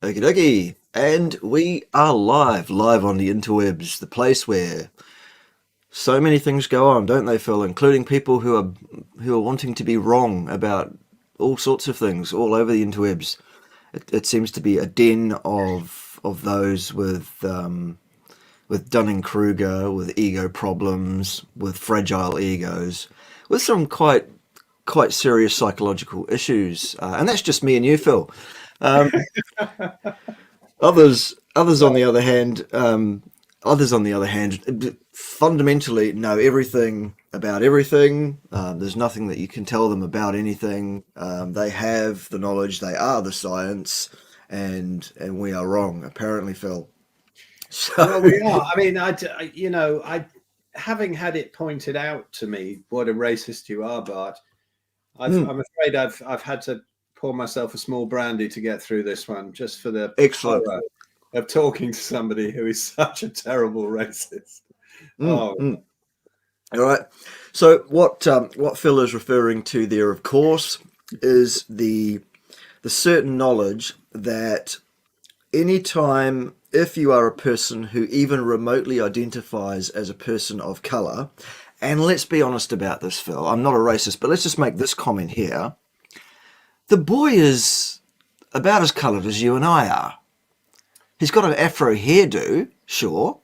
Okie dokie. And we are live on the interwebs, the place where so many things go on, don't they, Phil? Including people who are wanting to be wrong about all sorts of things all over the interwebs. It seems to be a den of those with Dunning Kruger, with ego problems, with fragile egos, with some quite serious psychological issues. And that's just me and you, Phil. Um, others on the other hand, fundamentally know everything about everything. There's nothing that you can tell them about anything. They have the knowledge. They are the science, and we are wrong, apparently, Phil. Well, So, we are. I mean, having had it pointed out to me what a racist you are, Bart. mm, I'm afraid I've had to pour myself a small brandy to get through this one, just for the excellent. horror of talking to somebody who is such a terrible racist. Mm, Oh, mm. All right. So what Phil is referring to there, of course, is the certain knowledge that anytime, if you are a person who even remotely identifies as a person of colour, and let's be honest about this, Phil, I'm not a racist, but let's just make this comment here. The boy is about as coloured as you and I are. He's got an afro hairdo, sure,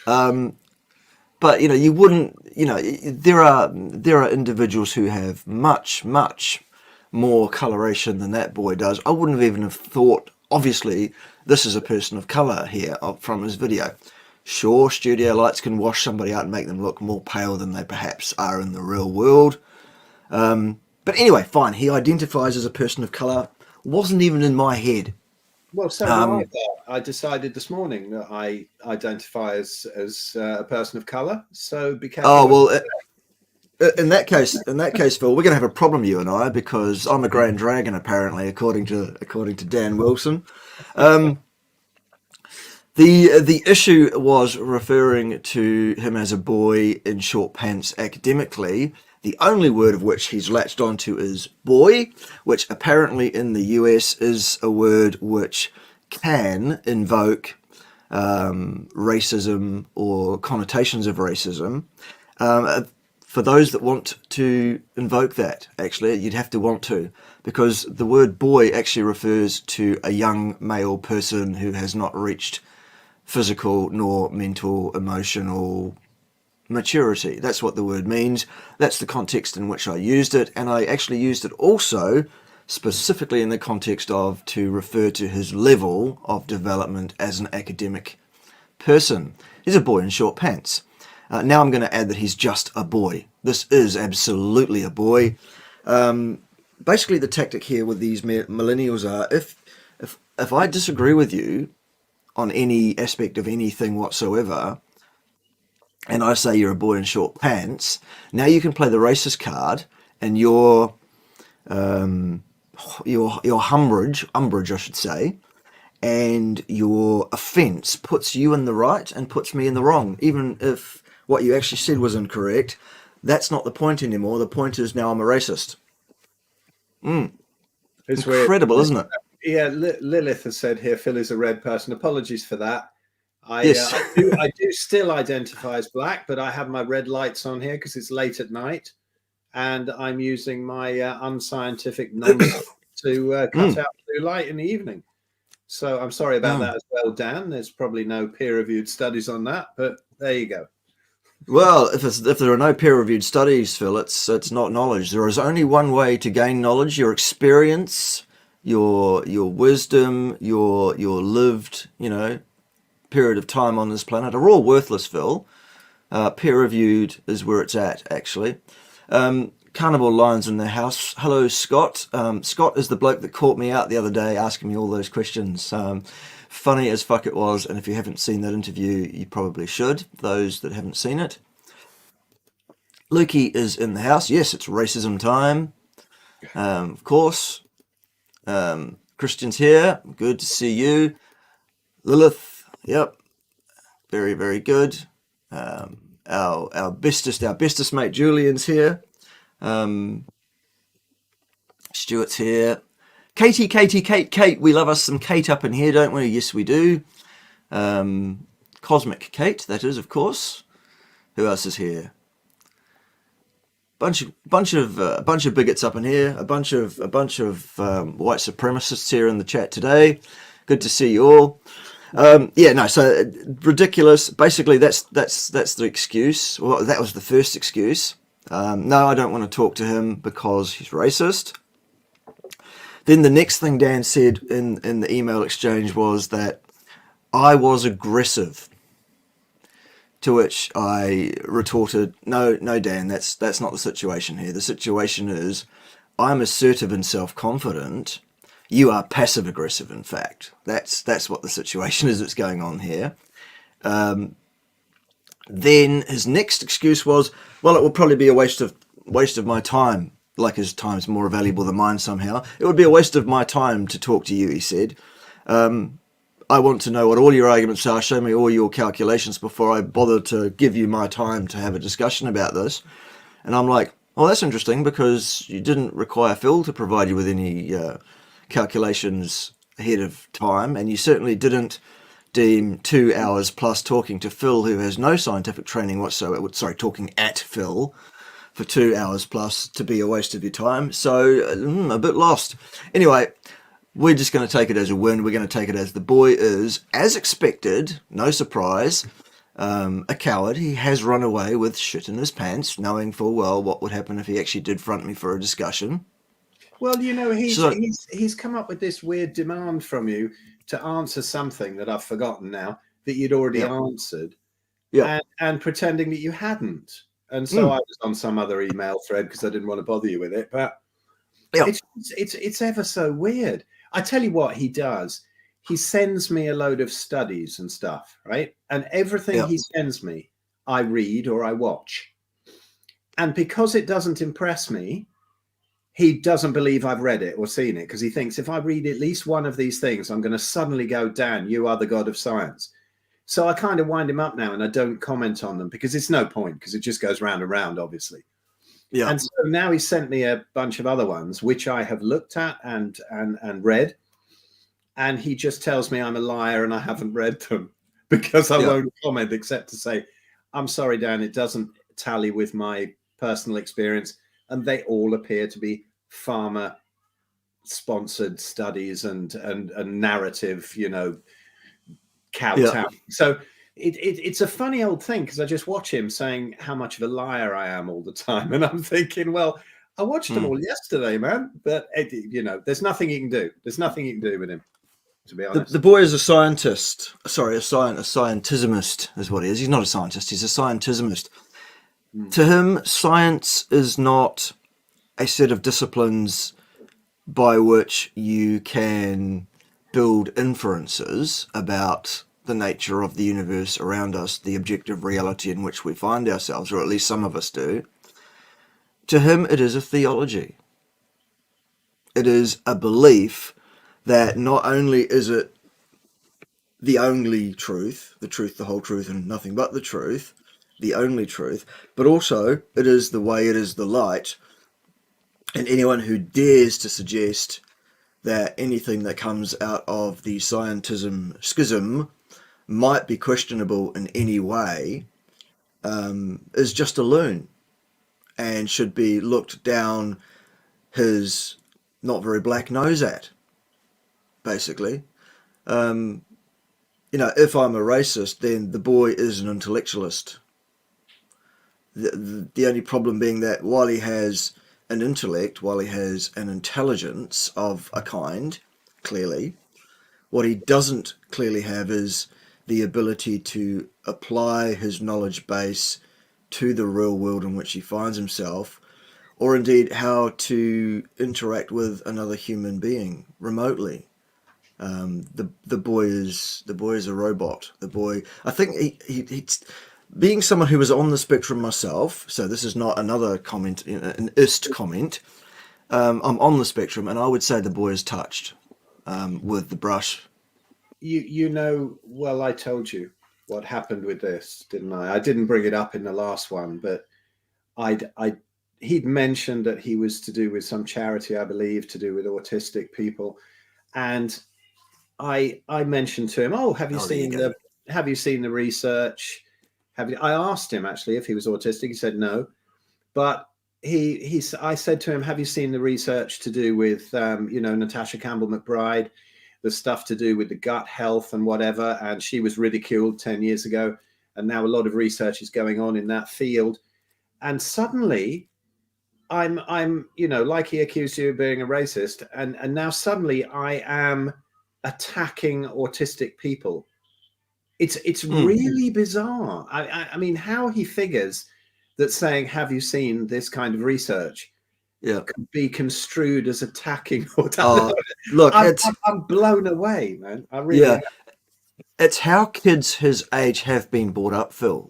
but you wouldn't, there are individuals who have much more coloration than that boy does. I wouldn't have even have thought, obviously, this is a person of colour here from his video. Sure, studio lights can wash somebody out and make them look more pale than they perhaps are in the real world. But anyway, fine. He identifies as a person of colour. Wasn't even in my head. well, so do I. Um, I decided this morning that I identify as a person of color. So be careful oh what you. well, in that case, Phil, we're going to have a problem, you and I, because I'm a Grand Dragon, apparently, according to Dan Wilson. Um, the issue was referring to him as a boy in short pants academically. The only word of which he's latched onto is boy, which apparently in the US is a word which can invoke racism or connotations of racism. For those that want to invoke that, actually, you'd have to want to, because the word boy actually refers to a young male person who has not reached physical nor mental, emotional maturity. That's what the word means. That's the context in which I used it, and I actually used it also specifically in the context of to refer to his level of development as an academic person. He's a boy in short pants. Now I'm going to add that he's just a boy. This is absolutely a boy. Basically, the tactic here with these millennials are if I disagree with you on any aspect of anything whatsoever, and I say you're a boy in short pants, now you can play the racist card, and your umbrage, I should say, and your offence puts you in the right and puts me in the wrong, even if what you actually said was incorrect. That's not the point anymore. The point is now I'm a racist. It's weird. Incredible, isn't it? Yeah, Lilith has said here, Phil is a red person. Apologies for that. Yes. I do still identify as black, but I have my red lights on here because it's late at night, and I'm using my unscientific nonsense to cut Mm. out blue light in the evening. So I'm sorry about Oh. that as well, Dan. There's probably no peer-reviewed studies on that, but there you go. Well, if there are no peer-reviewed studies, Phil, it's not knowledge. There is only one way to gain knowledge: your experience, your wisdom, your lived, period of time on this planet are all worthless, Phil. Peer-reviewed is where it's at, actually. Carnival Lions in the house. Hello, Scott. Scott is the bloke that caught me out the other day asking me all those questions. Funny as fuck it was, and if you haven't seen that interview, you probably should, those that haven't seen it. Lukey is in the house. Yes, it's racism time. Of course. Christian's here. Good to see you. Lilith. Yep. Very, very good. Our bestest mate Julian's here. Stuart's here. Kate, we love us some Kate up in here, don't we? Yes, we do. Cosmic Kate, that is, of course. Who else is here? Bunch of bigots up in here. A bunch of white supremacists here in the chat today. Good to see you all. So ridiculous. Basically, that's the excuse. Well, that was the first excuse. No, I don't want to talk to him because he's racist. Then the next thing Dan said in the email exchange was that I was aggressive. To which I retorted, no, Dan, that's not the situation here. The situation is I'm assertive and self-confident. You are passive-aggressive, in fact. That's what the situation is that's going on here. Then his next excuse was, well, it will probably be a waste of my time. Like his time's more valuable than mine somehow. It would be a waste of my time to talk to you, he said. I want to know what all your arguments are. Show me all your calculations before I bother to give you my time to have a discussion about this. And I'm like, well, that's interesting because you didn't require Phil to provide you with any calculations ahead of time. And you certainly didn't deem 2 hours plus talking to Phil, who has no scientific training whatsoever. Sorry, talking at Phil for 2 hours plus to be a waste of your time. So a bit lost. Anyway, we're just going to take it as a win. We're going to take it as the boy is, as expected, no surprise, a coward. He has run away with shit in his pants, knowing full well what would happen if he actually did front me for a discussion. Well, he's come up with this weird demand from you to answer something that I've forgotten now that you'd already answered, and pretending that you hadn't. And so I was on some other email thread because I didn't want to bother you with it. But it's ever so weird. I tell you what he does. He sends me a load of studies and stuff, right? And everything he sends me, I read or I watch. And because it doesn't impress me, he doesn't believe I've read it or seen it because he thinks if I read at least one of these things, I'm going to suddenly go, Dan, you are the god of science. So I kind of wind him up now and I don't comment on them because it's no point because it just goes round and round, obviously. Yeah. And so now he sent me a bunch of other ones, which I have looked at and read. And he just tells me I'm a liar and I haven't read them because I won't comment except to say, I'm sorry, Dan, it doesn't tally with my personal experience. And they all appear to be pharma sponsored studies and narrative, kowtowing. So it's a funny old thing because I just watch him saying how much of a liar I am all the time. And I'm thinking, well, I watched them all yesterday, man. But, there's nothing you can do. There's nothing you can do with him, to be honest. The boy is a scientist. Sorry, a scientismist is what he is. He's not a scientist. He's a scientismist. To him, science is not a set of disciplines by which you can build inferences about the nature of the universe around us, the objective reality in which we find ourselves, or at least some of us do. To him, it is a theology. It is a belief that not only is it the only truth, the whole truth, and nothing but the truth, the only truth, but also it is the way, it is the light, and anyone who dares to suggest that anything that comes out of the scientism schism might be questionable in any way is just a loon and should be looked down his not very black nose at, basically. If I'm a racist, then the boy is an intellectualist. The only problem being that while he has an intellect, while he has an intelligence of a kind, clearly, what he doesn't clearly have is the ability to apply his knowledge base to the real world in which he finds himself, or indeed how to interact with another human being remotely. The boy is a robot. The boy, I think he's being someone who was on the spectrum myself. So this is not another comment, an ist comment. I'm on the spectrum, and I would say the boy is touched with the brush. Well, I told you what happened with this, didn't I? I didn't bring it up in the last one, but he'd mentioned that he was to do with some charity, I believe, to do with autistic people, and I mentioned to him, "Oh, have you seen the research? I asked him actually if he was autistic. He said no, but I said to him, "Have you seen the research to do with Natasha Campbell McBride, the stuff to do with the gut health and whatever?" And she was ridiculed 10 years ago, and now a lot of research is going on in that field. And suddenly, I'm like he accused you of being a racist, and now suddenly I am attacking autistic people. It's really bizarre. I mean, how he figures that saying, "Have you seen this kind of research?" could be construed as attacking. Look, I'm blown away, man. I really am. It's how kids his age have been brought up, Phil.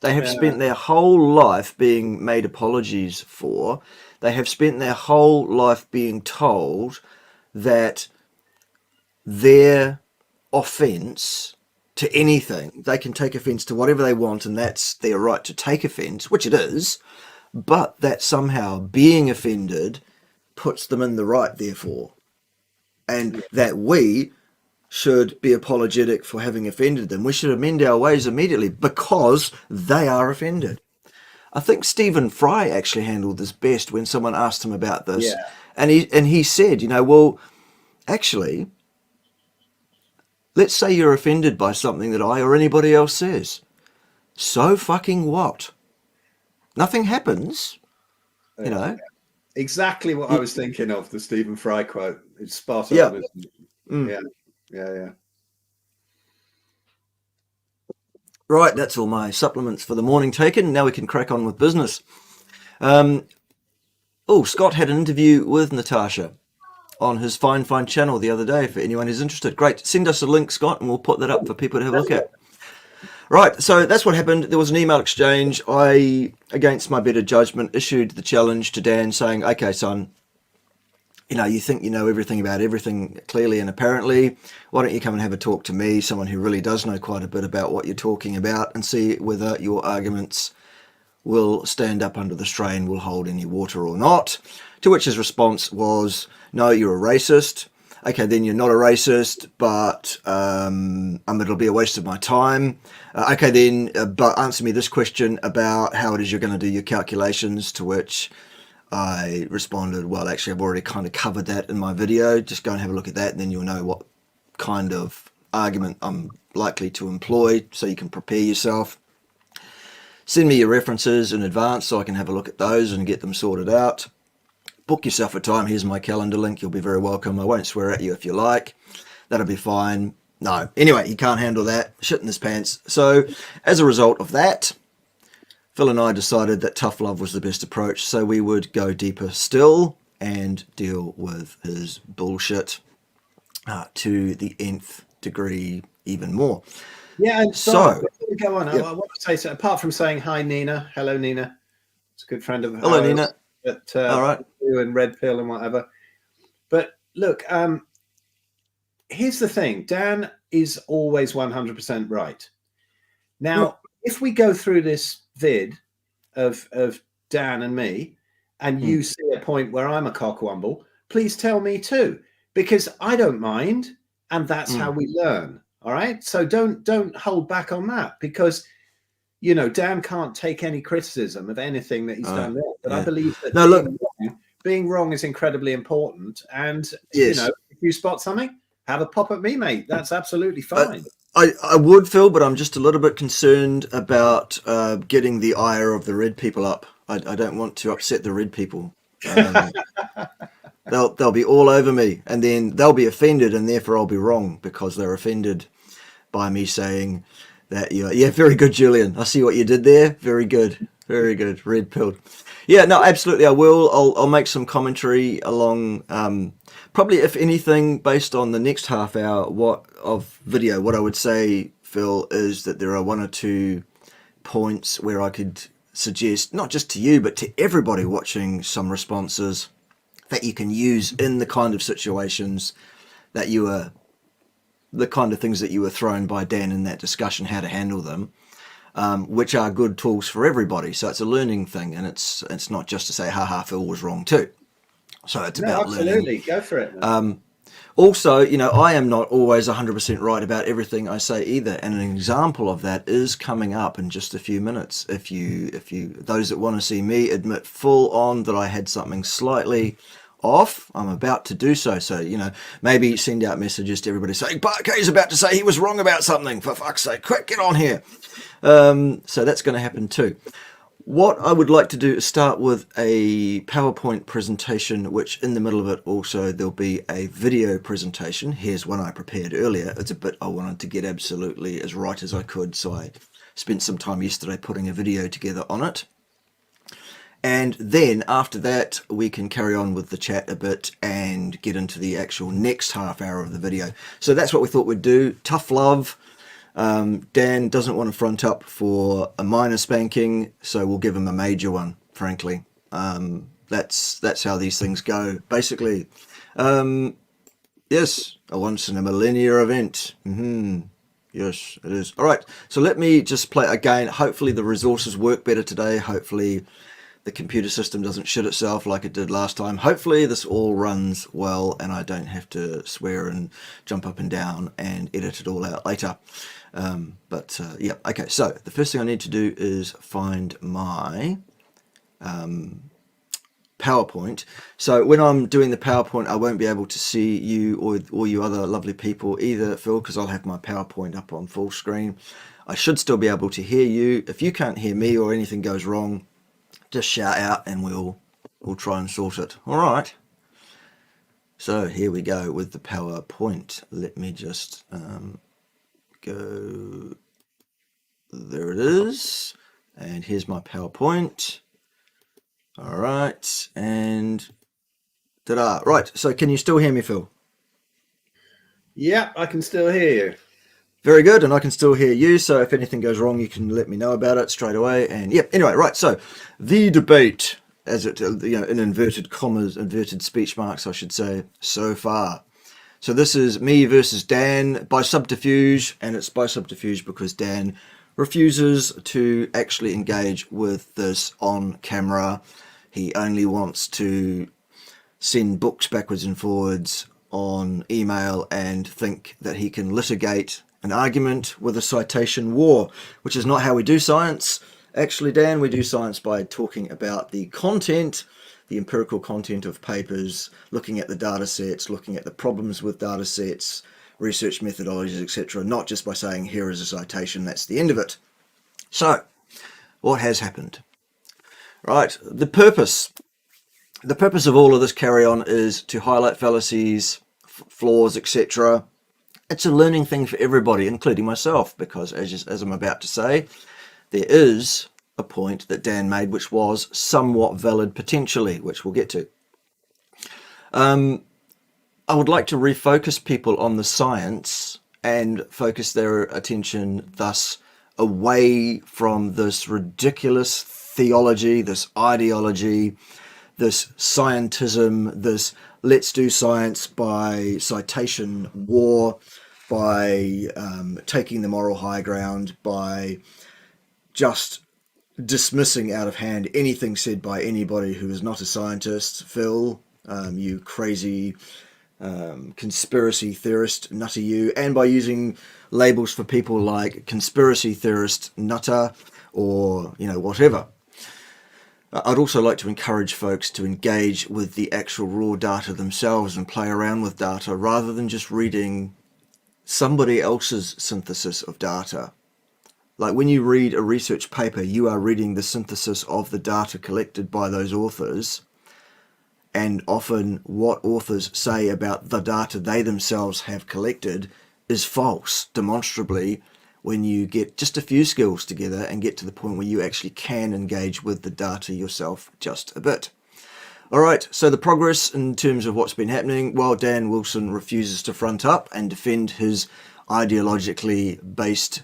They have spent their whole life being made apologies for. They have spent their whole life being told that their offence to anything, they can take offence to whatever they want, and that's their right to take offence, which it is, but that somehow being offended puts them in the right, therefore, and that we should be apologetic for having offended them. We should amend our ways immediately because they are offended. I think Stephen Fry actually handled this best when someone asked him about this. Yeah. And he said, well, actually, let's say you're offended by something that I or anybody else says. So fucking what? Nothing happens, Exactly what I was thinking of, the Stephen Fry quote. It's spot on, isn't it? Yeah. Right, that's all my supplements for the morning taken. Now we can crack on with business. Scott had an interview with Natasha on his Fine channel the other day, for anyone who's interested. Great. Send us a link, Scott, and we'll put that up for people to have a look at. Right, so that's what happened. There was an email exchange. I, against my better judgment, issued the challenge to Dan saying, "Okay, son, you think you know everything about everything clearly and apparently. Why don't you come and have a talk to me, someone who really does know quite a bit about what you're talking about, and see whether your arguments will stand up under the strain, will hold any water or not." To which his response was, "No, you're a racist. Okay, then you're not a racist, but it'll be a waste of my time. Okay, then, but answer me this question about how it is you're going to do your calculations," to which I responded, "Well, actually, I've already kind of covered that in my video. Just go and have a look at that, and then you'll know what kind of argument I'm likely to employ, so you can prepare yourself. Send me your references in advance so I can have a look at those and get them sorted out. Book yourself a time. Here's my calendar link. You'll be very welcome. I won't swear at you if you like. That'll be fine." No. Anyway, he can't handle that. Shit in his pants. So as a result of that, Phil and I decided that tough love was the best approach, so we would go deeper still and deal with his bullshit to the nth degree even more. Yeah, and so before we go on, I want to say, so apart from saying hi, Nina. Hello, Nina. It's a good friend of Hello, Nina. All right. You and Red Pill and whatever. But look, here's the thing. Dan is always 100% right. Now, if we go through this vid of Dan and me, and you see a point where I'm a cockwomble, please tell me too, because I don't mind, and that's how we learn. All right. So don't hold back on that, because Dan can't take any criticism of anything that he's done wrong. But I believe that being wrong is incredibly important. And if you spot something, have a pop at me, mate. That's absolutely fine. I would, Phil, but I'm just a little bit concerned about getting the ire of the red people up. I don't want to upset the red people. They'll be all over me, and then they'll be offended, and therefore I'll be wrong because they're offended by me saying that. Very good, Julian. I see what you did there. Very good, red pilled. Yeah, no, absolutely. I will. I'll make some commentary along. Probably, if anything, based on the next half hour of video. What I would say, Phil, is that there are one or two points where I could suggest, not just to you, but to everybody watching, some responses that you can use in the kind of situations that the kind of things that you were thrown by Dan in that discussion, how to handle them. which are good tools for everybody. So it's a learning thing, and it's not just to say, ha, Phil was wrong too. So it's about absolutely. learning. Go for it, man. Also, I am not always 100% right about everything I say either, and an example of that is coming up in just a few minutes. If you those that want to see me admit full on that I had something slightly off, I'm about to do so. So, maybe send out messages to everybody saying, Bart K's about to say he was wrong about something, for fuck's sake, quick, get on here. So that's going to happen too. What I would like to do is start with a PowerPoint presentation, which in the middle of it also there'll be a video presentation. Here's one I prepared earlier. It's a bit I wanted to get absolutely as right as I could, so I spent some time yesterday putting a video together on it. And then after that, we can carry on with the chat a bit and get into the actual next half hour of the video. So that's what we thought we'd do. Tough love. Dan doesn't want to front up for a minor spanking, so we'll give him a major one, frankly. That's how these things go, basically. Yes, a once in a millennia event. Yes, it is. All right, so let me just play again. Hopefully the resources work better today. Hopefully the computer system doesn't shit itself like it did last time. Hopefully this all runs well and I don't have to swear and jump up and down and edit it all out later. Yeah, okay, so the first thing I need to do is find my PowerPoint. So when I'm doing the PowerPoint, I won't be able to see you or you other lovely people either, Phil, because I'll have my PowerPoint up on full screen. I should still be able to hear you. If you can't hear me or anything goes wrong, just shout out and we'll try and sort it. All right. So here we go with the PowerPoint. Let me just go. There it is. And here's my PowerPoint. All right. And ta-da. Right. So can you still hear me, Phil? Yeah, I can still hear you. Very good, and I can still hear you, so if anything goes wrong, you can let me know about it straight away. And yeah, anyway, right, so the debate, as it, in inverted commas, inverted speech marks, I should say, so far. So this is me versus Dan by subterfuge, and it's by subterfuge because Dan refuses to actually engage with this on camera. He only wants to send books backwards and forwards on email and think that he can litigate an argument with a citation war, which is not how we do science. Actually, Dan, we do science by talking about the content, the empirical content of papers, looking at the data sets, looking at the problems with data sets, research methodologies, etc., not just by saying, here is a citation, that's the end of it. So, what has happened? Right, the purpose of all of this carry-on is to highlight fallacies, flaws, etc. It's a learning thing for everybody, including myself, because as I'm about to say, there is a point that Dan made which was somewhat valid potentially, which we'll get to. I would like to refocus people on the science and focus their attention thus away from this ridiculous theology, this ideology, this scientism, this let's do science by citation war, by taking the moral high ground, by just dismissing out of hand anything said by anybody who is not a scientist. Phil, you crazy conspiracy theorist nutter you, and by using labels for people like conspiracy theorist nutter or whatever. I'd also like to encourage folks to engage with the actual raw data themselves and play around with data rather than just reading somebody else's synthesis of data. Like when you read a research paper, you are reading the synthesis of the data collected by those authors, and often what authors say about the data they themselves have collected is false, demonstrably, when you get just a few skills together and get to the point where you actually can engage with the data yourself just a bit. All right, so the progress in terms of what's been happening, while Dan Wilson refuses to front up and defend his ideologically based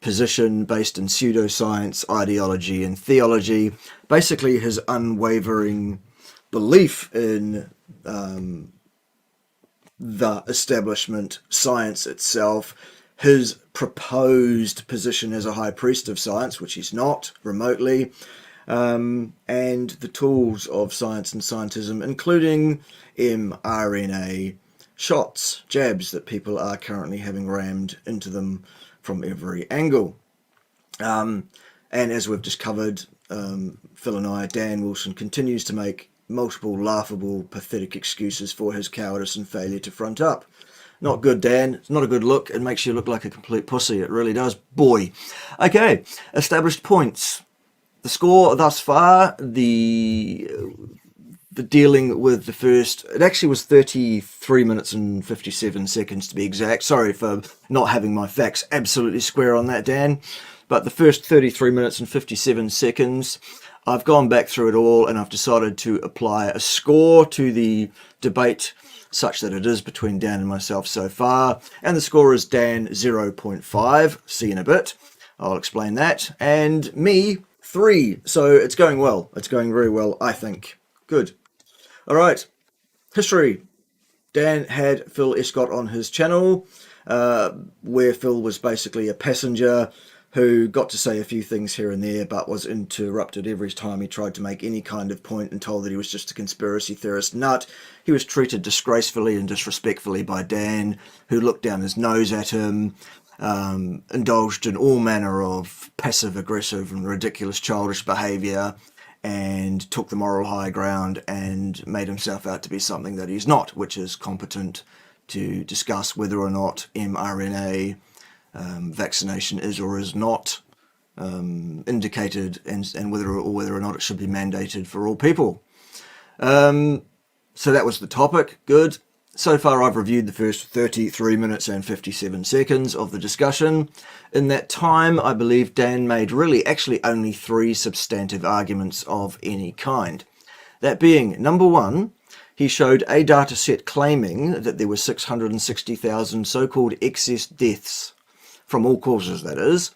position based in pseudoscience, ideology and theology, basically his unwavering belief in the establishment, science itself, his proposed position as a high priest of science, which he's not remotely, and the tools of science and scientism, including mRNA shots, jabs that people are currently having rammed into them from every angle. And as we've just covered, Phil and I, Dan Wilson continues to make multiple laughable, pathetic excuses for his cowardice and failure to front up. Not good, Dan. It's not a good look. It makes you look like a complete pussy. It really does. Boy. Okay, established points. The score thus far, the dealing with the first, it actually was 33 minutes and 57 seconds to be exact. Sorry for not having my facts absolutely square on that, Dan. But the first 33 minutes and 57 seconds, I've gone back through it all and I've decided to apply a score to the debate such that it is between Dan and myself so far. And the score is Dan 0.5. See in a bit. I'll explain that. And me 3. So it's going well. It's going very well, I think. Good. All right. History. Dan had Phil Escott on his channel, where Phil was basically a passenger who got to say a few things here and there, but was interrupted every time he tried to make any kind of point and told that he was just a conspiracy theorist nut. He was treated disgracefully and disrespectfully by Dan, who looked down his nose at him, indulged in all manner of passive-aggressive and ridiculous childish behaviour, and took the moral high ground and made himself out to be something that he's not, which is competent to discuss whether or not mRNA vaccination is or is not indicated, and whether or not it should be mandated for all people. So that was the topic. Good. So far I've reviewed the first 33 minutes and 57 seconds of the discussion. In that time, I believe Dan made really actually only 3 substantive arguments of any kind. That being, number 1, he showed a data set claiming that there were 660,000 so-called excess deaths, from all causes that is,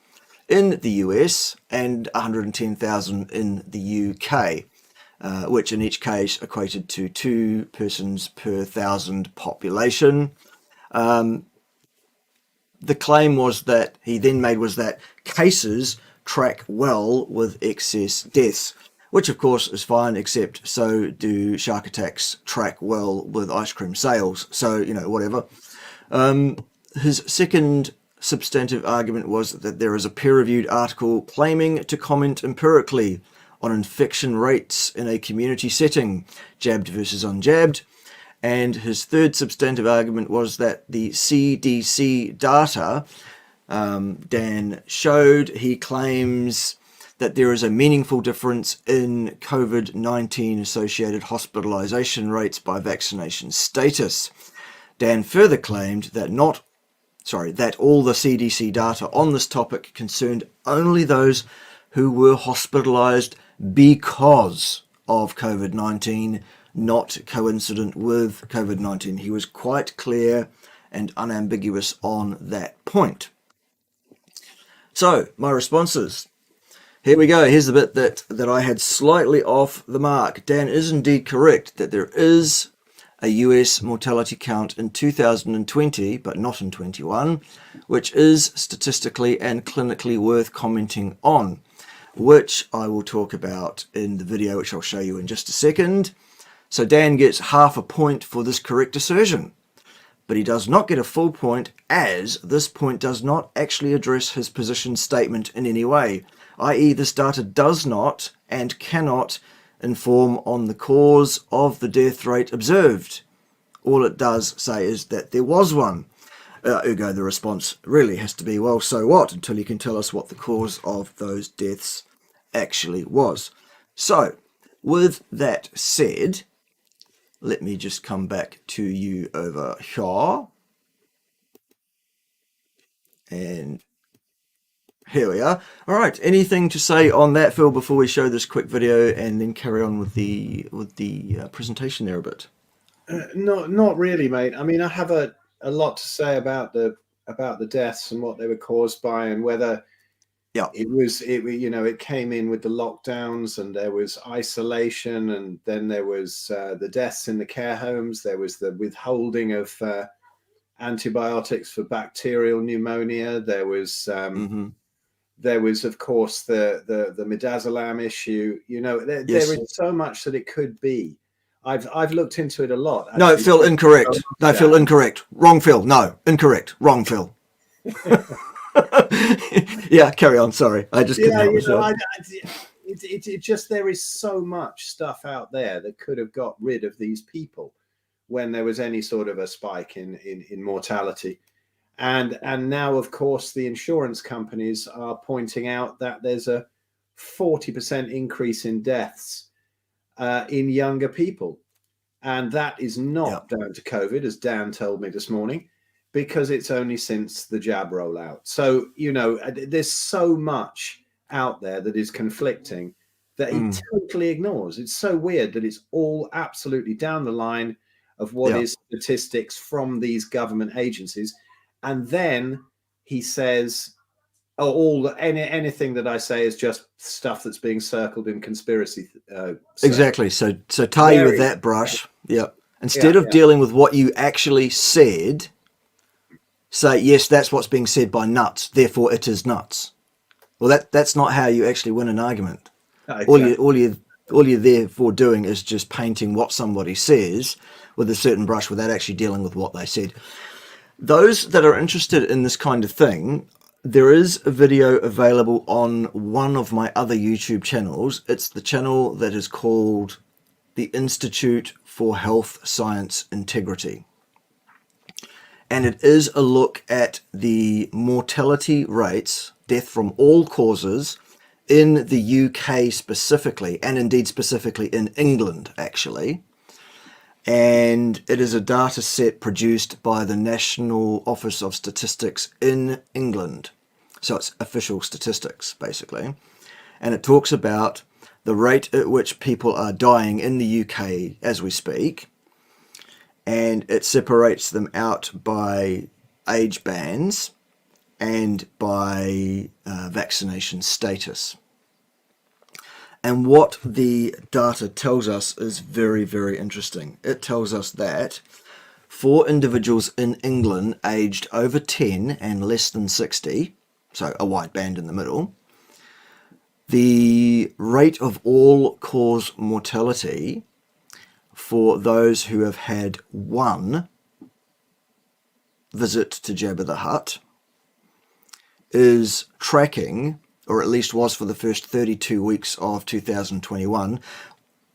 in the US and 110,000 in the UK. Which in each case equated to 2 persons per 1,000 population. The claim was that he then made was that cases track well with excess deaths, which of course is fine, except so do shark attacks track well with ice cream sales. So, you know, whatever. His second substantive argument was that there is a peer-reviewed article claiming to comment empirically on infection rates in a community setting, jabbed versus unjabbed. And his third substantive argument was that the CDC data Dan showed, he claims that there is a meaningful difference in COVID-19 associated hospitalization rates by vaccination status. Dan further claimed that that all the CDC data on this topic concerned only those who were hospitalized because of COVID-19, not coincident with COVID-19. He was quite clear and unambiguous on that point. So, my responses. Here we go. Here's the bit that I had slightly off the mark. Dan is indeed correct that there is a US mortality count in 2020, but not in 21, which is statistically and clinically worth commenting on, which I will talk about in the video, which I'll show you in just a second. So Dan gets half a point for this correct assertion, but he does not get a full point, as this point does not actually address his position statement in any way, i.e. this data does not and cannot inform on the cause of the death rate observed. All it does say is that there was one. Ergo, the response really has to be, well, so what, until you can tell us what the cause of those deaths actually was. So, with that said, let me just come back to you over here. And here we are. All right, anything to say on that, Phil, before we show this quick video and then carry on with the presentation there a bit? Not really, mate. I mean, I have a lot to say about the deaths and what they were caused by, and whether it came in with the lockdowns, and there was isolation, and then there was the deaths in the care homes. There was the withholding of antibiotics for bacterial pneumonia. There was of course the midazolam issue. You know, there is so much that it could be. I've looked into it a lot. Actually. No, Phil, incorrect. No, Phil, incorrect. Wrong, Phil. No, incorrect. Wrong, Phil. Yeah, carry on. Sorry, I just couldn't help myself. It just, there is so much stuff out there that could have got rid of these people when there was any sort of a spike in mortality. And now, of course, the insurance companies are pointing out that there's a 40% increase in deaths in younger people. And that is not down to COVID, as Dan told me this morning, because it's only since the jab rollout. So, you know, there's so much out there that is conflicting that he totally ignores. It's so weird that it's all absolutely down the line of what is statistics from these government agencies. And then he says, oh, anything that I say is just stuff that's being circled in conspiracy. Exactly. So tie you with that brush. Yeah. Instead of dealing with what you actually said, say, yes, that's what's being said by nuts, therefore it is nuts. Well, that's not how you actually win an argument. Exactly. All you're therefore doing is just painting what somebody says with a certain brush without actually dealing with what they said. Those that are interested in this kind of thing, there is a video available on one of my other YouTube channels. It's the channel that is called the Institute for Health Science Integrity. And it is a look at the mortality rates, death from all causes, in the UK specifically, and indeed specifically in England, actually. And it is a data set produced by the National Office of Statistics in England. So it's official statistics, basically. And it talks about the rate at which people are dying in the UK as we speak. And it separates them out by age bands and by vaccination status. And what the data tells us is very, very interesting. It tells us that for individuals in England aged over 10 and less than 60, so a wide band in the middle, the rate of all-cause mortality for those who have had one visit to Jabba the Hutt is tracking, or at least was for the first 32 weeks of 2021,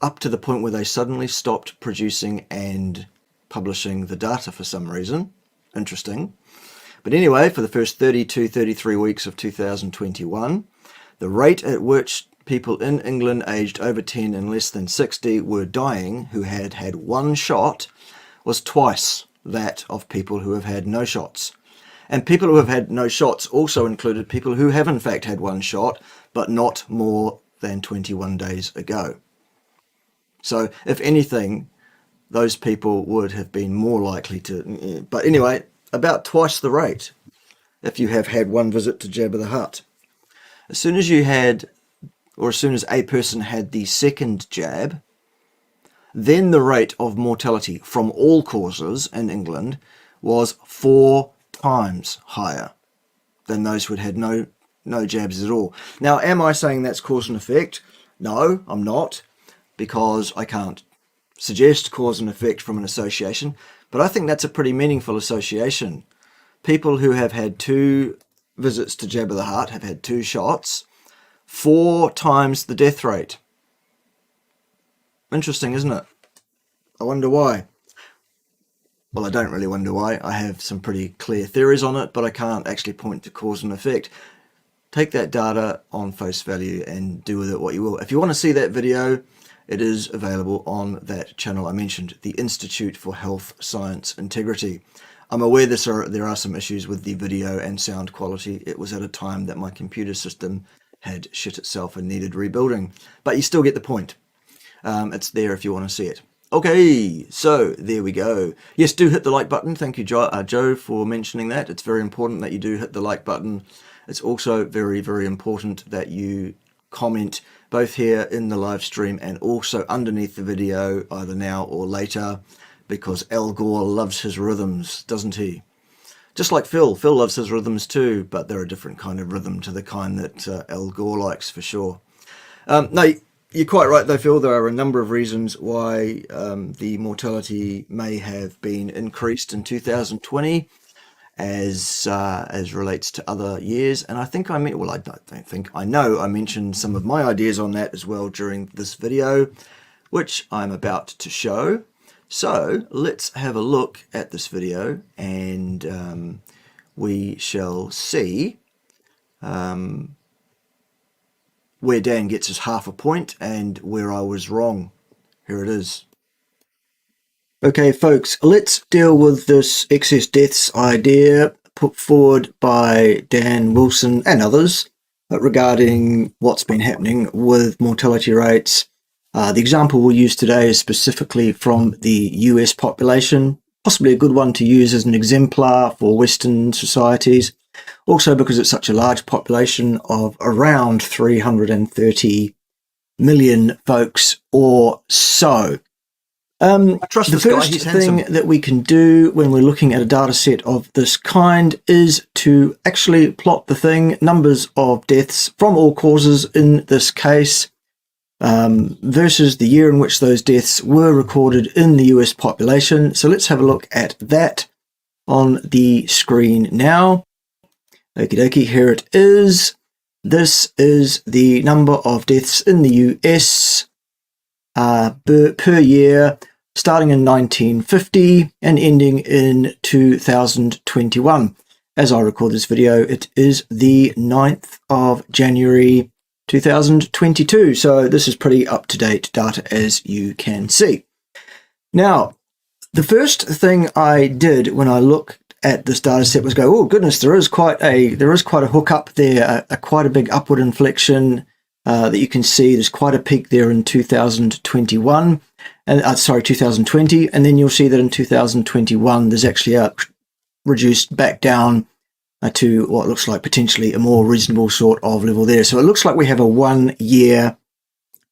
up to the point where they suddenly stopped producing and publishing the data for some reason. Interesting. But anyway, for the first 32, 33 weeks of 2021, the rate at which people in England aged over 10 and less than 60 were dying who had had one shot was twice that of people who have had no shots. And people who have had no shots also included people who have in fact had one shot, but not more than 21 days ago. So if anything, those people would have been more likely to, but anyway, about twice the rate if you have had one visit to Jabba the Hutt. As soon as you had, or as soon as a person had the second jab, then the rate of mortality from all causes in England was 4 times higher than those who had no jabs at all. Now, am I saying that's cause and effect? No, I'm not, because I can't suggest cause and effect from an association, but I think that's a pretty meaningful association. People who have had 2 visits to Jabba the Hutt have had 2 shots, 4 times the death rate. Interesting, isn't it? I wonder why. Well, I don't really wonder why. I have some pretty clear theories on it, but I can't actually point to cause and effect. Take that data on face value and do with it what you will. If you want to see that video, it is available on that channel I mentioned, the Institute for Health Science Integrity. I'm aware there are some issues with the video and sound quality. It was at a time that my computer system had shit itself and needed rebuilding. But you still get the point. It's there if you want to see it. Okay, so there we go. Yes, do hit the like button. Thank you, Joe, for mentioning that. It's very important that you do hit the like button. It's also very, very important that you comment both here in the live stream and also underneath the video, either now or later, because Al Gore loves his rhythms, doesn't he? Just like Phil. Phil loves his rhythms too, but they're a different kind of rhythm to the kind that Al Gore likes, for sure. No, you're quite right though, Phil. There are a number of reasons why the mortality may have been increased in 2020 as relates to other years. And I think I know I mentioned some of my ideas on that as well during this video, which I'm about to show. So let's have a look at this video, and we shall see where Dan gets his half a point and where I was wrong. Here it is. Okay, folks, let's deal with this excess deaths idea put forward by Dan Wilson and others regarding what's been happening with mortality rates. The example we'll use today is specifically from the US population, possibly a good one to use as an exemplar for Western societies, also because it's such a large population of around 330 million folks or so. I trust the first thing that we can do when we're looking at a data set of this kind is to actually plot the thing, numbers of deaths from all causes in this case, versus the year in which those deaths were recorded in the US population. So let's have a look at that on the screen now. Okie dokie, here it is. This is the number of deaths in the US per year, starting in 1950 and ending in 2021. As I record this video, it is the 9th of January 2022. So this is pretty up-to-date data, as you can see. Now, the first thing I did when I looked at this data set was go, oh goodness, there is quite a hook up there, quite a big upward inflection that you can see. There's quite a peak there in 2021, and 2020, and then you'll see that in 2021 there's actually a reduced back down to what looks like potentially a more reasonable sort of level there. So it looks like we have a 1 year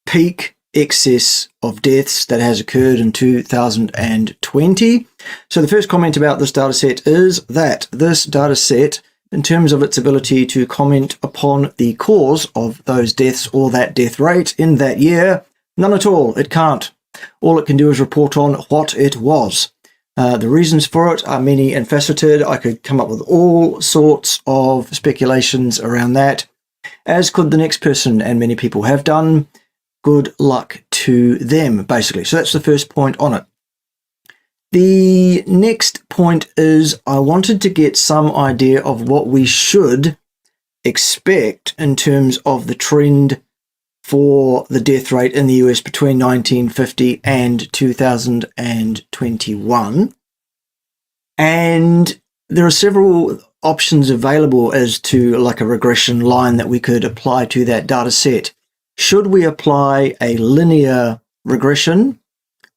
peak excess of deaths that has occurred in 2020. So the first comment about this data set is that this data set, in terms of its ability to comment upon the cause of those deaths or that death rate in that year, none at all. It can't. All it can do is report on what it was. The reasons for it are many and faceted. I could come up with all sorts of speculations around that, as could the next person, and many people have done. Good luck to them, basically. So that's the first point on it. The next point is I wanted to get some idea of what we should expect in terms of the trend for the death rate in the US between 1950 and 2021. And there are several options available as to like a regression line that we could apply to that data set. Should we apply a linear regression,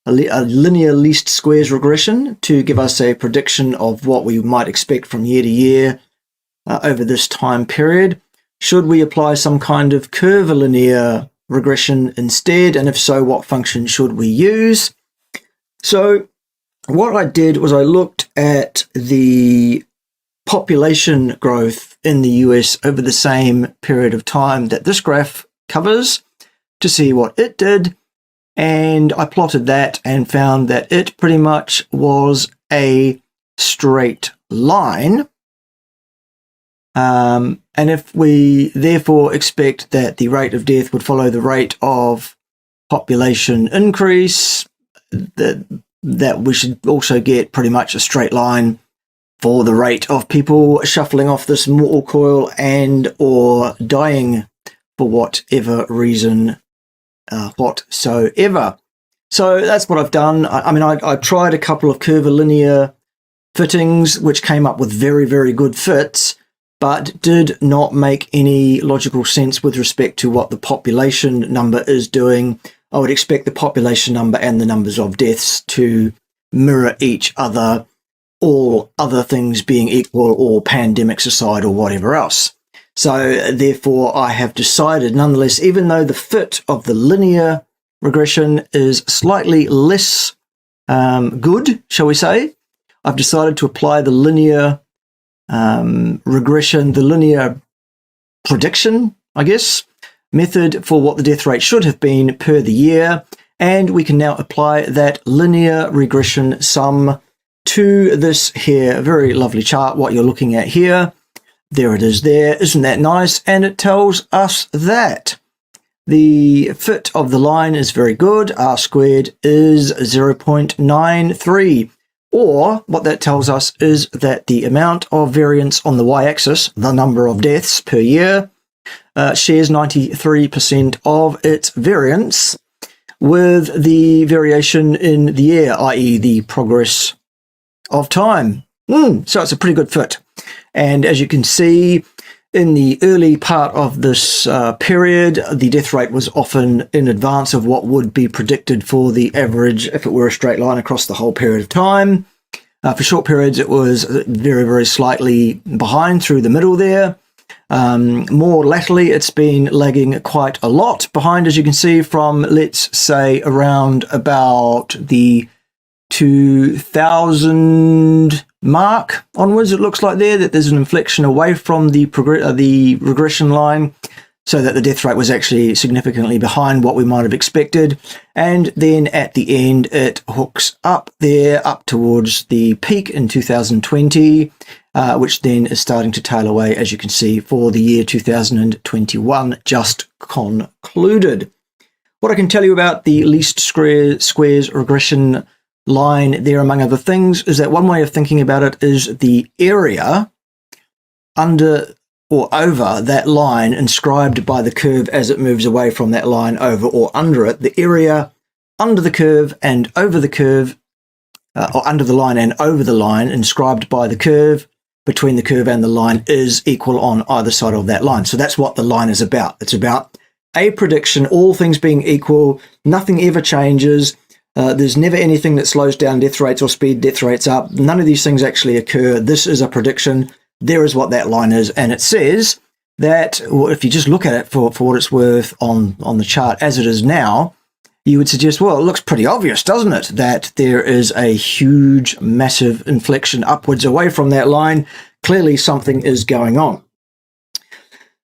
a linear least squares regression, to give us a prediction of what we might expect from year to year over this time period? Should we apply some kind of curvilinear regression instead? And if so, what function should we use? So what I did was I looked at the population growth in the US over the same period of time that this graph covers to see what it did. And I plotted that and found that it pretty much was a straight line. And if we therefore expect that the rate of death would follow the rate of population increase, that we should also get pretty much a straight line for the rate of people shuffling off this mortal coil and or dying for whatever reason whatsoever. So that's what I've done. I tried a couple of curvilinear fittings which came up with very, very good fits, but did not make any logical sense with respect to what the population number is doing. I would expect the population number and the numbers of deaths to mirror each other, all other things being equal, or pandemics aside, or whatever else. So therefore, I have decided, nonetheless, even though the fit of the linear regression is slightly less good, shall we say, I've decided to apply the linear regression, the linear prediction, I guess, method for what the death rate should have been per the year. And we can now apply that linear regression sum to this here very lovely chart, what you're looking at here. There it is there. Isn't that nice? And it tells us that the fit of the line is very good. R squared is 0.93. Or what that tells us is that the amount of variance on the y-axis, the number of deaths per year, shares 93% of its variance with the variation in the year, i.e. the progress of time. So it's a pretty good fit. And as you can see, in the early part of this period, the death rate was often in advance of what would be predicted for the average if it were a straight line across the whole period of time. For short periods, it was very, very slightly behind through the middle there. More latterly, it's been lagging quite a lot behind, as you can see, from, let's say, around about the 2000 mark onwards. It looks like there that there's an inflection away from the regression line, so that the death rate was actually significantly behind what we might have expected. And then at the end, it hooks up there, up towards the peak in 2020, which then is starting to tail away, as you can see, for the year 2021 just concluded. What I can tell you about the least squares regression line there, among other things, is that one way of thinking about it is the area under or over that line inscribed by the curve as it moves away from that line, over or under it. The area under the curve and over the curve, or under the line and over the line, inscribed by the curve, between the curve and the line, is equal on either side of that line. So that's what the line is about. It's about a prediction, all things being equal, nothing ever changes. There's never anything that slows down death rates or speed death rates up. None of these things actually occur. This is a prediction. There is what that line is. And it says that, well, if you just look at it for what it's worth on the chart as it is now, you would suggest, well, it looks pretty obvious, doesn't it, that there is a huge, massive inflection upwards away from that line. Clearly something is going on.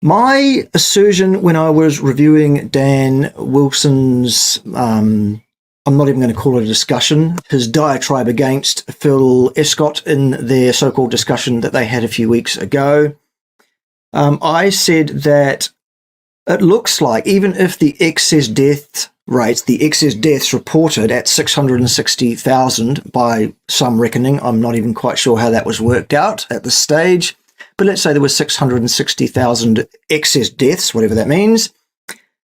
My assertion when I was reviewing Dan Wilson's, I'm not even going to call it a discussion, his diatribe against Phil Escott in their so-called discussion that they had a few weeks ago, I said that it looks like, even if the excess death rates, the excess deaths reported at 660,000 by some reckoning, I'm not even quite sure how that was worked out at this stage, but let's say there were 660,000 excess deaths, whatever that means.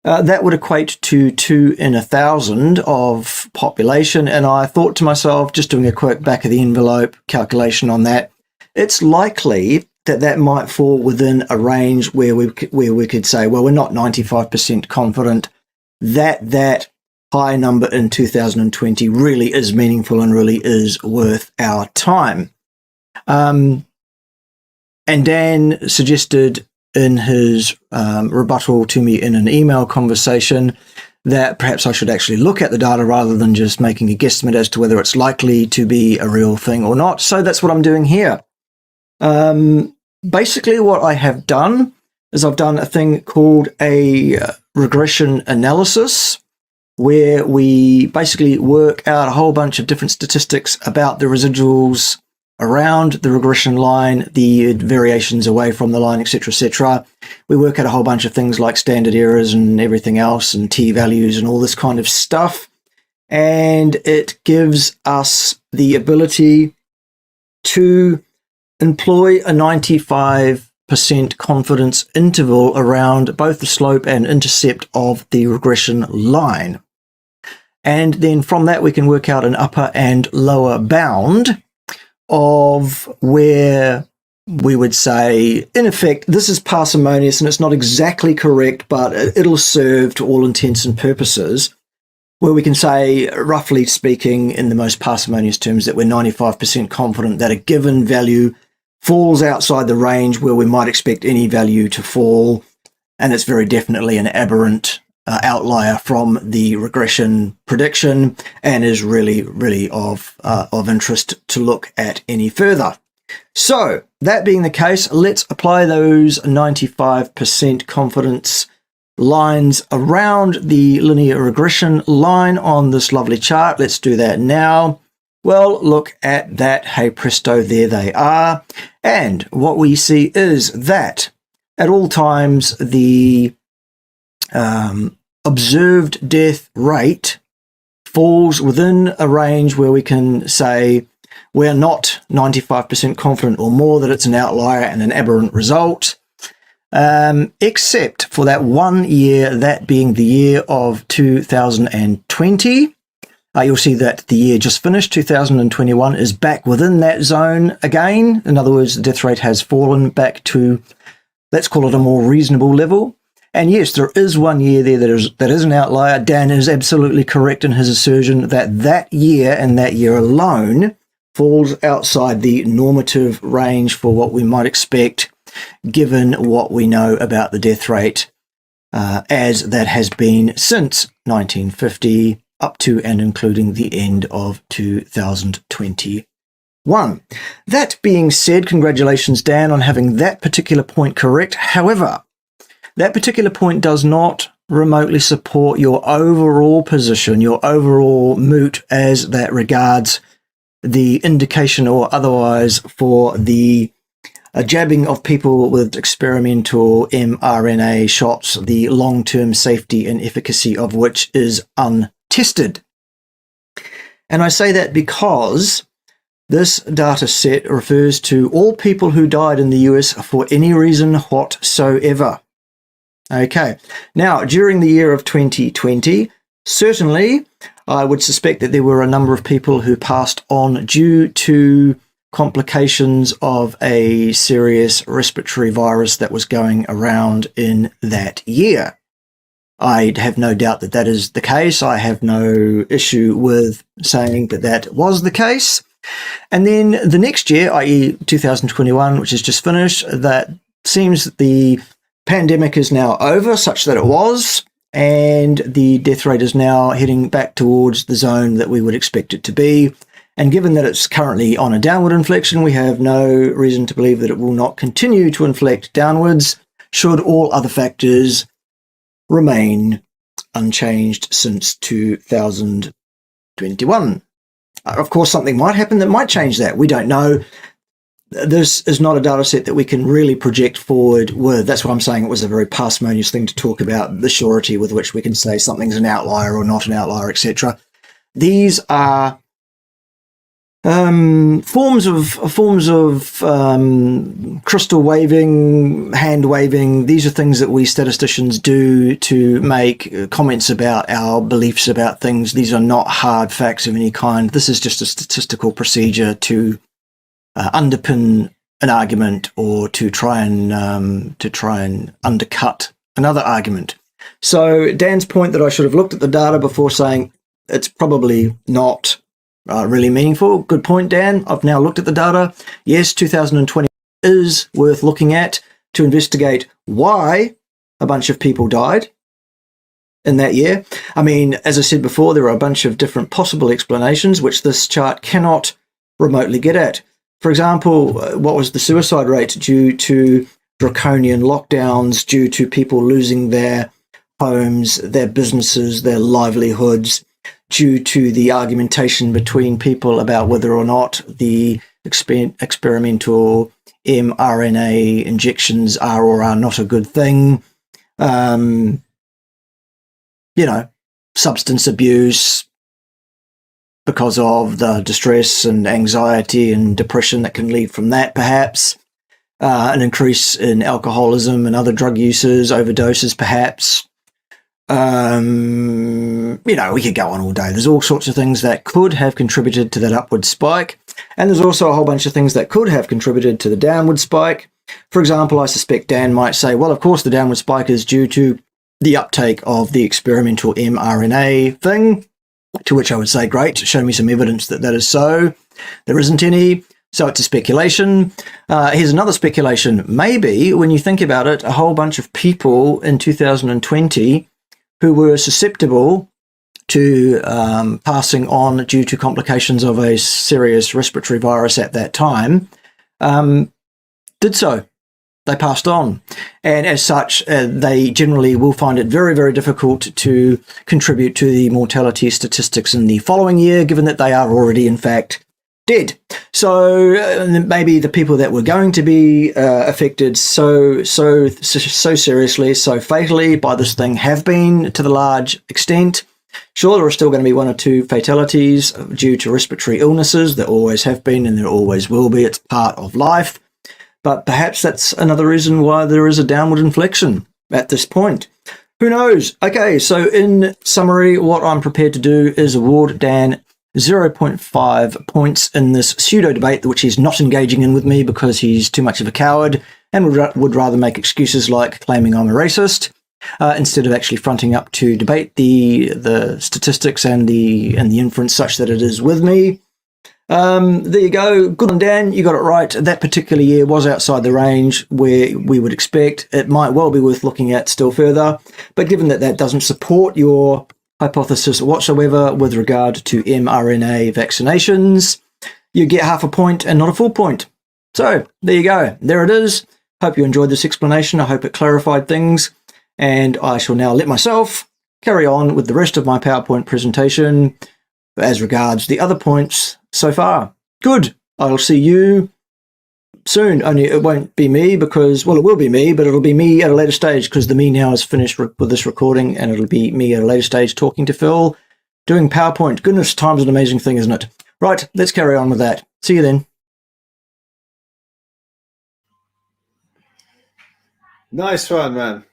That would equate to 2 in 1,000 of population. And I thought to myself, just doing a quick back of the envelope calculation on that, it's likely that that might fall within a range where we could say, well, we're not 95% confident that that high number in 2020 really is meaningful and really is worth our time. And Dan suggested in his rebuttal to me in an email conversation that perhaps I should actually look at the data rather than just making a guesstimate as to whether it's likely to be a real thing or not. So that's what I'm doing here. Basically what I have done is I've done a thing called a regression analysis, where we basically work out a whole bunch of different statistics about the residuals around the regression line, the variations away from the line, etc., etc. We work out a whole bunch of things like standard errors and everything else, and t-values and all this kind of stuff. And it gives us the ability to employ a 95% confidence interval around both the slope and intercept of the regression line. And then from that, we can work out an upper and lower bound of where we would say, in effect, this is parsimonious and it's not exactly correct, but it'll serve to all intents and purposes, where we can say, roughly speaking, in the most parsimonious terms, that we're 95% confident that a given value falls outside the range where we might expect any value to fall, and it's very definitely an aberrant outlier from the regression prediction and is really, really of interest to look at any further. So, that being the case, let's apply those 95% confidence lines around the linear regression line on this lovely chart. Let's do that now. Well, look at that. Hey presto, there they are. And what we see is that at all times, the observed death rate falls within a range where we can say we're not 95% confident or more that it's an outlier and an aberrant result, except for that 1 year, that being the year of 2020. You'll see that the year just finished, 2021, is back within that zone again. In other words, the death rate has fallen back to, let's call it a more reasonable level. And yes, there is 1 year there that is an outlier. Dan is absolutely correct in his assertion that that year and that year alone falls outside the normative range for what we might expect, given what we know about the death rate as that has been since 1950 up to and including the end of 2021. That being said, congratulations, Dan, on having that particular point correct. However, that particular point does not remotely support your overall position, your overall moot as that regards the indication or otherwise for the jabbing of people with experimental mRNA shots, the long-term safety and efficacy of which is untested. And I say that because this data set refers to all people who died in the US for any reason whatsoever. Okay, now during the year of 2020, certainly I would suspect that there were a number of people who passed on due to complications of a serious respiratory virus that was going around in that year. I have no doubt that that is the case. I have no issue with saying that that was the case. And then the next year, i.e. 2021, which is just finished, that seems that the pandemic is now over, such that it was, and the death rate is now heading back towards the zone that we would expect it to be. And given that it's currently on a downward inflection, we have no reason to believe that it will not continue to inflect downwards, should all other factors remain unchanged since 2021. Of course, something might happen that might change that. We don't know. This is not a data set that we can really project forward with. That's why I'm saying it was a very parsimonious thing to talk about the surety with which we can say something's an outlier or not an outlier, etc. These are forms of crystal waving, hand waving. These are things that we statisticians do to make comments about our beliefs about things. These are not hard facts of any kind. This is just a statistical procedure to underpin an argument or to try and undercut another argument. So Dan's point that I should have looked at the data before saying it's probably not really meaningful. Good point, Dan. I've now looked at the data. Yes, 2020 is worth looking at to investigate why a bunch of people died in that year. I mean, as I said before, there are a bunch of different possible explanations which this chart cannot remotely get at. For example, what was the suicide rate due to draconian lockdowns, due to people losing their homes, their businesses, their livelihoods, due to the argumentation between people about whether or not the experimental mRNA injections are or are not a good thing, substance abuse, because of the distress and anxiety and depression that can lead from that, perhaps. An increase in alcoholism and other drug uses, overdoses, perhaps. We could go on all day. There's all sorts of things that could have contributed to that upward spike. And there's also a whole bunch of things that could have contributed to the downward spike. For example, I suspect Dan might say, well, of course, the downward spike is due to the uptake of the experimental mRNA thing. To which I would say, great, show me some evidence that that is so. There isn't any, so it's a speculation. Here's another speculation. Maybe, when you think about it, a whole bunch of people in 2020 who were susceptible to passing on due to complications of a serious respiratory virus at that time did so. They passed on. And as such, they generally will find it very, very difficult to contribute to the mortality statistics in the following year, given that they are already, in fact, dead. So maybe the people that were going to be affected so seriously, so fatally by this thing have been to the large extent. Sure, there are still going to be one or two fatalities due to respiratory illnesses. There always have been and there always will be. It's part of life. But perhaps that's another reason why there is a downward inflection at this point. Who knows? Okay, so in summary, what I'm prepared to do is award Dan 0.5 points in this pseudo debate, which he's not engaging in with me because he's too much of a coward and would rather make excuses like claiming I'm a racist instead of actually fronting up to debate the statistics and the inference such that it is with me. There you go. Good on Dan. You got it right. That particular year was outside the range where we would expect. It might well be worth looking at still further. But given that that doesn't support your hypothesis whatsoever with regard to mRNA vaccinations, you get half a point and not a full point. So there you go. There it is. Hope you enjoyed this explanation. I hope it clarified things. And I shall now let myself carry on with the rest of my PowerPoint presentation as regards the other points so far. Good. I'll see you soon. Only it won't be me because, well, it will be me, but it'll be me at a later stage because the me now is finished with this recording and it'll be me at a later stage talking to Phil, doing PowerPoint. Goodness, time's an amazing thing, isn't it? Right, let's carry on with that. See you then. Nice one, man.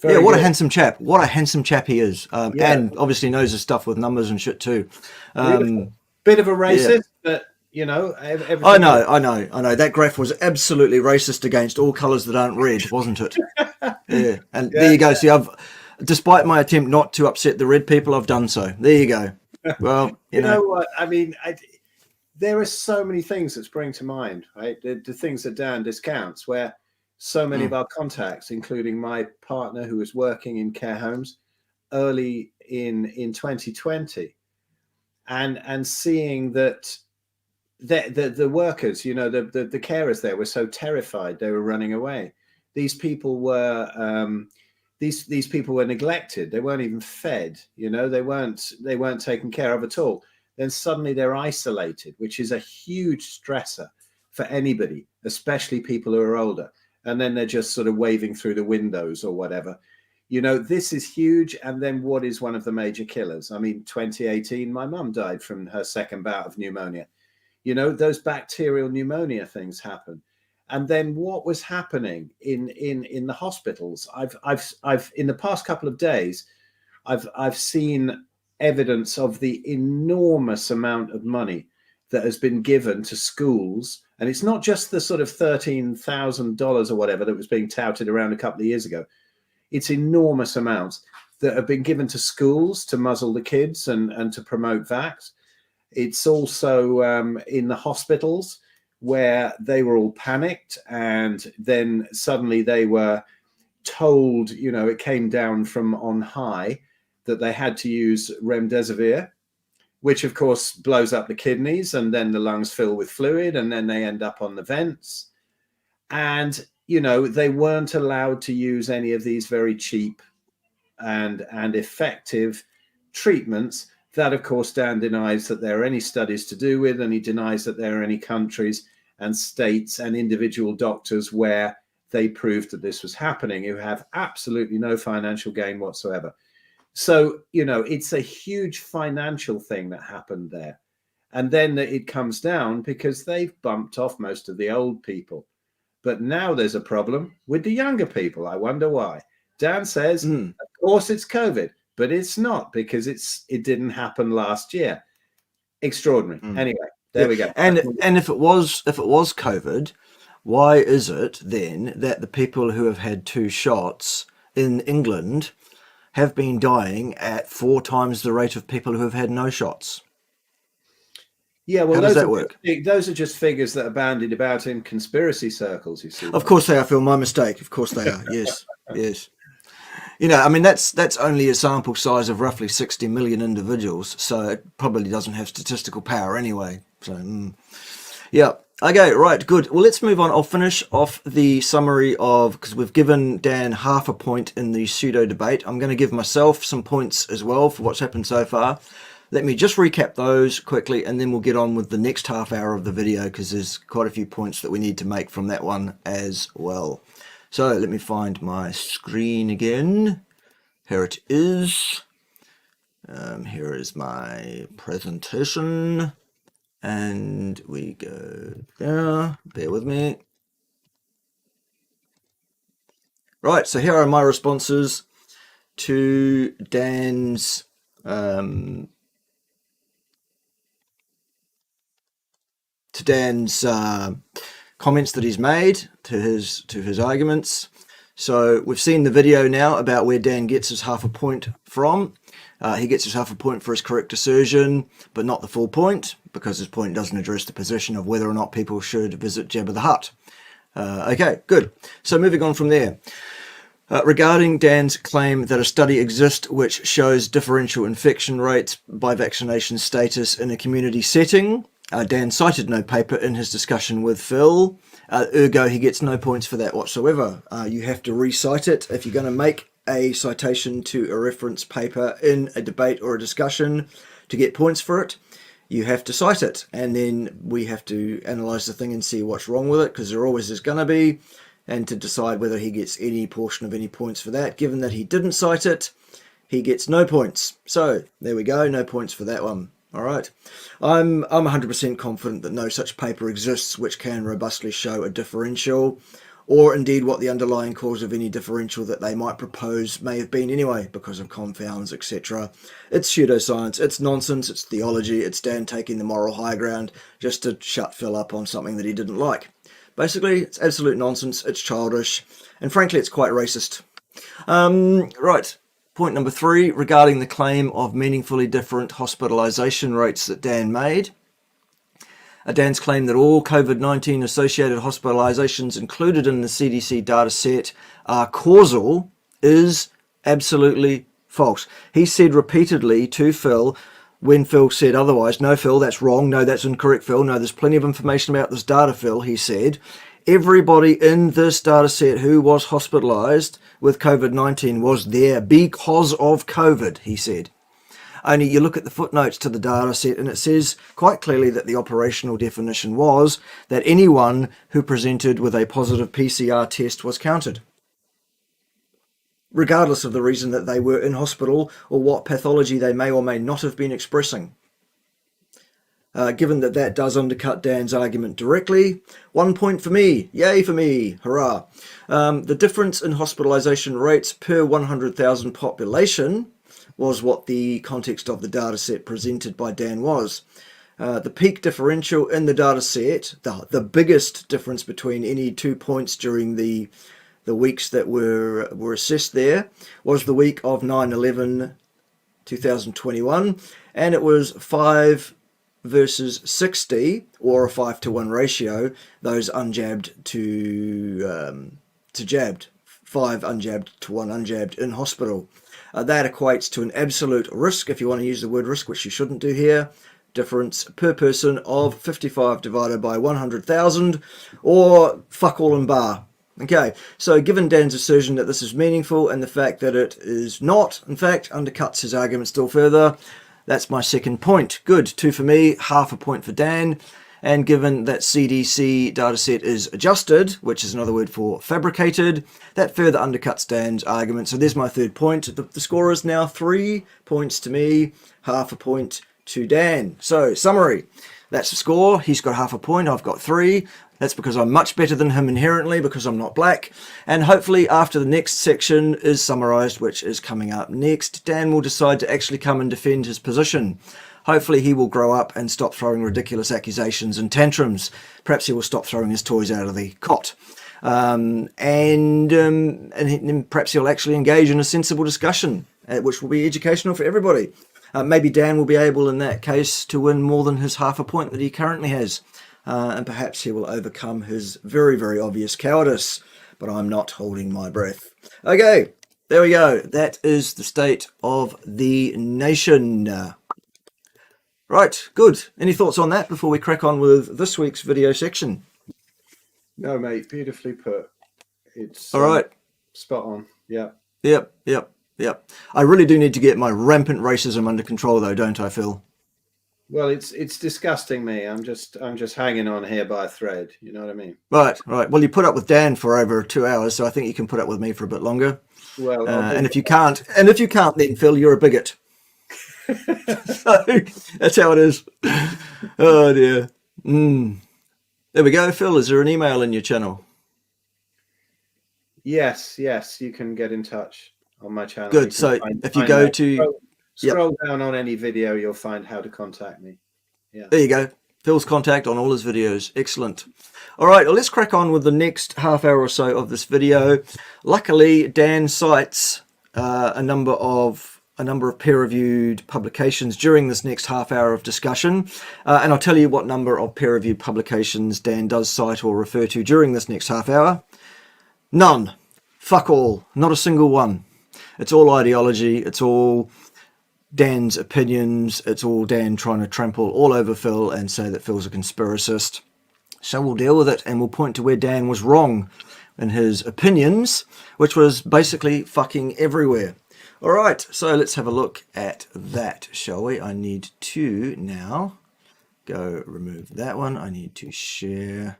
Very what good. A handsome chap. What a handsome chap he is. And obviously knows his stuff with numbers and shit too. Bit of a racist, but you know, I know. That graph was absolutely racist against all colours that aren't red, wasn't it? Yeah. And there you go. See, despite my attempt not to upset the red people, I've done so. There you go. Well, you know what? I mean, there are so many things that spring to mind, right? The things that Dan discounts, where so many of our contacts, including my partner who was working in care homes early in 2020, and seeing that the workers, you know, the carers there were so terrified they were running away. These people were these people were neglected. They weren't even fed. You know, they weren't taken care of at all. Then suddenly they're isolated, which is a huge stressor for anybody, especially people who are older. And then they're just sort of waving through the windows or whatever. You know, this is huge. And then what is one of the major killers? I mean, 2018, my mum died from her second bout of pneumonia. You know, those bacterial pneumonia things happen. And then what was happening in the hospitals? I've in the past couple of days, I've seen evidence of the enormous amount of money that has been given to schools. And it's not just the sort of $13,000 or whatever that was being touted around a couple of years ago. It's enormous amounts that have been given to schools to muzzle the kids and to promote vax. It's also in the hospitals where they were all panicked and then suddenly they were told, you know, it came down from on high that they had to use remdesivir, which of course blows up the kidneys and then the lungs fill with fluid and then they end up on the vents. And, you know, they weren't allowed to use any of these very cheap and effective treatments that, of course, Dan denies that there are any studies to do with, and he denies that there are any countries and states and individual doctors where they proved that this was happening, who have absolutely no financial gain whatsoever. So, you know, it's a huge financial thing that happened there. And then it comes down because they've bumped off most of the old people. But now there's a problem with the younger people. I wonder why. Dan says, of course, it's COVID, but it's not because it didn't happen last year. Extraordinary. Anyway, there we go. And if it was COVID, why is it then that the people who have had 2 shots in England have been dying at 4 times the rate of people who have had no shots? Yeah, well, how does that work? Those are just figures that are bandied about in conspiracy circles, you see. Of course they are, Phil. My mistake. Of course they are. Yes, yes. You know, I mean, that's only a sample size of roughly 60 million individuals, so it probably doesn't have statistical power anyway. So, yeah. Okay, right, good. Well, let's move on. I'll finish off the summary of, because we've given Dan half a point in the pseudo debate. I'm going to give myself some points as well for what's happened so far. Let me just recap those quickly, and then we'll get on with the next half hour of the video, because there's quite a few points that we need to make from that one as well. So let me find my screen again. Here it is. Here is my presentation. And we go there, bear with me. Right, so here are my responses to Dan's comments that he's made to his arguments. So we've seen the video now about where Dan gets his half a point from. He gets his half a point for his correct assertion, but not the full point, because his point doesn't address the position of whether or not people should visit Jabba the Hutt. Okay, good. So moving on from there. Regarding Dan's claim that a study exists which shows differential infection rates by vaccination status in a community setting, Dan cited no paper in his discussion with Phil. Ergo, he gets no points for that whatsoever. You have to recite it if you're going to make a citation to a reference paper in a debate or a discussion to get points for it. You have to cite it, and then we have to analyse the thing and see what's wrong with it, because there always is going to be, and to decide whether he gets any portion of any points for that. Given that he didn't cite it, he gets no points. So there we go, no points for that one. All right, I'm 100% confident that no such paper exists which can robustly show a differential, or indeed what the underlying cause of any differential that they might propose may have been anyway, because of confounds, etc. It's pseudoscience, it's nonsense, it's theology, it's Dan taking the moral high ground just to shut Phil up on something that he didn't like. Basically, it's absolute nonsense, it's childish, and frankly, it's quite racist. Right, point number 3, regarding the claim of meaningfully different hospitalisation rates that Dan made. Dan's claim that all COVID-19 associated hospitalisations included in the CDC data set are causal is absolutely false. He said repeatedly to Phil, when Phil said otherwise, no, Phil, that's wrong, no, that's incorrect, Phil, no, there's plenty of information about this data, Phil, he said, everybody in this data set who was hospitalised with COVID-19 was there because of COVID, he said. Only you look at the footnotes to the data set and it says quite clearly that the operational definition was that anyone who presented with a positive PCR test was counted, regardless of the reason that they were in hospital or what pathology they may or may not have been expressing. Given that that does undercut Dan's argument directly, 1 point for me, yay for me, hurrah. The difference in hospitalisation rates per 100,000 population was what the context of the data set presented by Dan was. The peak differential in the data set, the biggest difference between any 2 points during the weeks that were assessed there, was the week of 9/11/2021, and it was 5 versus 60, or a 5-to-1 ratio, those unjabbed to jabbed, 5 unjabbed to 1 unjabbed in hospital. That equates to an absolute risk, if you want to use the word risk, which you shouldn't do here, difference per person of 55 divided by 100,000, or fuck all and bar. Okay, so given Dan's assertion that this is meaningful and the fact that it is not, in fact, undercuts his argument still further, that's my second point. Good, 2 for me, half a point for Dan. And given that CDC dataset is adjusted, which is another word for fabricated, that further undercuts Dan's argument. So there's my third point. The score is now 3 points to me, half a point to Dan. So summary, that's the score. He's got half a point, I've got 3. That's because I'm much better than him inherently, because I'm not black. And hopefully after the next section is summarised, which is coming up next, Dan will decide to actually come and defend his position. Hopefully he will grow up and stop throwing ridiculous accusations and tantrums. Perhaps he will stop throwing his toys out of the cot. And perhaps he'll actually engage in a sensible discussion, which will be educational for everybody. Maybe Dan will be able in that case to win more than his half a point that he currently has. And perhaps he will overcome his very, very obvious cowardice. But I'm not holding my breath. Okay, there we go. That is the state of the nation. Right, good. Any thoughts on that before we crack on with this week's video section? No, mate, beautifully put. It's all right. Spot on. Yeah. Yep. I really do need to get my rampant racism under control, though, don't I, Phil? Well, it's disgusting me. I'm just hanging on here by a thread. You know what I mean? Right. Well, you put up with Dan for over 2 hours, so I think you can put up with me for a bit longer. Well, and if you can't, then Phil, you're a bigot. So that's how it is. Oh dear. There we go, Phil. Is there an email in your channel? Yes, you can get in touch on my channel. Good. So if you go to scroll down on any video, you'll find how to contact me. Yeah. There you go. Phil's contact on all his videos. Excellent. All right, well, let's crack on with the next half hour or so of this video. Luckily, Dan cites a number of peer-reviewed publications during this next half hour of discussion, and I'll tell you what number of peer-reviewed publications Dan does cite or refer to during this next half hour. None. Fuck all. Not a single one. It's all ideology. It's all Dan's opinions. It's all Dan trying to trample all over Phil and say that Phil's a conspiracist. So we'll deal with it, and we'll point to where Dan was wrong in his opinions, which was basically fucking everywhere. All right, so let's have a look at that, shall we? I need to now go remove that one. I need to share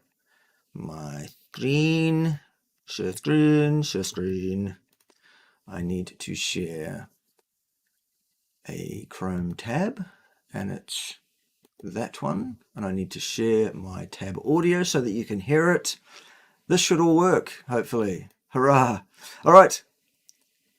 my screen. Share screen. I need to share a Chrome tab, and it's that one. And I need to share my tab audio so that you can hear it. This should all work, hopefully. Hurrah! All right.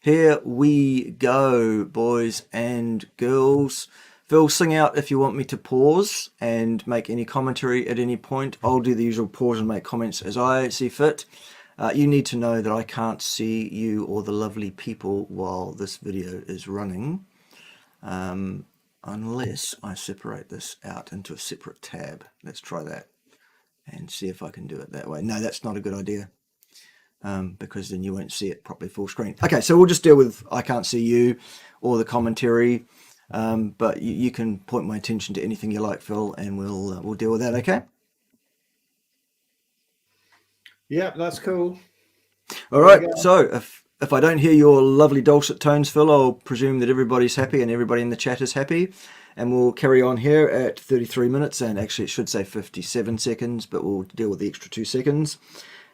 Here we go, boys and girls. Phil, sing out if you want me to pause and make any commentary at any point. I'll do the usual pause and make comments as I see fit. You need to know that I can't see you or the lovely people while this video is running, unless I separate this out into a separate tab. Let's try that and see if I can do it that way. No, that's not a good idea. Because then you won't see it properly full screen. Okay, so we'll just deal with I can't see you or the commentary, but you can point my attention to anything you like, Phil, and we'll deal with that. Okay. Yeah, that's cool. All right. So if I don't hear your lovely dulcet tones, Phil, I'll presume that everybody's happy and everybody in the chat is happy, and we'll carry on here at 33 minutes, and actually it should say 57 seconds, but we'll deal with the extra 2 seconds.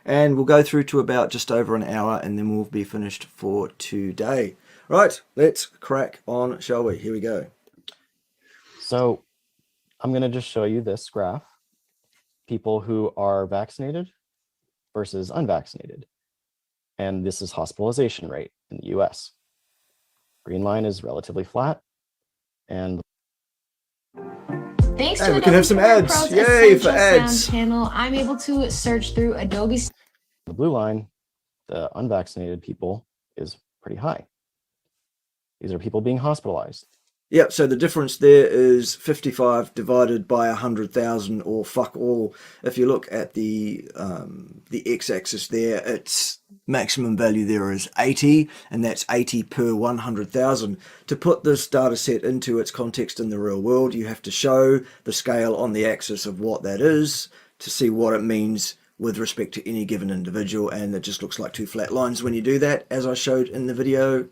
And we'll go through to about just over an hour, and then we'll be finished for today. Right, let's crack on, shall we? Here we go. So I'm going to just show you this graph. People who are vaccinated versus unvaccinated. And this is hospitalization rate in the US. Green line is relatively flat. And thanks Hey, to we Adobe can have some Premiere ads. Pro's Yay for Essential ads. Sound channel, I'm able to search through Adobe. the blue line, the unvaccinated people, is pretty high. These are people being hospitalized. Yep, so the difference there is 55 divided by 100,000, or fuck all. If you look at the x-axis there, its maximum value there is 80, and that's 80 per 100,000. To put this data set into its context in the real world, you have to show the scale on the axis of what that is to see what it means with respect to any given individual, and it just looks like two flat lines when you do that, as I showed in the video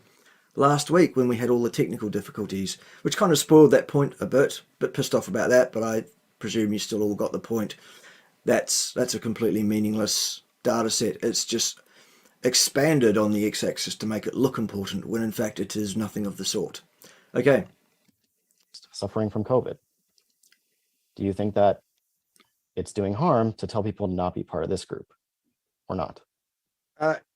last week when we had all the technical difficulties, which kind of spoiled that point a bit pissed off about that, but I presume you still all got the point. That's a completely meaningless data set. It's just expanded on the x-axis to make it look important, when in fact it is nothing of the sort. Okay. Suffering from COVID. Do you think that it's doing harm to tell people to not be part of this group or not?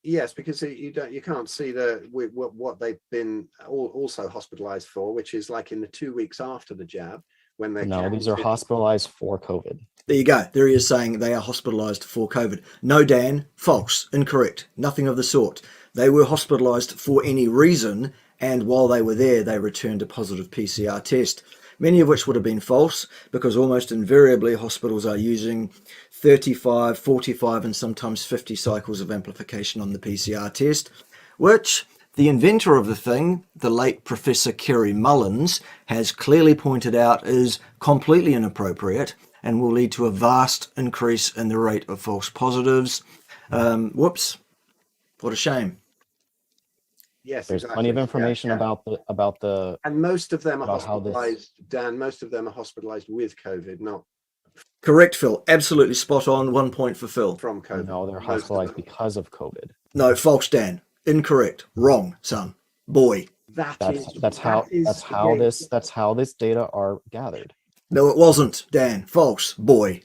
Yes, because you can't see what they've been also hospitalized for, which is like in the 2 weeks after the jab when they No, these are hospitalized for COVID. There you go. There he is saying they are hospitalized for COVID. No, Dan, false, incorrect, nothing of the sort. They were hospitalized for any reason, and while they were there, they returned a positive PCR test, many of which would have been false, because almost invariably hospitals are using 35, 45, and sometimes 50 cycles of amplification on the PCR test, which The inventor of the thing, the late Professor Kerry Mullins, has clearly pointed out is completely inappropriate and will lead to a vast increase in the rate of false positives. Whoops, what a shame. Yes, There's exactly. plenty of information about the and most of them are about how hospitalized, Dan. Most of them are hospitalized with COVID, not Correct, Phil. Absolutely spot on. 1 point for Phil. from COVID. No, they're hospitalized because of COVID. No, false, Dan. Incorrect. Wrong, son. Boy. That's how this data are gathered. No, it wasn't, Dan. False. Boy.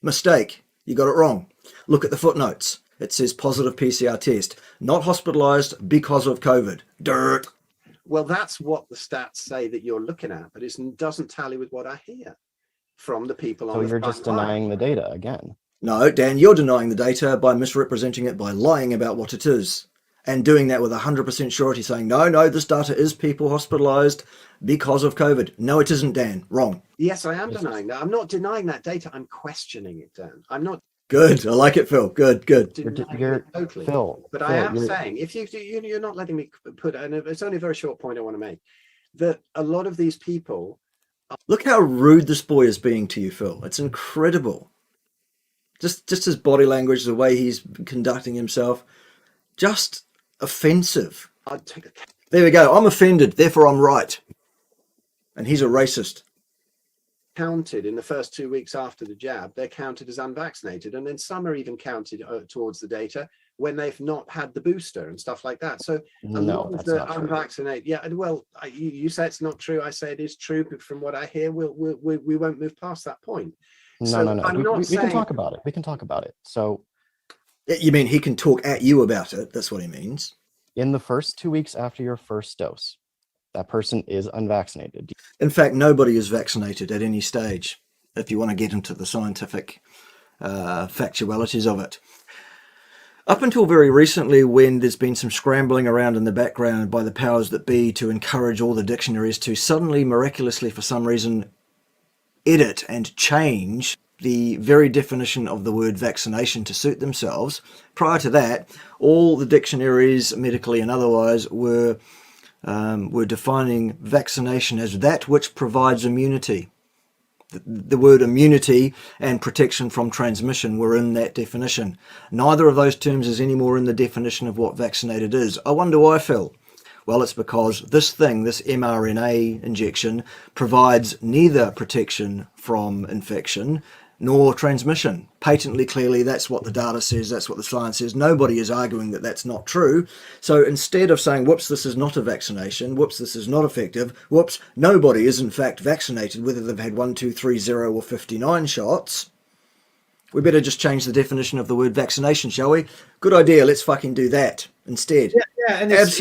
Mistake. You got it wrong. Look at the footnotes. It says positive PCR test. Not hospitalized because of COVID. Dirt. Well, that's what the stats say that you're looking at, but it doesn't tally with what I hear from the people on the So you're front just line. denying the data again. No, Dan, you're denying the data by misrepresenting it, by lying about what it is, and doing that with 100% surety, saying, no, this data is people hospitalized because of COVID. No, it isn't, Dan. Wrong. Yes, I am denying that. I'm not denying that data. I'm questioning it, Dan. I'm not. Good. I like it, Phil. Good. You're totally. Phil. But Phil, I am saying, if you're not letting me put, and it's only a very short point I want to make, that a lot of these people. Look how rude this boy is being to you, Phil. It's incredible. Just his body language, the way he's conducting himself, just offensive. I'd take a There we go. I'm offended, therefore I'm right. And he's a racist. counted in the first 2 weeks after the jab, they're counted as unvaccinated, and then some are even counted towards the data when they've not had the booster and stuff like that. So a lot of the unvaccinated, yeah, well, you say it's not true. I say it is true, but from what I hear, we won't move past that point. No. We can talk about it. We can talk about it. So, You mean he can talk at you about it? That's what he means. in the first 2 weeks after your first dose, that person is unvaccinated. In fact, nobody is vaccinated at any stage, if you want to get into the scientific factualities of it. Up until very recently, when there's been some scrambling around in the background by the powers that be to encourage all the dictionaries to suddenly, miraculously, for some reason, edit and change the very definition of the word vaccination to suit themselves. Prior to that, all the dictionaries, medically and otherwise, were defining vaccination as that which provides immunity. The word immunity and protection from transmission were in that definition. Neither of those terms is anymore in the definition of what vaccinated is. I wonder why, Phil. Well, it's because this mRNA injection, provides neither protection from infection nor transmission. Patently clearly, that's what the data says, that's what the science says. Nobody is arguing that that's not true. So instead of saying, whoops, this is not a vaccination, whoops, this is not effective, whoops, nobody is in fact vaccinated, whether they've had 1, 2, 3, 0 or 59 shots, we better just change the definition of the word vaccination, shall we? Good idea, let's fucking do that instead. Yeah, and it's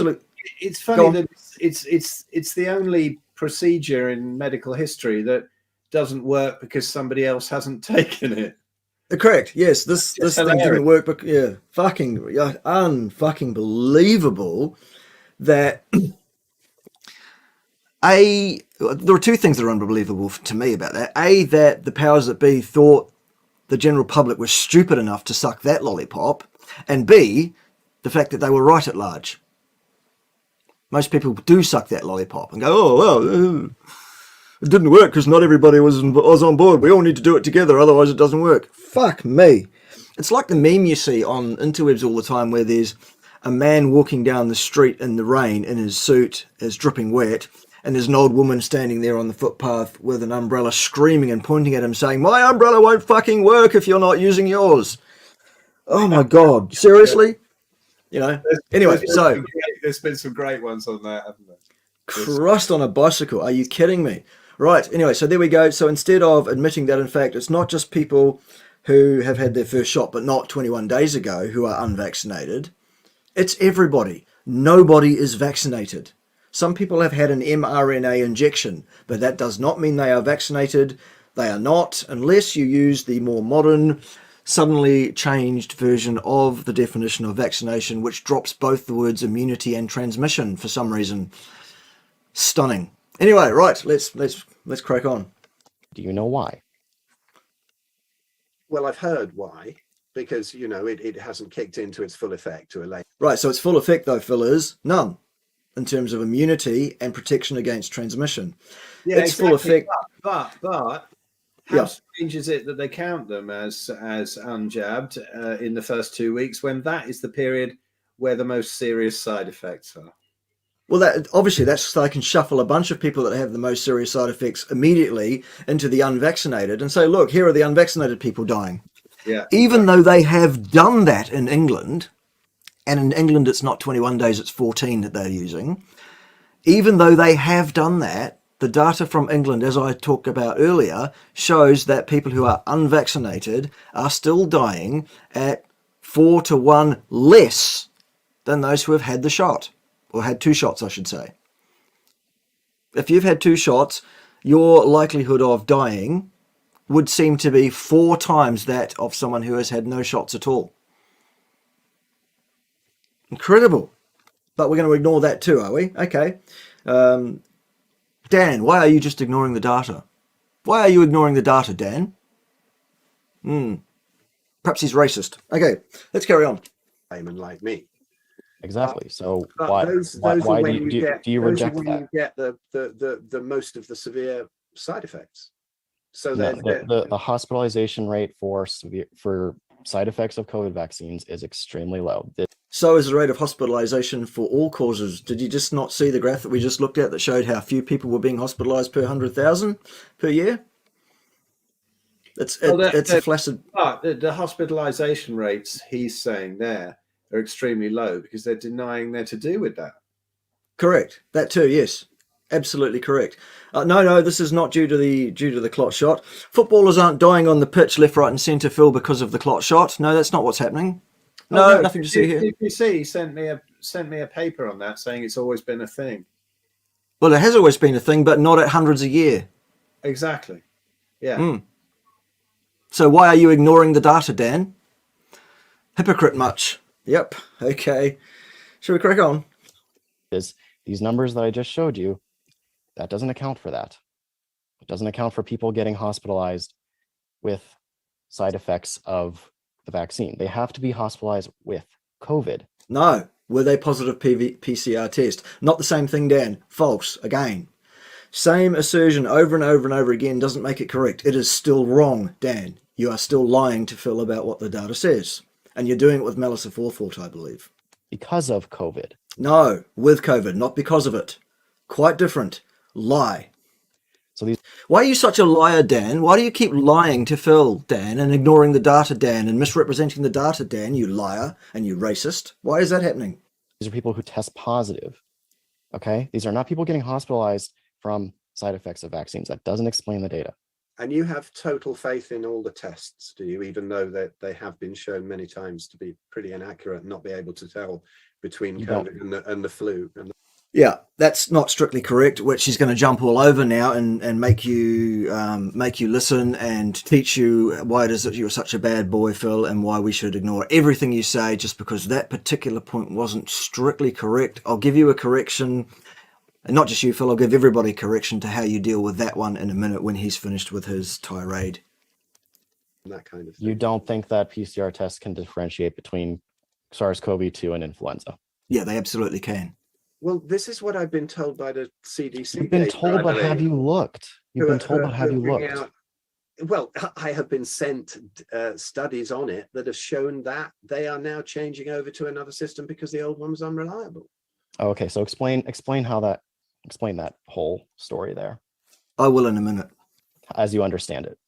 funny that it's the only procedure in medical history that doesn't work because somebody else hasn't taken it. Correct. Yes, this thing didn't work, but unfucking believable that there are two things that are unbelievable to me about that. A, that the powers that be thought the general public was stupid enough to suck that lollipop, and B, the fact that they were right at large. Most people do suck that lollipop and go, oh, well, it didn't work because not everybody was on board. We all need to do it together, otherwise it doesn't work. Fuck me. It's like the meme you see on interwebs all the time where there's a man walking down the street in the rain in his suit, is dripping wet, and there's an old woman standing there on the footpath with an umbrella screaming and pointing at him saying, my umbrella won't fucking work if you're not using yours. Oh my God, seriously? You know, anyway, so there's been some great ones on that, haven't there? Crust on a bicycle. Are you kidding me? Right. Anyway, so there we go. So instead of admitting that, in fact, it's not just people who have had their first shot, but not 21 days ago, who are unvaccinated. It's everybody. Nobody is vaccinated. Some people have had an mRNA injection, but that does not mean they are vaccinated. They are not, unless you use the more modern, suddenly changed version of the definition of vaccination, which drops both the words immunity and transmission for some reason. Stunning. Anyway, right, let's crack on. Do you know why? Well, I've heard why, because, you know, it hasn't kicked into its full effect to a late. Right, so its full effect, though, Phil, is none. in terms of immunity and protection against transmission. Yeah, It's full effect. But how strange is it that they count them as unjabbed in the first 2 weeks when that is the period where the most serious side effects are? Well, obviously that's so they can shuffle a bunch of people that have the most serious side effects immediately into the unvaccinated and say, look, here are the unvaccinated people dying. Yeah. Even though they have done that in England, and in England it's not 21 days, it's 14 that they're using. Even though they have done that, the data from England, as I talked about earlier, shows that people who are unvaccinated are still dying at 4 to 1 less than those who have had the shot, or had 2 shots, I should say. If you've had 2 shots, your likelihood of dying would seem to be 4 times that of someone who has had no shots at all. Incredible. But we're going to ignore that too, are we? Okay. Dan, why are you just ignoring the data? Why are you ignoring the data, Dan? Perhaps he's racist. Okay, let's carry on. Layman like me. Exactly. So But why do you reject that? You get the most of the severe side effects. So No, the hospitalization rate for side effects of COVID vaccines is extremely low. So is the rate of hospitalization for all causes. Did you just not see the graph that we just looked at that showed how few people were being hospitalized per 100,000 per year? It's a flaccid. The hospitalization rates he's saying there are extremely low because they're denying they're to do with that. Correct. That too, yes. Absolutely correct. No, this is not due to the clot shot. Footballers aren't dying on the pitch left, right and centre, Phil, because of the clot shot. No, that's not what's happening. No, nothing to see here. BBC he sent me a paper on that saying it's always been a thing. Well, it has always been a thing, but not at hundreds a year. Exactly. Yeah. So why are you ignoring the data, Dan? Hypocrite much. Yep. Okay. Shall we crack on? These numbers that I just showed you, that doesn't account for that. It doesn't account for people getting hospitalized with side effects of the vaccine. They have to be hospitalized with COVID. No. Were they positive PCR test? Not the same thing, Dan. False. Again. Same assertion over and over and over again doesn't make it correct. It is still wrong, Dan. You are still lying to Phil about what the data says. And you're doing it with malice aforethought, I believe. Because of COVID. No, with COVID, not because of it. Quite different. Lie. Why are you such a liar, Dan? Why do you keep lying to Phil, Dan, and ignoring the data, Dan, and misrepresenting the data, Dan, you liar and you racist? Why is that happening? These are people who test positive. Okay? These are not people getting hospitalized from side effects of vaccines. That doesn't explain the data. And you have total faith in all the tests, do you? Even though that they have been shown many times to be pretty inaccurate and not be able to tell between COVID and the flu. Yeah, that's not strictly correct, which he's going to jump all over now and make you listen and teach you why it is that you're such a bad boy, Phil, and why we should ignore everything you say just because that particular point wasn't strictly correct. I'll give you a correction, and not just you, Phil, I'll give everybody correction to how you deal with that one in a minute when he's finished with his tirade. That kind of thing. You don't think that PCR tests can differentiate between SARS-CoV-2 and influenza? Yeah, they absolutely can. Well, this is what I've been told by the CDC. You've been told, but have you looked? You've been told, but have you looked? Well, I have been sent studies on it that have shown that they are now changing over to another system because the old one was unreliable. Okay, so explain that whole story there. I will in a minute. As you understand it.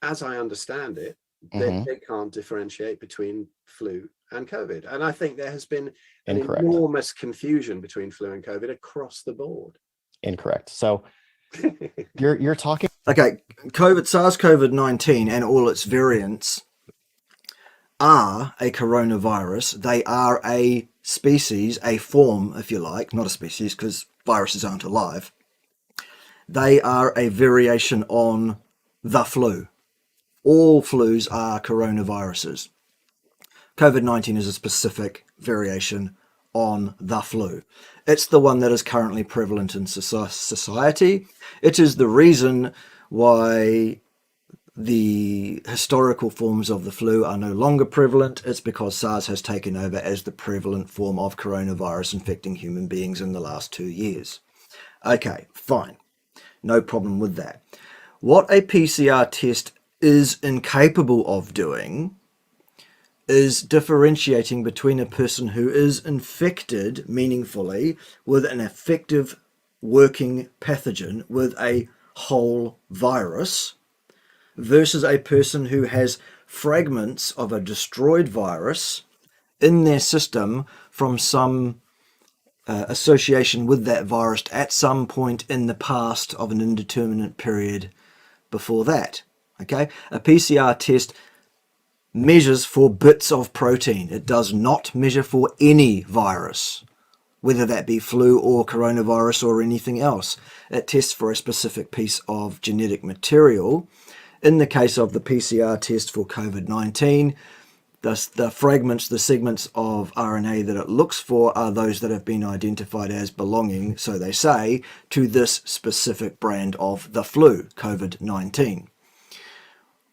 As I understand it, they can't differentiate between flu and COVID. And I think there has been an enormous confusion between flu and COVID across the board. Incorrect. So you're talking. Okay, SARS-CoV-19 and all its variants are a coronavirus. They are a species, a form, if you like, not a species because viruses aren't alive. They are a variation on the flu. All flus are coronaviruses. COVID-19 is a specific variation on the flu. It's the one that is currently prevalent in society. It is the reason why the historical forms of the flu are no longer prevalent. It's because SARS has taken over as the prevalent form of coronavirus infecting human beings in the last 2 years. Okay, fine. No problem with that. What a PCR test is incapable of doing is differentiating between a person who is infected meaningfully with an effective working pathogen with a whole virus versus a person who has fragments of a destroyed virus in their system from some association with that virus at some point in the past of an indeterminate period before that. Okay, a PCR test measures for bits of protein. It does not measure for any virus, whether that be flu or coronavirus or anything else. It tests for a specific piece of genetic material. In the case of the PCR test for COVID-19, the fragments, the segments of RNA that it looks for are those that have been identified as belonging, so they say, to this specific brand of the flu, COVID-19.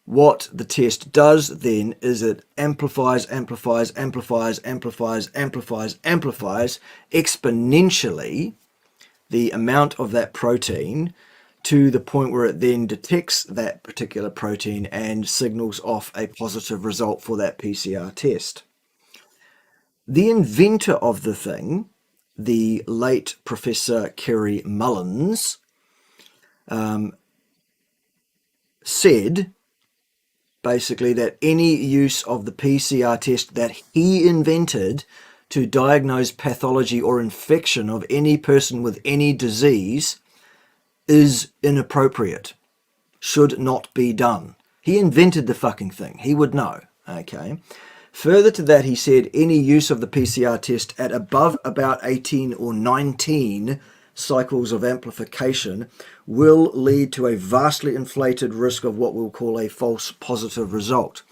What the test does then is it amplifies exponentially the amount of that protein to the point where it then detects that particular protein and signals off a positive result for that PCR test. The inventor of the thing, the late Professor Kerry Mullins, said basically that any use of the PCR test that he invented to diagnose pathology or infection of any person with any disease is inappropriate, should not be done. He invented the fucking thing. He would know. Okay. Further to that, he said any use of the PCR test at above about 18 or 19 cycles of amplification will lead to a vastly inflated risk of what we'll call a false positive result.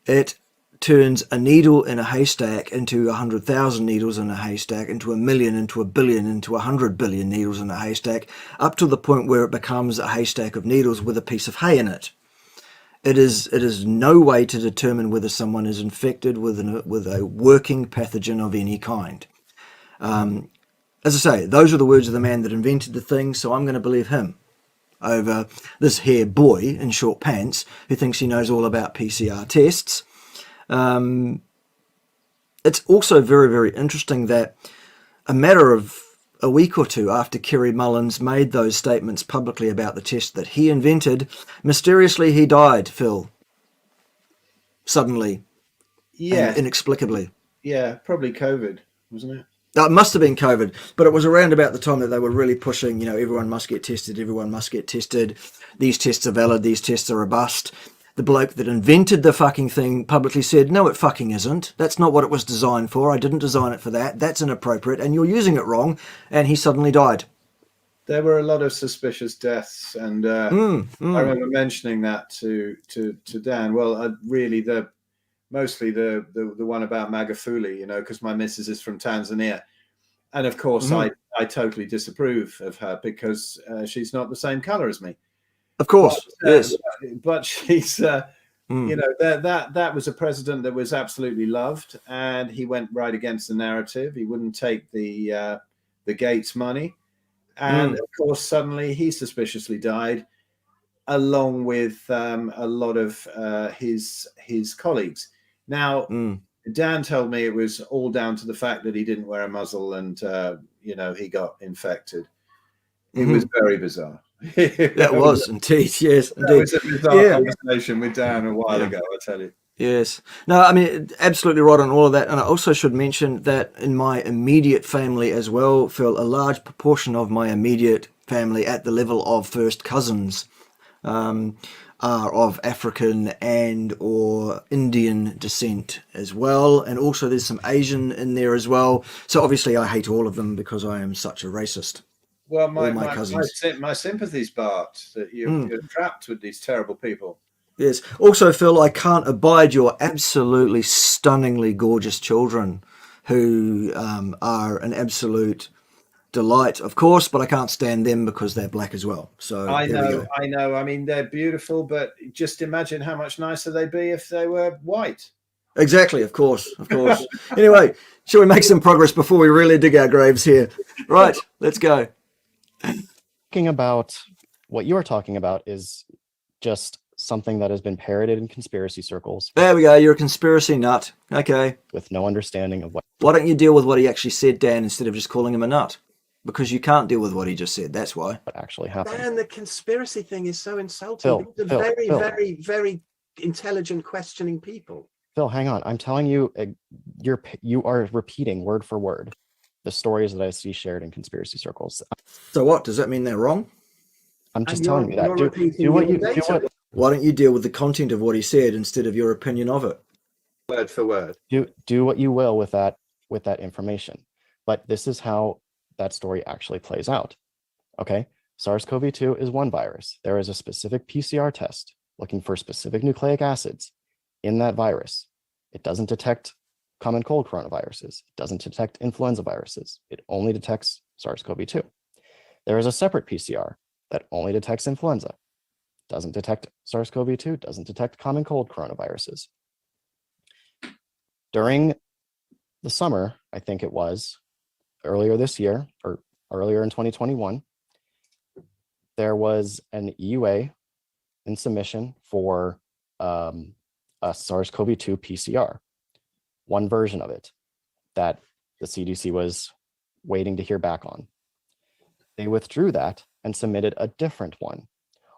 It turns a needle in a haystack into 100,000 needles in a haystack, into 1,000,000, into 1,000,000,000, into 100,000,000,000 needles in a haystack, up to the point where it becomes a haystack of needles with a piece of hay in it. It is no way to determine whether someone is infected with a working pathogen of any kind. As I say, those are the words of the man that invented the thing, so I'm going to believe him over this here boy in short pants who thinks he knows all about PCR tests. It's also very, very interesting that a matter of a week or two after Kerry Mullins made those statements publicly about the test that he invented, mysteriously he died, Phil. Suddenly. Yeah. And inexplicably. Yeah, probably COVID, wasn't it? It must have been COVID, but it was around about the time that they were really pushing, everyone must get tested, everyone must get tested. These tests are valid, these tests are a bust. The bloke that invented the fucking thing publicly said, no, it fucking isn't. That's not what it was designed for. I didn't design it for that. That's inappropriate, and you're using it wrong. And he suddenly died. There were a lot of suspicious deaths, and I remember mentioning that to Dan. Well, really, mostly the one about Magufuli, because my missus is from Tanzania, and of course I totally disapprove of her because she's not the same color as me. Of course, yes. But she's, that was a president that was absolutely loved, and he went right against the narrative. He wouldn't take the Gates money, and of course, suddenly he suspiciously died, along with a lot of his colleagues. Now, Dan told me it was all down to the fact that he didn't wear a muzzle, and he got infected. It was very bizarre. That was indeed, yes, indeed. That was a bizarre conversation with Dan a while ago, I tell you. Yes. No, I mean, absolutely right on all of that. And I also should mention that in my immediate family as well, Phil, a large proportion of my immediate family at the level of first cousins are of African and or Indian descent as well. And also there's some Asian in there as well. So obviously I hate all of them because I am such a racist. Well, my sympathies, Bart, that you're trapped with these terrible people. Yes. Also, Phil, I can't abide your absolutely stunningly gorgeous children who are an absolute delight, of course, but I can't stand them because they're black as well. So I know. I mean, they're beautiful, but just imagine how much nicer they'd be if they were white. Exactly, of course. Anyway, shall we make some progress before we really dig our graves here? Right, let's go. Talking about what you are talking about is just something that has been parroted in conspiracy circles. There we go. You're a conspiracy nut. Okay. With no understanding of what. Why don't you deal with what he actually said, Dan, instead of just calling him a nut? Because you can't deal with what he just said. That's why. What actually happened. Dan, the conspiracy thing is so insulting. Phil, They're very, very intelligent, questioning people. Phil, hang on. I'm telling you, you are repeating word for word the stories that I see shared in conspiracy circles. So what? Does that mean they're wrong? I'm just telling you that. Do what. Why don't you deal with the content of what he said instead of your opinion of it? Word for word. Do what you will with that information. But this is how that story actually plays out. Okay, SARS-CoV-2 is one virus. There is a specific PCR test looking for specific nucleic acids in that virus. It doesn't detect common cold coronaviruses. It doesn't detect influenza viruses. It only detects SARS-CoV-2. There is a separate PCR that only detects influenza. Doesn't detect SARS-CoV-2, doesn't detect common cold coronaviruses. During the summer, I think it was, earlier this year, or earlier in 2021, there was an EUA in submission for a SARS-CoV-2 PCR, one version of it that the CDC was waiting to hear back on. They withdrew that and submitted a different one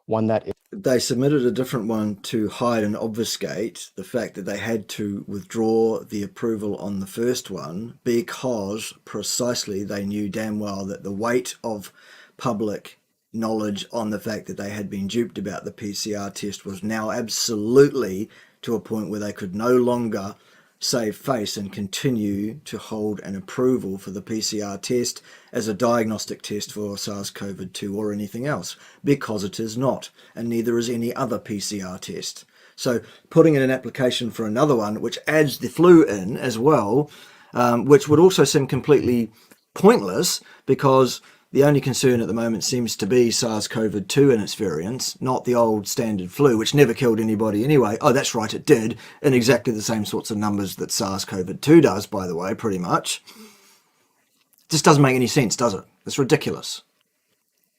that they submitted a different one to hide and obfuscate the fact that they had to withdraw the approval on the first one because precisely they knew damn well that the weight of public knowledge on the fact that they had been duped about the PCR test was now absolutely to a point where they could no longer save face and continue to hold an approval for the PCR test as a diagnostic test for SARS-CoV-2 or anything else, because it is not, and neither is any other PCR test. So putting in an application for another one, which adds the flu in as well, which would also seem completely pointless, because the only concern at the moment seems to be SARS-CoV-2 and its variants, not the old standard flu, which never killed anybody anyway. Oh, that's right, it did, in exactly the same sorts of numbers that SARS-CoV-2 does, by the way, pretty much. Just doesn't make any sense, does it? It's ridiculous.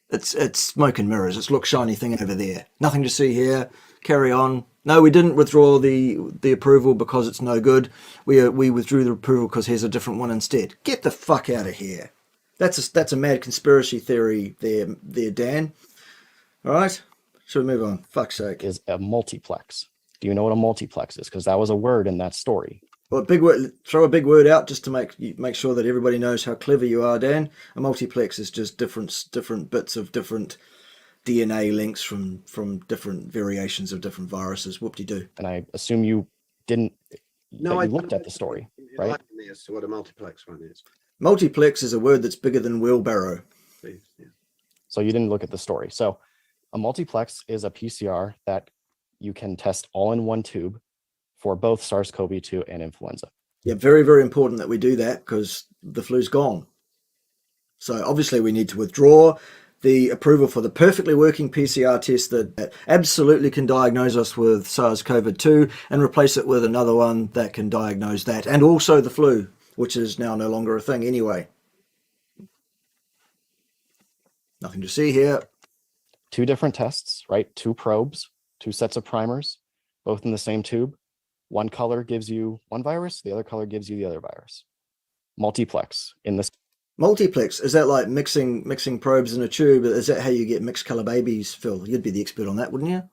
It's smoke and mirrors. It's look, shiny thing over there. Nothing to see here. Carry on. No, we didn't withdraw the approval because it's no good. We withdrew the approval because here's a different one instead. Get the fuck out of here. That's a mad conspiracy theory there, Dan. All right, should we move on? Fuck's sake. Is a multiplex. Do you know what a multiplex is? Because that was a word in that story. Well, big word. Throw a big word out just to make sure that everybody knows how clever you are, Dan. A multiplex is just different bits of different DNA links from different variations of different viruses. Whoop-de-doo. And I assume you didn't. No, I looked at the story, right? Enlighten me as to what a multiplex one is. Multiplex is a word that's bigger than wheelbarrow. Please, yeah. So you didn't look at the story. So a multiplex is a PCR that you can test all in one tube for both SARS-CoV-2 and influenza. Yeah, very, very important that we do that because the flu's gone. So obviously we need to withdraw the approval for the perfectly working PCR test that absolutely can diagnose us with SARS-CoV-2 and replace it with another one that can diagnose that and also the flu, which is now no longer a thing anyway. Nothing to see here. Two different tests, right? Two probes, two sets of primers, both in the same tube. One color gives you one virus, the other color gives you the other virus. Multiplex in this. Multiplex, is that like mixing probes in a tube? Is that how you get mixed color babies, Phil? You'd be the expert on that, wouldn't you?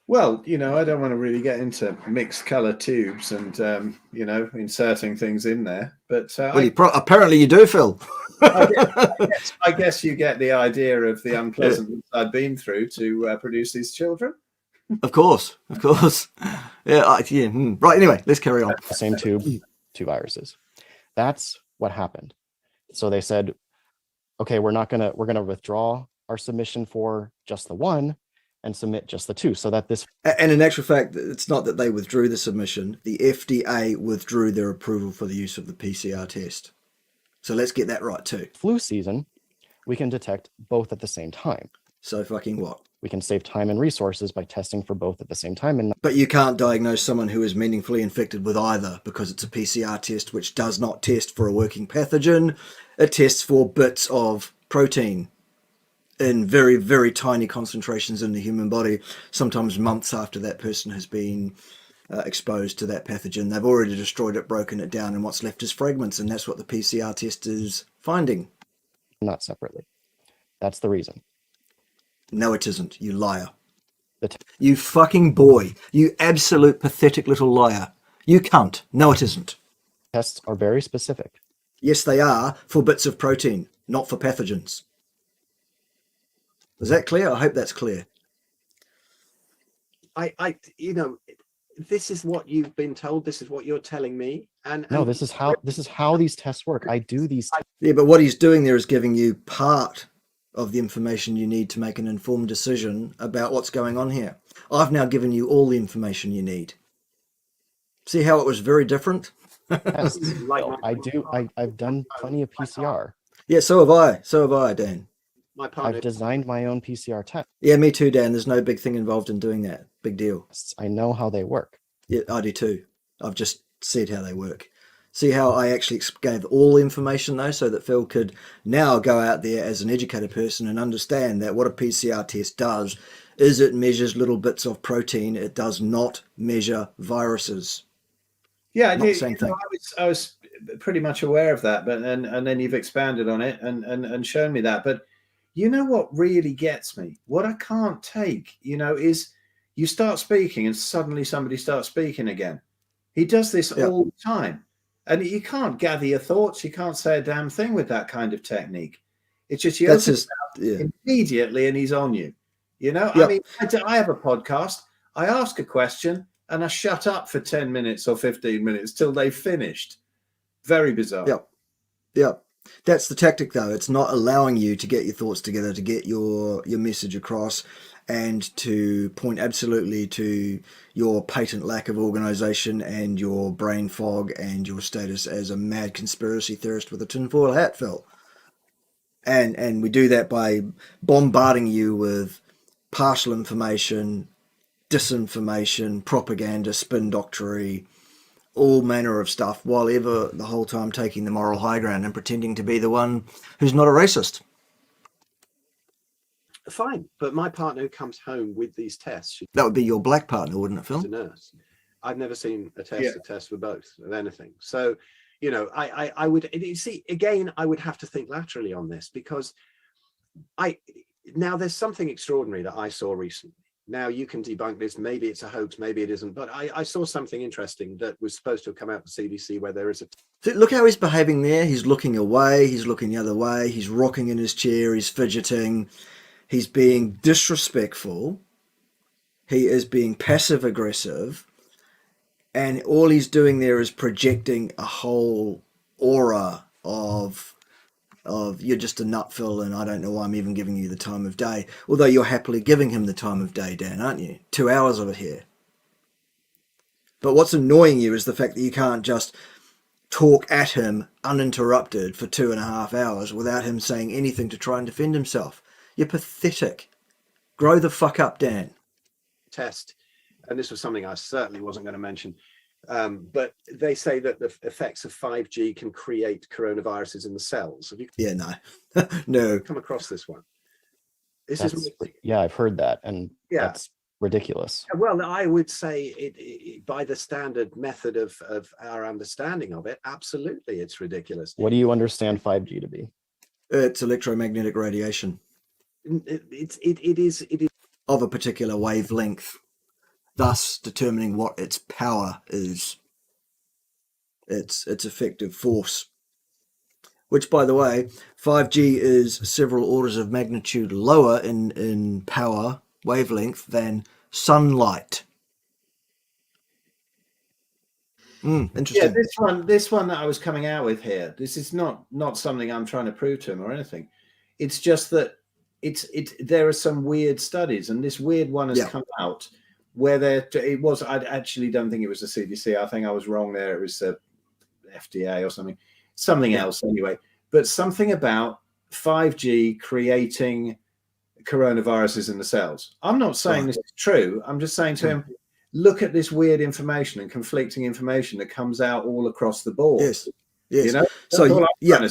Well, I don't want to really get into mixed color tubes and, inserting things in there. But apparently you do, Phil. I guess you get the idea of the unpleasantness I've been through to produce these children. Of course. Yeah. Right. Anyway, let's carry on. Same tube, two viruses. That's what happened. So they said, okay, we're going to withdraw our submission for just the one and submit just the two, so that this. And in actual fact, it's not that they withdrew the submission. The FDA withdrew their approval for the use of the PCR test. So let's get that right too. Flu season, we can detect both at the same time. So fucking what? We can save time and resources by testing for both at the same time. But you can't diagnose someone who is meaningfully infected with either, because it's a PCR test which does not test for a working pathogen. It tests for bits of protein in very, very tiny concentrations in the human body, sometimes months after that person has been exposed to that pathogen. They've already destroyed it, broken it down, and what's left is fragments, and that's what the PCR test is finding. Not separately. That's the reason. No, it isn't, you liar. You fucking boy. You absolute pathetic little liar. You cunt. No, it isn't. Tests are very specific. Yes, they are for bits of protein, not for pathogens. Is that clear? I hope that's clear. You know, this is what you've been told. This is what you're telling me. And no, this is how these tests work. I do these. Yeah, but what he's doing there is giving you part of the information you need to make an informed decision about what's going on here. I've now given you all the information you need. See how it was very different? Yes, I've done plenty of PCR. Yeah, so have I. So have I, Dan. My partner, I've designed my own PCR test. Yeah, me too, Dan. There's no big thing involved in doing that. Big deal. I know how they work. Yeah, I do too. I've just said how they work. See how I actually gave all the information though, so that Phil could now go out there as an educated person and understand that what a PCR test does is it measures little bits of protein. It does not measure viruses. Yeah, not the same thing. I was pretty much aware of that, but and then you've expanded on it and shown me that. But you know what really gets me? What I can't take, is you start speaking and suddenly somebody starts speaking again. He does this all the time. And you can't gather your thoughts. You can't say a damn thing with that kind of technique. It's just you open it out immediately and he's on you. I mean, I have a podcast. I ask a question and I shut up for 10 minutes or 15 minutes till they've finished. Very bizarre. Yep. That's the tactic, though. It's not allowing you to get your thoughts together, to get your message across, and to point absolutely to your patent lack of organization and your brain fog and your status as a mad conspiracy theorist with a tinfoil hat, Phil. And we do that by bombarding you with partial information, disinformation, propaganda, spin doctory, all manner of stuff, while ever the whole time taking the moral high ground and pretending to be the one who's not a racist. Fine, but my partner who comes home with these tests, that would be your black partner, wouldn't it, Phil? She's a nurse. I've never seen a test for both of anything. So, I would see again. I would have to think laterally on this, because now there's something extraordinary that I saw recently. Now you can debunk this. Maybe it's a hoax, maybe it isn't. But I saw something interesting that was supposed to have come out of CDC, where there is a. Look how he's behaving there. He's looking away. He's looking the other way. He's rocking in his chair. He's fidgeting. He's being disrespectful. He is being passive aggressive. And all he's doing there is projecting a whole aura of you're just a nut, Phil, and I don't know why I'm even giving you the time of day. Although you're happily giving him the time of day, Dan, aren't you? 2 hours of it here. But what's annoying you is the fact that you can't just talk at him uninterrupted for 2.5 hours without him saying anything to try and defend himself. You're pathetic. Grow the fuck up, Dan. Test, and this was something I certainly wasn't going to mention, but they say that the effects of 5G can create coronaviruses in the cells. Have you? Yeah, no. No. Come across this one? I've heard that, and that's ridiculous. Well, I would say it by the standard method of our understanding of it, absolutely, it's ridiculous. What do you understand 5G to be? It's electromagnetic radiation. It is of a particular wavelength, thus determining what its power is, its effective force. Which, by the way, 5G is several orders of magnitude lower in power wavelength than sunlight. Interesting. Yeah, this one that I was coming out with here, this is not something I'm trying to prove to him or anything. It's just that there are some weird studies, and this weird one has come out where I actually don't think it was the CDC. I think I was wrong there. It was the FDA or something else anyway. but something about 5G creating coronaviruses in the cells. I'm not saying this is true. I'm just saying to him, look at this weird information and conflicting information that comes out all across the board. Yes. Yes. You know? So, yeah.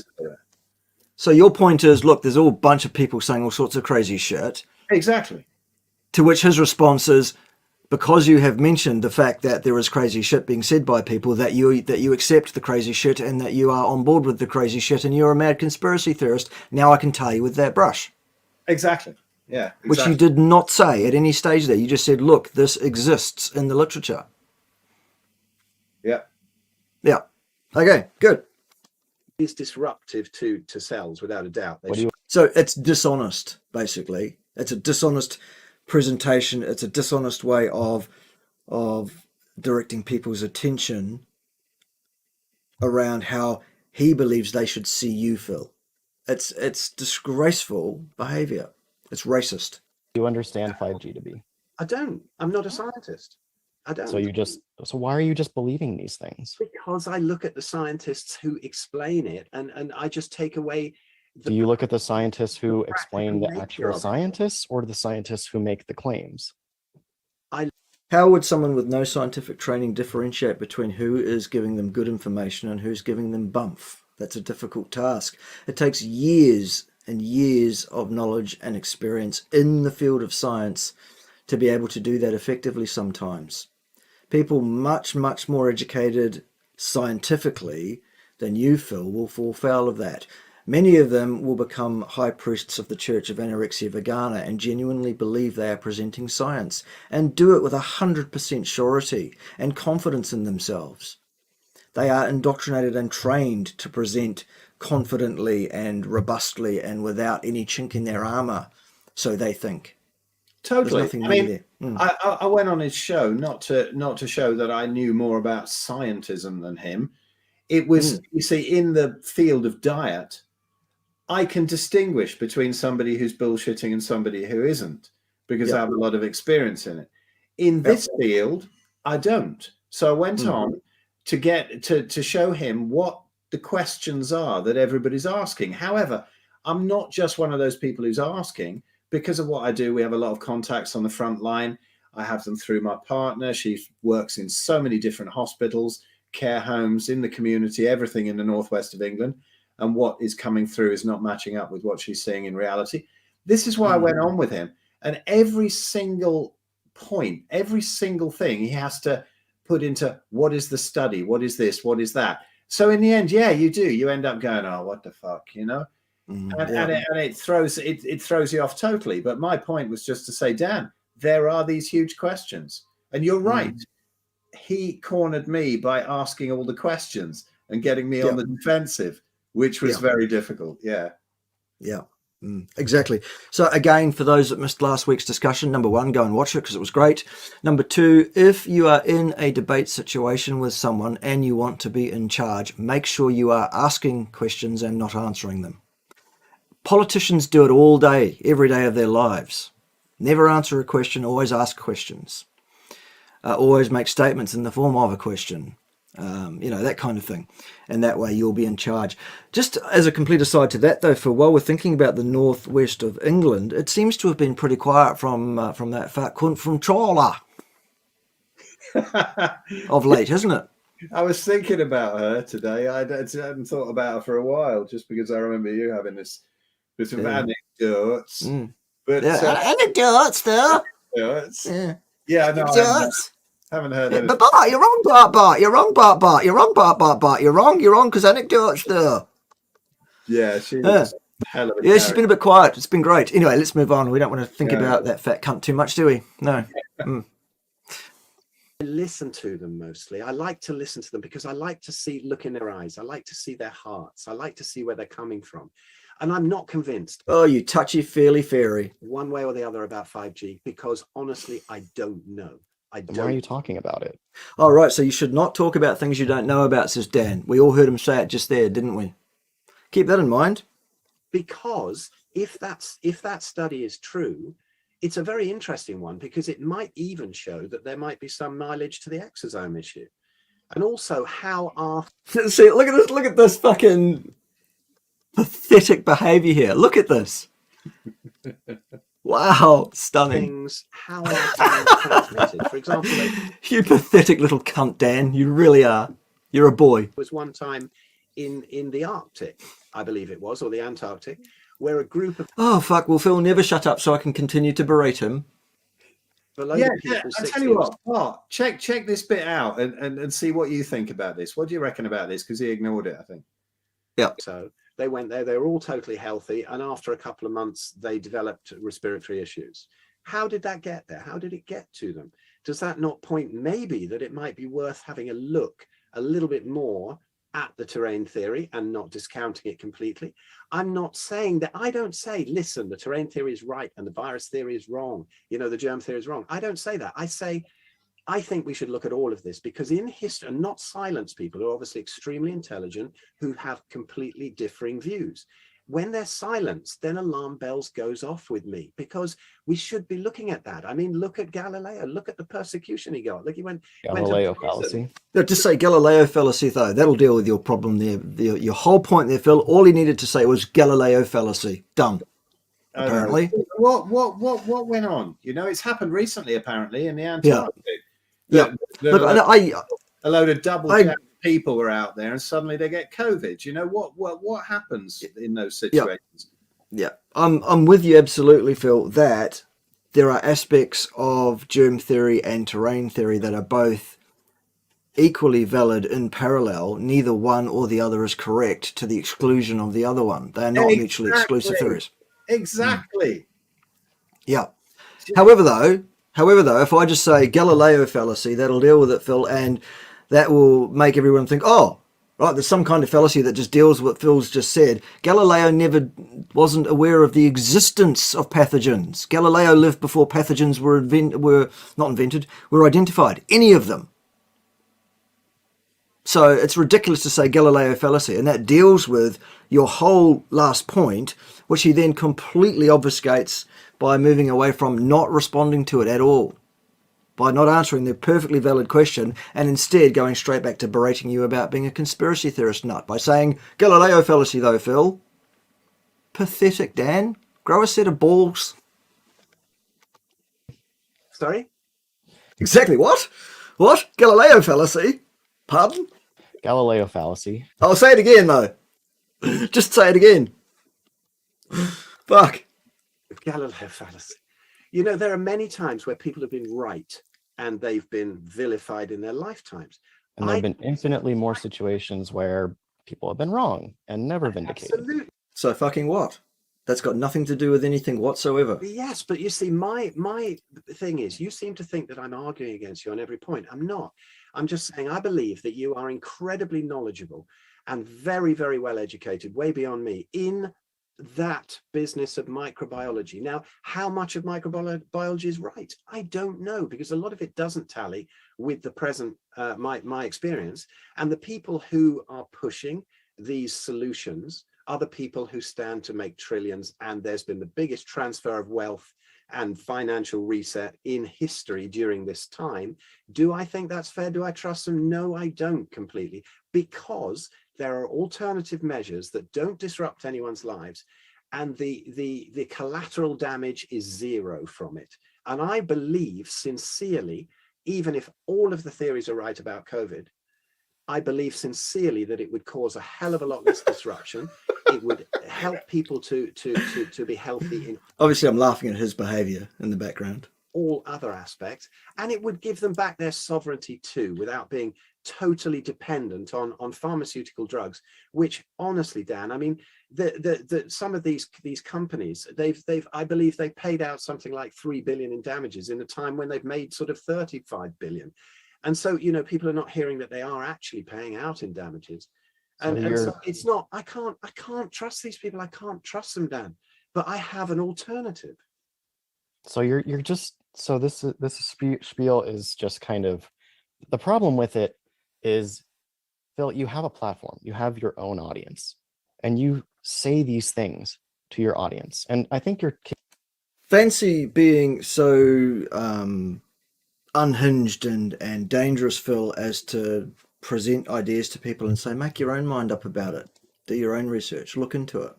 So your point is, look, there's all a bunch of people saying all sorts of crazy shit. Exactly. To which his response is, because you have mentioned the fact that there is crazy shit being said by people, that you accept the crazy shit and that you are on board with the crazy shit and you're a mad conspiracy theorist. Now I can tie you with that brush. Exactly. Yeah. Exactly. Which you did not say at any stage there. You just said, look, this exists in the literature. Yeah. Yeah. Okay, good. It's disruptive to cells, without a doubt. So it's dishonest, basically. It's a dishonest presentation. It's a dishonest way of directing people's attention around how he believes they should see you, Phil. It's disgraceful behavior. It's racist. Do you understand 5G to be? I don't. I'm not a scientist. I don't. So why are you just believing these things? Because I look at the scientists who explain it, and I just take away. Do you look at the scientists who explain the actual scientists, or the scientists who make the claims? How would someone with no scientific training differentiate between who is giving them good information and who's giving them bumf? That's a difficult task. It takes years and years of knowledge and experience in the field of science to be able to do that effectively sometimes. People much, much more educated scientifically than you, Phil, will fall foul of that. Many of them will become high priests of the Church of Anorexia Vegana and genuinely believe they are presenting science and do it with 100% surety and confidence in themselves. They are indoctrinated and trained to present confidently and robustly and without any chink in their armor, so they think. Totally. There's nothing there. I went on his show not to show that I knew more about scientism than him. It was, you see, in the field of diet, I can distinguish between somebody who's bullshitting and somebody who isn't, because I have a lot of experience in it. In this field, I don't. So I went on to get to show him what the questions are that everybody's asking. However, I'm not just one of those people who's asking. Because of what I do, we have a lot of contacts on the front line. I have them through my partner. She works in so many different hospitals, care homes, in the community, everything in the northwest of England. And what is coming through is not matching up with what she's seeing in reality. This is why I went on with him. And every single point, every single thing he has to put into what is the study? What is this? What is that? So in the end, yeah, you do. You end up going, oh, what the fuck, you know? And it throws you off totally. But my point was just to say, Dan, there are these huge questions. And you're right. He cornered me by asking all the questions and getting me on the defensive, which was very difficult. Exactly. So again, for those that missed last week's discussion, number one, go and watch it because it was great. Number two, if you are in a debate situation with someone and you want to be in charge, make sure you are asking questions and not answering them. Politicians do it all day, every day of their lives. Never answer a question, always ask questions. Always make statements in the form of a question. That kind of thing. And that way you'll be in charge. Just as a complete aside to that, though, Phil, while we're thinking about the northwest of England, it seems to have been pretty quiet from that fat cunt from Trawler of late, hasn't it? I was thinking about her today. I hadn't thought about her for a while, just because I remember you having this bit of anecdotes. But anecdotes, though. Anecdotes. Yeah, no, anecdotes. Haven't heard it. But Bart, you're wrong, Bart. You're wrong, Bart. You're wrong, Bart. You're wrong, because anecdotes, though. Yeah, she was hell of a she's been a bit quiet. It's been great. Anyway, let's move on. We don't want to think about that fat cunt too much, do we? No. I listen to them mostly. I like to listen to them because I like to look in their eyes. I like to see their hearts. I like to see where they're coming from. And I'm not convinced. Oh, you touchy-feely fairy. One way or the other about 5G, because honestly, I don't know. Why are you talking about it? All right, so you should not talk about things you don't know about, says Dan. We all heard him say it just there, didn't we? Keep that in mind. Because if that study is true, it's a very interesting one, because it might even show that there might be some mileage to the exosome issue. And also how our... See, look at this fucking Pathetic behaviour here. Look at this. Wow, stunning. Things, how are things transmitted? For example, you pathetic little cunt, Dan. You really are. You're a boy. Was one time in the Arctic, I believe it was, or the Antarctic, where a group of fuck, will Phil never shut up so I can continue to berate him? Yeah, I tell you what, check this bit out and see what you think about this. What do you reckon about this? Because he ignored it, I think. Yeah. So they went there, they were all totally healthy, and after a couple of months they developed respiratory issues. How did that get there? How did it get to them? Does that not point maybe that it might be worth having a look a little bit more at the terrain theory and not discounting it completely? I'm not saying that. I don't say, listen, the terrain theory is right and the virus theory is wrong, the germ theory is wrong. I don't say that. I say, I think we should look at all of this, because in history, and not silence people who are obviously extremely intelligent, who have completely differing views. When they're silenced, then alarm bells goes off with me, because we should be looking at that. I mean, look at Galileo, look at the persecution he got. Look, he went Galileo fallacy. No, just say Galileo fallacy, though. That'll deal with your problem there. Your whole point there, Phil, all he needed to say was Galileo fallacy. Done. Apparently. What went on? It's happened recently, apparently, in the Antarctic. Yeah. A load of double people were out there and suddenly they get COVID. What happens in those situations? Yeah. I'm with you absolutely, Phil, that there are aspects of germ theory and terrain theory that are both equally valid in parallel. Neither one or the other is correct to the exclusion of the other one. They are not mutually exclusive theories. Exactly. Yeah. However, though, if I just say Galileo fallacy, that'll deal with it, Phil, and that will make everyone think, oh, right, there's some kind of fallacy that just deals with what Phil's just said. Galileo wasn't aware of the existence of pathogens. Galileo lived before pathogens were identified, any of them. So it's ridiculous to say Galileo fallacy, and that deals with your whole last point, which he then completely obfuscates by moving away from not responding to it at all, by not answering the perfectly valid question, and instead going straight back to berating you about being a conspiracy theorist nut by saying, Galileo fallacy though, Phil. Pathetic, Dan. Grow a set of balls. Sorry? Exactly what? What? Galileo fallacy? Pardon? Galileo fallacy. I'll say it again, though. Just say it again. Fuck. Galileo fallacy. There are many times where people have been right and they've been vilified in their lifetimes. And there have been infinitely more situations where people have been wrong and never vindicated. Absolutely. So fucking what? That's got nothing to do with anything whatsoever. Yes, but you see, my thing is, you seem to think that I'm arguing against you on every point. I'm not. I'm just saying I believe that you are incredibly knowledgeable and very, very well educated, way beyond me, in that business of microbiology. Now, how much of microbiology is right? I don't know, because a lot of it doesn't tally with the present, my experience. And the people who are pushing these solutions are the people who stand to make trillions. And there's been the biggest transfer of wealth and financial reset in history during this time. Do I think that's fair? Do I trust them? No, I don't completely, because there are alternative measures that don't disrupt anyone's lives, and the collateral damage is zero from it. And I believe sincerely, even if all of the theories are right about COVID, I believe sincerely that it would cause a hell of a lot less disruption. It would help people to be healthy in. Obviously, I'm laughing at his behaviour in the background. All other aspects, and it would give them back their sovereignty too, without being totally dependent on pharmaceutical drugs. Which, honestly, Dan, I mean, some of these companies, I believe they paid out something like 3 billion in damages in a time when they've made sort of 35 billion. And so, people are not hearing that they are actually paying out in damages. And so it's not, I can't trust these people. I can't trust them, Dan, but I have an alternative. So you're just, so this spiel is just kind of, the problem with it is, Phil, you have a platform, you have your own audience, and you say these things to your audience. And I think you're fancy being so unhinged and dangerous, Phil, as to present ideas to people and say, make your own mind up about it. Do your own research. Look into it.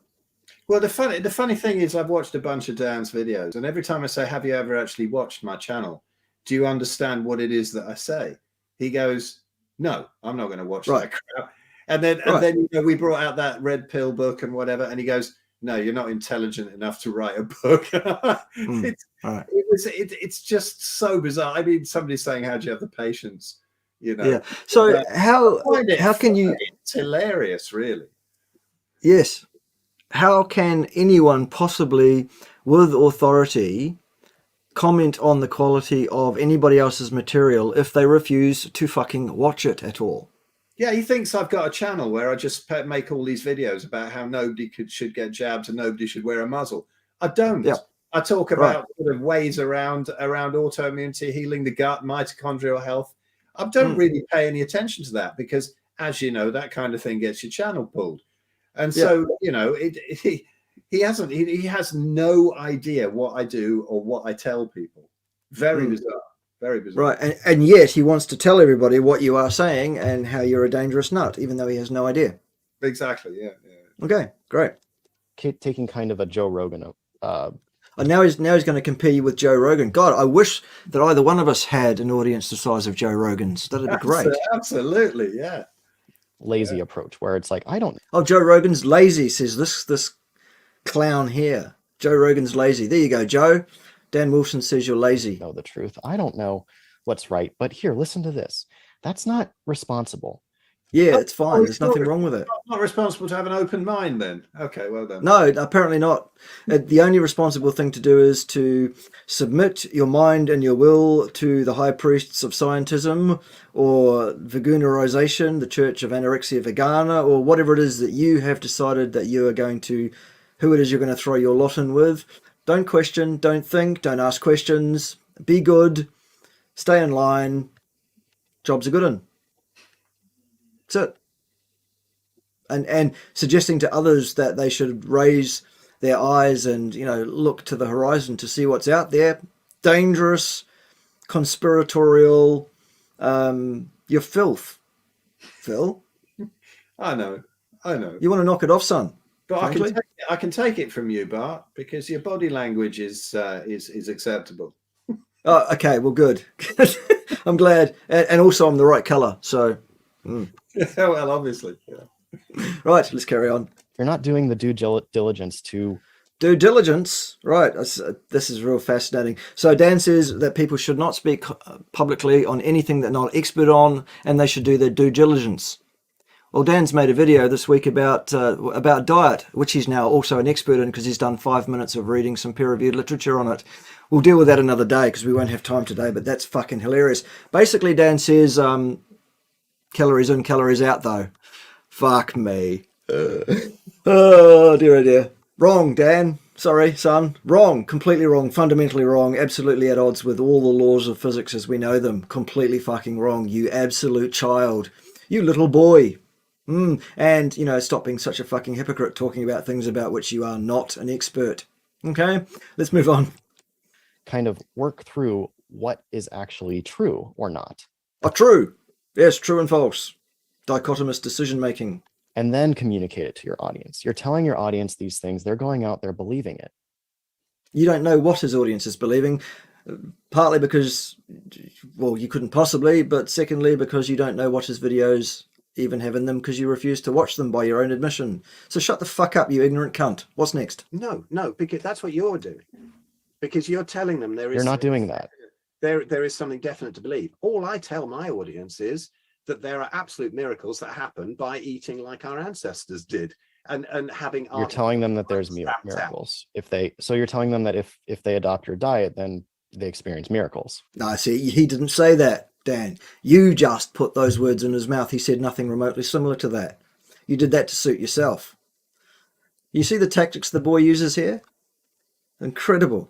Well, the funny thing is, I've watched a bunch of Dan's videos, and every time I say, "Have you ever actually watched my channel? Do you understand what it is that I say?" He goes, "No, I'm not going to watch that crap." And then we brought out that red pill book and whatever, and he goes, "No, you're not intelligent enough to write a book." It's just so bizarre. I mean, somebody's saying, "How do you have the patience?" You know. Yeah. So how can you? It's hilarious, really. Yes. How can anyone possibly, with authority, comment on the quality of anybody else's material if they refuse to fucking watch it at all? Yeah, he thinks I've got a channel where I just make all these videos about how nobody should get jabs and nobody should wear a muzzle. I don't. Yeah. I talk about sort of ways around autoimmunity, healing the gut, mitochondrial health. I don't really pay any attention to that because, as you know, that kind of thing gets your channel pulled. And so, you know, he has no idea what I do or what I tell people. Very bizarre. Very bizarre. Right. And yet he wants to tell everybody what you are saying and how you're a dangerous nut, even though he has no idea. Exactly. Yeah. Okay, great. Taking kind of a Joe Rogan. Now he's going to compare you with Joe Rogan. God, I wish that either one of us had an audience the size of Joe Rogan's. That'd be great. Absolutely, yeah. Lazy approach where it's like, I don't. Oh, Joe Rogan's lazy, says this clown here. Joe Rogan's lazy. There you go, Joe. Dan Wilson says you're lazy. Know the truth. I don't know what's right, but here, listen to this. That's not responsible. Yeah, it's fine. There's nothing wrong with it. Not responsible to have an open mind then. Okay, well done. No, apparently not. The only responsible thing to do is to submit your mind and your will to the high priests of scientism or veganerization, the Church of Anorexia Vegana, or whatever it is that you have decided that you are going to, who it is you're going to throw your lot in with. Don't question, don't think, don't ask questions. Be good, stay in line. Job's a good one. That's it. And suggesting to others that they should raise their eyes and, you know, look to the horizon to see what's out there. Dangerous, conspiratorial, you're filth, Phil. I know. You want to knock it off, son. But I can take it from you, Bart, because your body language is acceptable. Oh, okay. Well, good. I'm glad. And also I'm the right colour, so... Well, obviously. Yeah. Right, let's carry on. You're not doing the due diligence to... Due diligence, right. This is real fascinating. So Dan says that people should not speak publicly on anything they're not expert on, and they should do their due diligence. Well, Dan's made a video this week about diet, which he's now also an expert in because he's done 5 minutes of reading some peer-reviewed literature on it. We'll deal with that another day because we won't have time today, but that's fucking hilarious. Basically, Dan says... calories in, calories out, though. Fuck me. Oh, dear, oh dear. Wrong, Dan. Sorry, son. Wrong. Completely wrong. Fundamentally wrong. Absolutely at odds with all the laws of physics as we know them. Completely fucking wrong. You absolute child. You little boy. And, you know, stop being such a fucking hypocrite talking about things about which you are not an expert. Okay? Let's move on. Kind of work through what is actually true or not. Oh, true. Yes, true and false. Dichotomous decision-making. And then communicate it to your audience. You're telling your audience these things. They're going out there believing it. You don't know what his audience is believing, partly because, well, you couldn't possibly, but secondly, because you don't know what his videos even have in them because you refuse to watch them by your own admission. So shut the fuck up, you ignorant cunt. What's next? No, because that's what you're doing. Because you're telling them there is... You're not doing that. There is something definite to believe. All I tell my audience is that there are absolute miracles that happen by eating like our ancestors did and having... You're telling them that there's miracles. So you're telling them that if they adopt your diet, then they experience miracles. No, see, he didn't say that, Dan. You just put those words in his mouth. He said nothing remotely similar to that. You did that to suit yourself. You see the tactics the boy uses here? Incredible.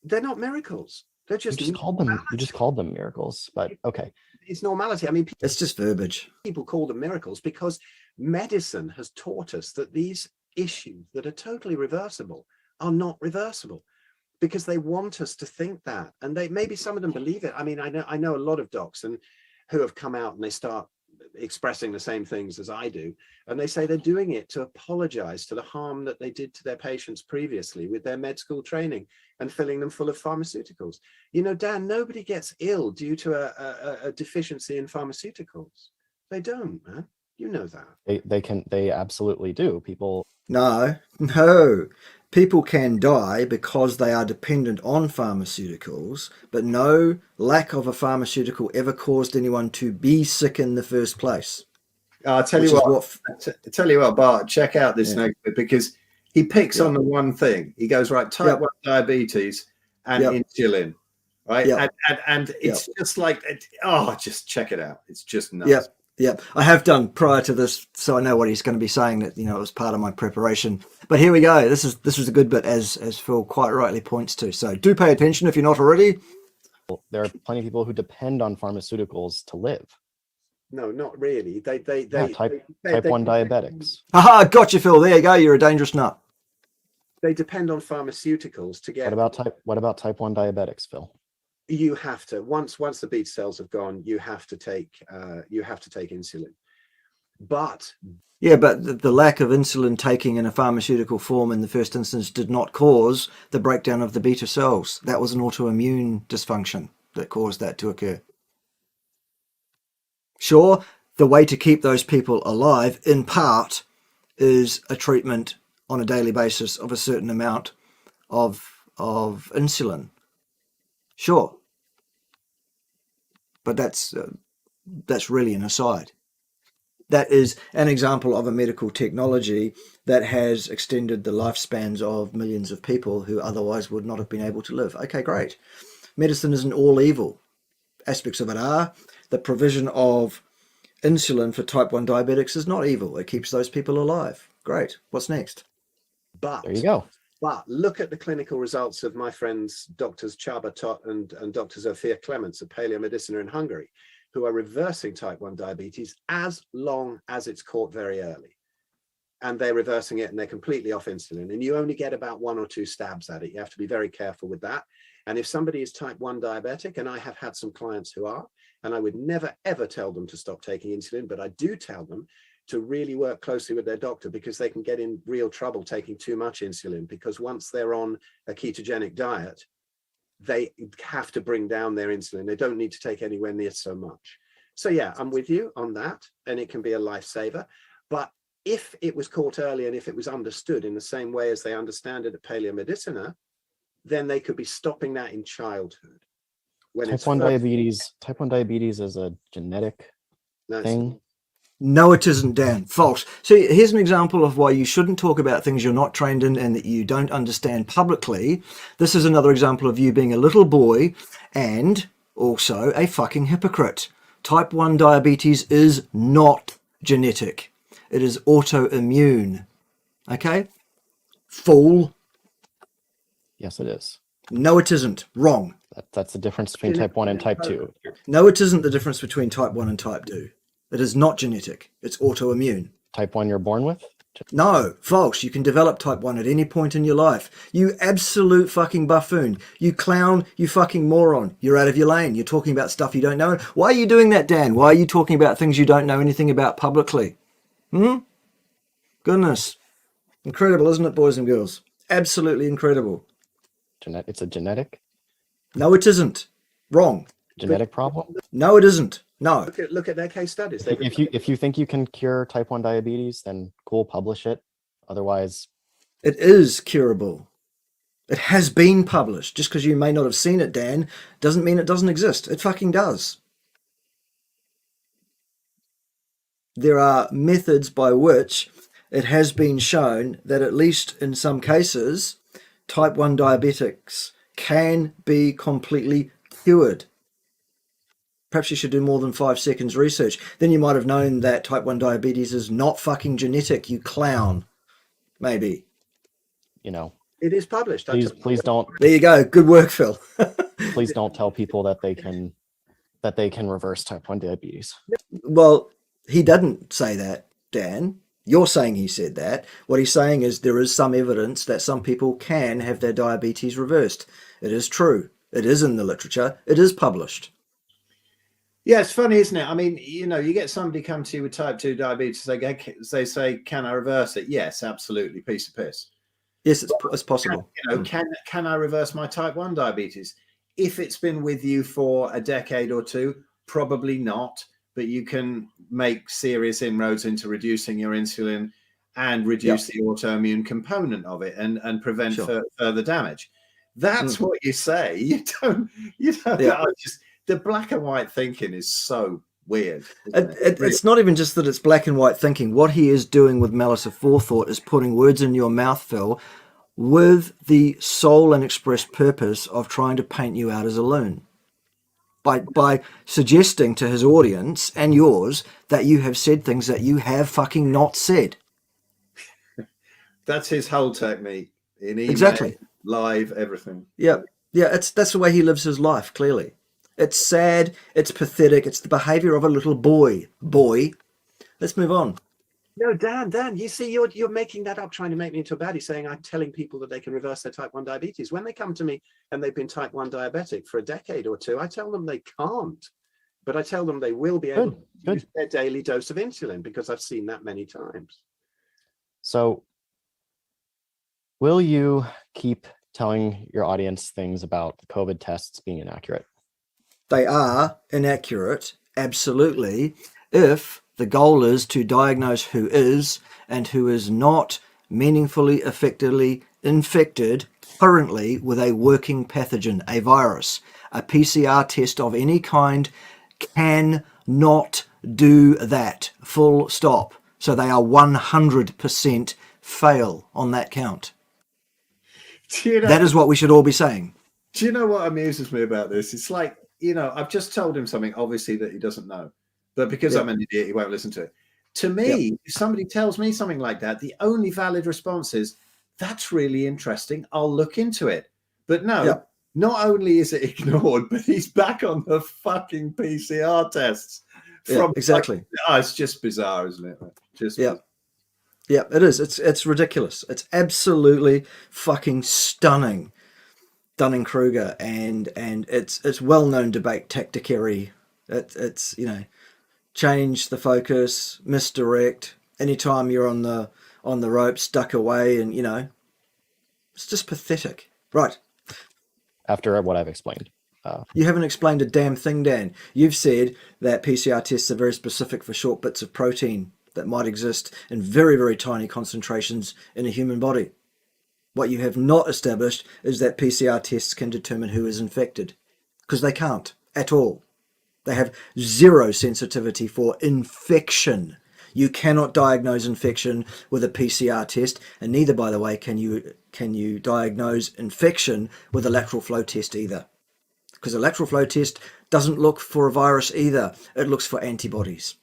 They're not miracles. They're just... You just called them miracles, but okay. It's normality. I mean, it's just verbiage. People call them miracles because medicine has taught us that these issues that are totally reversible are not reversible because they want us to think that. And maybe some of them believe it. I mean, I know a lot of docs who have come out and they start expressing the same things as I do, and they say they're doing it to apologize to the harm that they did to their patients previously with their med school training and filling them full of pharmaceuticals. You know, Dan, nobody gets ill due to a deficiency in pharmaceuticals. They don't, man. You know that. They absolutely do. People. No. People can die because they are dependent on pharmaceuticals, but no lack of a pharmaceutical ever caused anyone to be sick in the first place. I'll tell you what, Bart, check out this next bit, because he picks on the one thing. He goes, right, type 1 diabetes and insulin, right? And it's just like, just check it out. It's just nuts. Yep, I have done prior to this, so I know what he's going to be saying. That, you know, it was part of my preparation. But here we go. This is a good bit, as Phil quite rightly points to. So do pay attention if you're not already. There are plenty of people who depend on pharmaceuticals to live. No, not really. Type 1 diabetics. Aha, gotcha, Phil. There you go. You're a dangerous nut. They depend on pharmaceuticals to get. What about type 1 diabetics, Phil? You have to, once the beta cells have gone, you have to take insulin. But the lack of insulin taking in a pharmaceutical form in the first instance did not cause the breakdown of the beta cells. That was an autoimmune dysfunction that caused that to occur. Sure, the way to keep those people alive, in part, is a treatment on a daily basis of a certain amount of insulin. Sure. But that's really an aside. That is an example of a medical technology that has extended the lifespans of millions of people who otherwise would not have been able to live. Okay, great. Medicine isn't all evil. Aspects of it are. The provision of insulin for type 1 diabetics is not evil. It keeps those people alive. Great. What's next? But there you go. But look at the clinical results of my friends, Doctors Csaba Tot and Dr. Zofia Clements of Paleomedicina in Hungary, who are reversing type 1 diabetes as long as it's caught very early. And they're reversing it and they're completely off insulin. And you only get about 1 or 2 stabs at it. You have to be very careful with that. And if somebody is type 1 diabetic, and I have had some clients who are, and I would never, ever tell them to stop taking insulin, but I do tell them to really work closely with their doctor, because they can get in real trouble taking too much insulin, because once they're on a ketogenic diet, they have to bring down their insulin. They don't need to take anywhere near so much. So yeah, I'm with you on that, and it can be a lifesaver. But if it was caught early and if it was understood in the same way as they understand it at Paleomedicina, then they could be stopping that in childhood. When type 1 diabetes is a genetic thing. No, it isn't, Dan. False. See, here's an example of why you shouldn't talk about things you're not trained in and that you don't understand publicly. This is another example of you being a little boy and also a fucking hypocrite. Type 1 diabetes is not genetic. It is autoimmune. Okay? Fool. Yes, it is. No, it isn't. Wrong. That's the difference between type 1 and type 2. No, it isn't the difference between type 1 and type 2. It is not genetic. It's autoimmune. Type 1 you're born with? No, false. You can develop type 1 at any point in your life. You absolute fucking buffoon. You clown, you fucking moron. You're out of your lane. You're talking about stuff you don't know. Why are you doing that, Dan? Why are you talking about things you don't know anything about publicly? Goodness. Incredible, isn't it, boys and girls? Absolutely incredible. It's a genetic? No, it isn't. Wrong. Genetic problem? No, it isn't. No. Look at their case studies. If you think you can cure type 1 diabetes, then cool, publish it. Otherwise, it is curable. It has been published. Just because you may not have seen it, Dan, doesn't mean it doesn't exist. It fucking does. There are methods by which it has been shown that, at least in some cases, type 1 diabetics can be completely cured. Perhaps you should do more than 5 seconds research. Then you might have known that type 1 diabetes is not fucking genetic, you clown. Maybe. You know. It is published. Please don't. There you go. Good work, Phil. Please don't tell people that they can reverse type 1 diabetes. Well, he didn't say that, Dan. You're saying he said that. What he's saying is there is some evidence that some people can have their diabetes reversed. It is true. It is in the literature. It is published. Yeah, it's funny, isn't it? I mean, you get somebody come to you with type 2 diabetes, they say, can I reverse it? Yes, absolutely. Piece of piss. Yes, it's possible. Can I reverse my type 1 diabetes? If it's been with you for a decade or two, probably not, but you can make serious inroads into reducing your insulin and reduce the autoimmune component of it and prevent further damage. That's what you say. You don't the black and white thinking is so weird. It's not even just that it's black and white thinking. What he is doing with malice aforethought is putting words in your mouth, Phil, with the sole and express purpose of trying to paint you out as a loon. By suggesting to his audience and yours that you have said things that you have fucking not said. That's his whole technique in email, exactly. Live, everything. Yeah. That's the way he lives his life, clearly. It's sad, it's pathetic, it's the behaviour of a little boy. Let's move on. No, Dan, you see, you're making that up, trying to make me into a baddie, saying I'm telling people that they can reverse their type 1 diabetes. When they come to me and they've been type 1 diabetic for a decade or two, I tell them they can't, but I tell them they will be able to use their daily dose of insulin, because I've seen that many times. So will you keep telling your audience things about the COVID tests being inaccurate? They are inaccurate, absolutely, if the goal is to diagnose who is and who is not meaningfully, effectively infected currently with a working pathogen, a virus. A PCR test of any kind cannot do that, full stop. So they are 100% fail on that count. That is what we should all be saying. Do you know what amuses me about this? It's like, I've just told him something, obviously, that he doesn't know. But because I'm an idiot, he won't listen to it. To me, if somebody tells me something like that, the only valid response is, that's really interesting. I'll look into it. But no, not only is it ignored, but he's back on the fucking PCR tests. Exactly. It's just bizarre, isn't it? Bizarre. Yeah, it is. It's ridiculous. It's absolutely fucking stunning. Dunning-Kruger, and it's well-known debate tacticary. It's change the focus, misdirect. Anytime you're on the rope, stuck away, and it's just pathetic. Right. After what I've explained. You haven't explained a damn thing, Dan. You've said that PCR tests are very specific for short bits of protein that might exist in very, very tiny concentrations in a human body. What you have not established is that PCR tests can determine who is infected, because they can't at all. They have zero sensitivity for infection. You cannot diagnose infection with a PCR test, and neither, by the way, can you diagnose infection with a lateral flow test either, because a lateral flow test doesn't look for a virus either. It looks for antibodies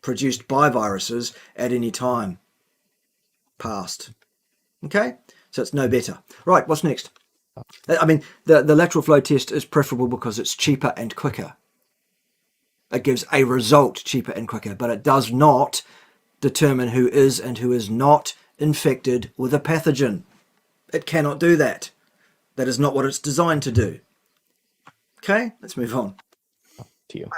produced by viruses at any time past. Okay? So it's no better. Right, what's next? I mean, the lateral flow test is preferable because it's cheaper and quicker. It gives a result cheaper and quicker, but it does not determine who is and who is not infected with a pathogen. It cannot do that. That is not what it's designed to do. Okay, let's move on. To you.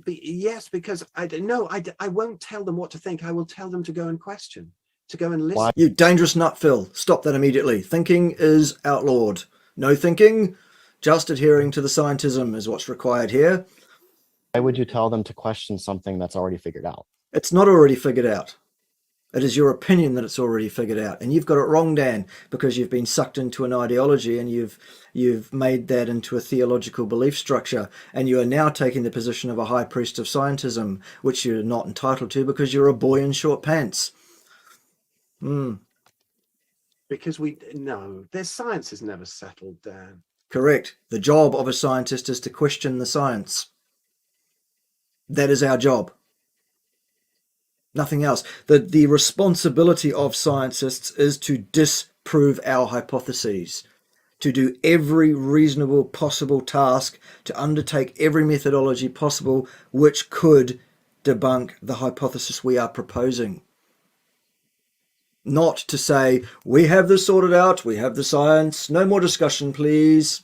Yes, because I won't tell them what to think. I will tell them to go and question. To go and listen. Why? You dangerous nut, Phil. Stop that immediately. Thinking is outlawed. No thinking, just adhering to the scientism is what's required here. Why would you tell them to question something that's already figured out? It's not already figured out. It is your opinion that it's already figured out. And you've got it wrong, Dan, because you've been sucked into an ideology and you've made that into a theological belief structure. And you are now taking the position of a high priest of scientism, which you're not entitled to because you're a boy in short pants. Because their science is never settled, Dan. Correct. The job of a scientist is to question the science. That is our job. Nothing else. The responsibility of scientists is to disprove our hypotheses, to do every reasonable possible task, to undertake every methodology possible which could debunk the hypothesis we are proposing. Not to say, we have this sorted out, we have the science, no more discussion, please.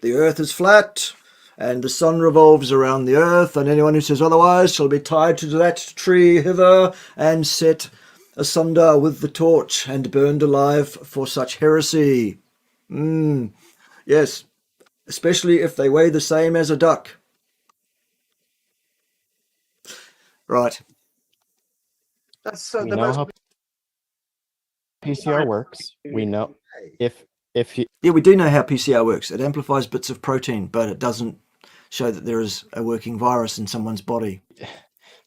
The earth is flat, and the sun revolves around the earth, and anyone who says otherwise shall be tied to that tree hither and set asunder with the torch and burned alive for such heresy. Yes, especially if they weigh the same as a duck. Right. That's so We the know most how PCR works. We know if you Yeah, we do know how PCR works. It amplifies bits of protein, but it doesn't show that there is a working virus in someone's body.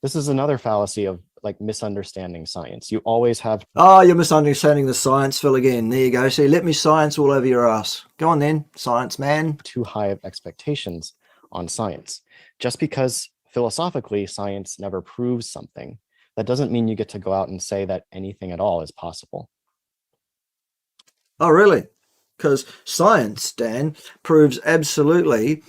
this is another fallacy of like misunderstanding science. You always have Oh, you're misunderstanding the science, Phil, again. There you go. See, let me science all over your ass. Go on then, science man. too high of expectations on science. Just because philosophically science never proves something, that doesn't mean you get to go out and say that anything at all is possible. Oh, really? Because science, Dan, proves absolutely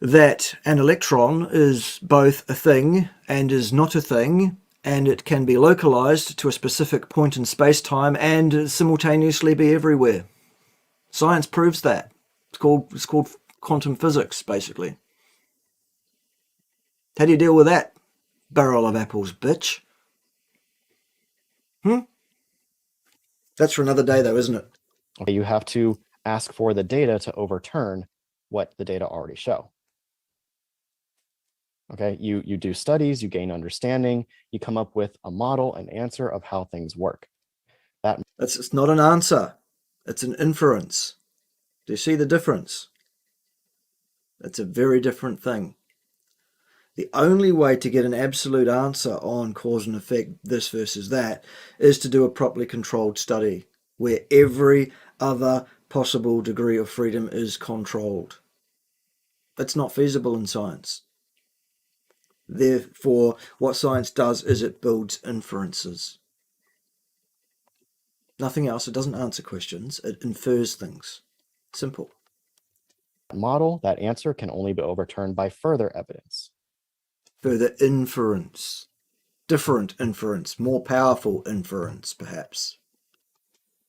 that an electron is both a thing and is not a thing, and it can be localized to a specific point in space-time and simultaneously be everywhere. Science proves that. It's called quantum physics, basically. How do you deal with that, barrel of apples, bitch? That's for another day, though, isn't it? Okay, you have to ask for the data to overturn what the data already show. Okay, you do studies, you gain understanding, you come up with a model, an answer of how things work. It's not an answer. It's an inference. Do you see the difference? It's a very different thing. The only way to get an absolute answer on cause and effect, this versus that, is to do a properly controlled study where every other possible degree of freedom is controlled. That's not feasible in science. Therefore, what science does is it builds inferences. Nothing else. It doesn't answer questions. It infers things. Simple. Model, that answer can only be overturned by further evidence. Further inference. Different inference. More powerful inference, perhaps.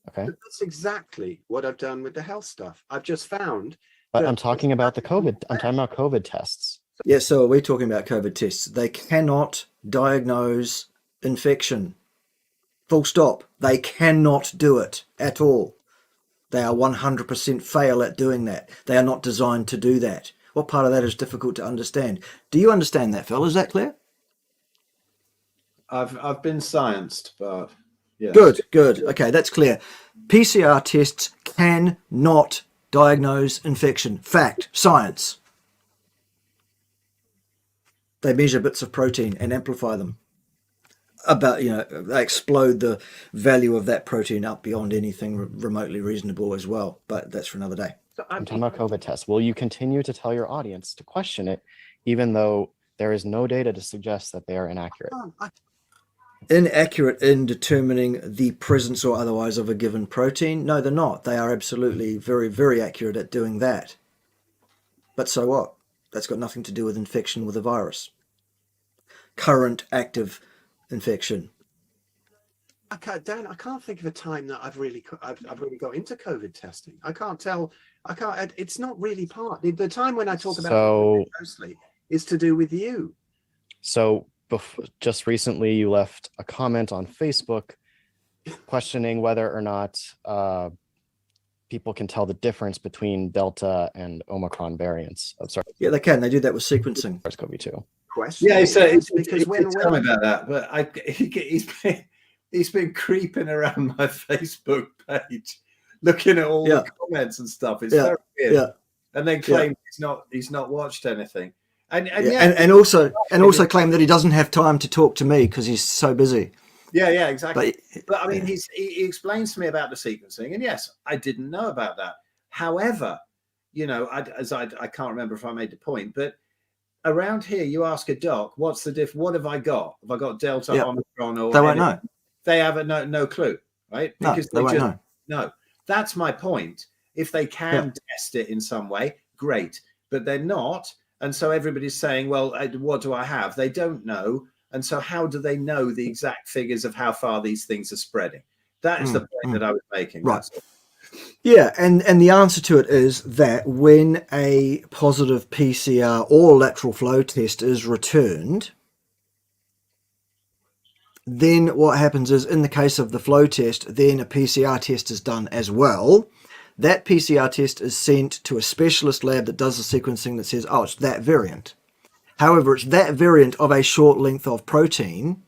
Okay. But that's exactly what I've done with the health stuff. I've just found. But I'm talking about the COVID. I'm talking about COVID tests. Yeah, so we're talking about COVID tests. They cannot diagnose infection. Full stop. They cannot do it at all. They are 100% fail at doing that. They are not designed to do that. What part of that is difficult to understand? Do you understand that, Phil? Is that clear? I've been scienced, but yes. Good. Okay, that's clear. PCR tests cannot diagnose infection. Fact. Science. They measure bits of protein and amplify them. They explode the value of that protein up beyond anything remotely reasonable as well. But that's for another day. So I'm talking about COVID tests. Will you continue to tell your audience to question it, even though there is no data to suggest that they are inaccurate? Inaccurate in determining the presence or otherwise of a given protein? No, they're not. They are absolutely very, very accurate at doing that. But so what? That's got nothing to do with infection with a virus. Current active infection. Dan, I can't think of a time that I've really got into COVID testing. I can't tell. It's not really part. The time when I talk about it mostly is to do with you. So just recently, you left a comment on Facebook questioning whether or not people can tell the difference between Delta and Omicron variants. Yeah, they can. They do that with sequencing. SARS-CoV-2. Question. Yeah, it's because tell me about that. But he's been creeping around my Facebook page, looking at all the comments and stuff. It's very weird. Yeah. And then claim he's not watched anything. And also claim that he doesn't have time to talk to me because he's so busy. Yeah, exactly. But I mean, he explains to me about the sequencing, and yes, I didn't know about that. However, I can't remember if I made the point, but around here, you ask a doc, what's the diff? What have I got? Have I got Delta, Omicron, or they won't know? They have no clue, right? Because they won't know. No, that's my point. If they can test it in some way, great, but they're not. And so everybody's saying, well, what do I have? They don't know. And so how do they know the exact figures of how far these things are spreading? That is the point that I was making. Right. Yeah, and the answer to it is that when a positive PCR or lateral flow test is returned, then what happens is, in the case of the flow test, then a PCR test is done as well. That PCR test is sent to a specialist lab that does the sequencing that says, oh, it's that variant. However, it's that variant of a short length of protein,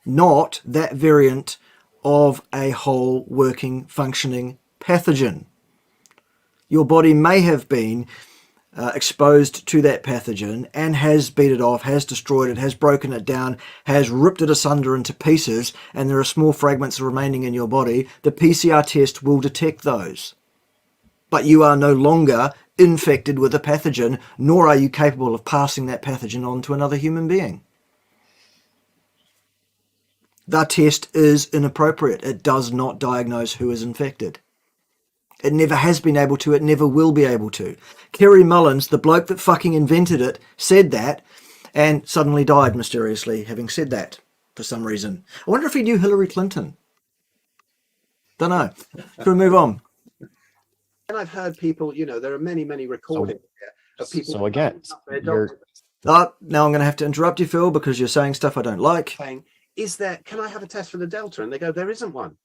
not that variant of a whole working, functioning pathogen. Your body may have been exposed to that pathogen and has beat it off, has destroyed it, has broken it down, has ripped it asunder into pieces, and there are small fragments remaining in your body. The PCR test will detect those. But you are no longer infected with a pathogen, nor are you capable of passing that pathogen on to another human being. The test is inappropriate. It does not diagnose who is infected. It never has been able to. It never will be able to. Kerry Mullins, the bloke that fucking invented it, said that and suddenly died mysteriously having said that for some reason. I wonder if he knew Hillary Clinton. Don't know. Should we move on? And I've heard people, there are many recordings of people. So again, now I'm going to have to interrupt you, Phil, because you're saying stuff I don't like. Saying, can I have a test for the Delta? And they go, there isn't one.